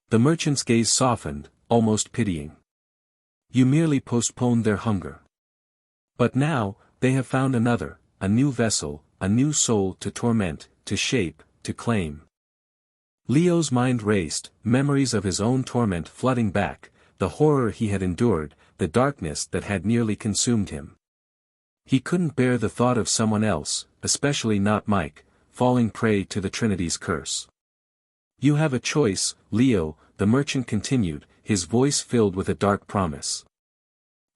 The merchant's gaze softened, almost pitying. "You merely postponed their hunger. But now, they have found another, a new vessel, a new soul to torment, to shape, to claim." Leo's mind raced, memories of his own torment flooding back, the horror he had endured, the darkness that had nearly consumed him. He couldn't bear the thought of someone else, especially not Mike, falling prey to the Trinity's curse. "You have a choice, Leo," the merchant continued, his voice filled with a dark promise.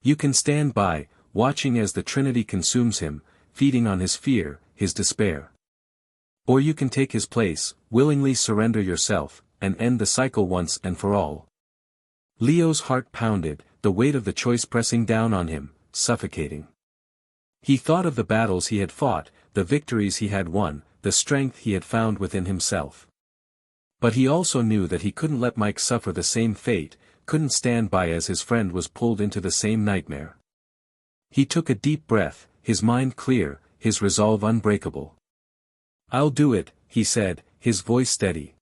"You can stand by, watching as the Trinity consumes him, feeding on his fear, his despair. Or you can take his place, willingly surrender yourself, and end the cycle once and for all." Leo's heart pounded, the weight of the choice pressing down on him, suffocating. He thought of the battles he had fought, the victories he had won, the strength he had found within himself. But he also knew that he couldn't let Mike suffer the same fate, couldn't stand by as his friend was pulled into the same nightmare. He took a deep breath, his mind clear, his resolve unbreakable. "I'll do it," he said, his voice steady.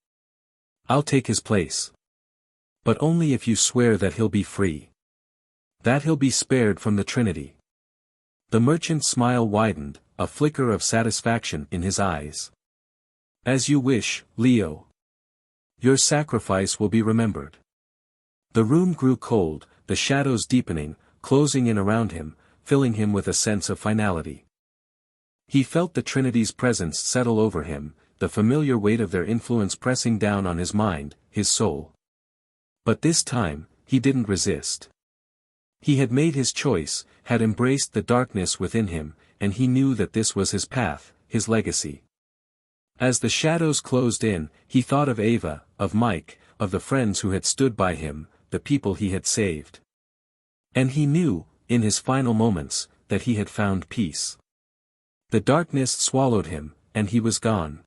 "I'll take his place. But only if you swear that he'll be free. That he'll be spared from the Trinity." The merchant's smile widened, a flicker of satisfaction in his eyes. "As you wish, Leo. Your sacrifice will be remembered." The room grew cold, the shadows deepening, closing in around him, filling him with a sense of finality. He felt the Trinity's presence settle over him, the familiar weight of their influence pressing down on his mind, his soul. But this time, he didn't resist. He had made his choice, had embraced the darkness within him, and he knew that this was his path, his legacy. As the shadows closed in, he thought of Ava, of Mike, of the friends who had stood by him, the people he had saved. And he knew, in his final moments, that he had found peace. The darkness swallowed him, and he was gone.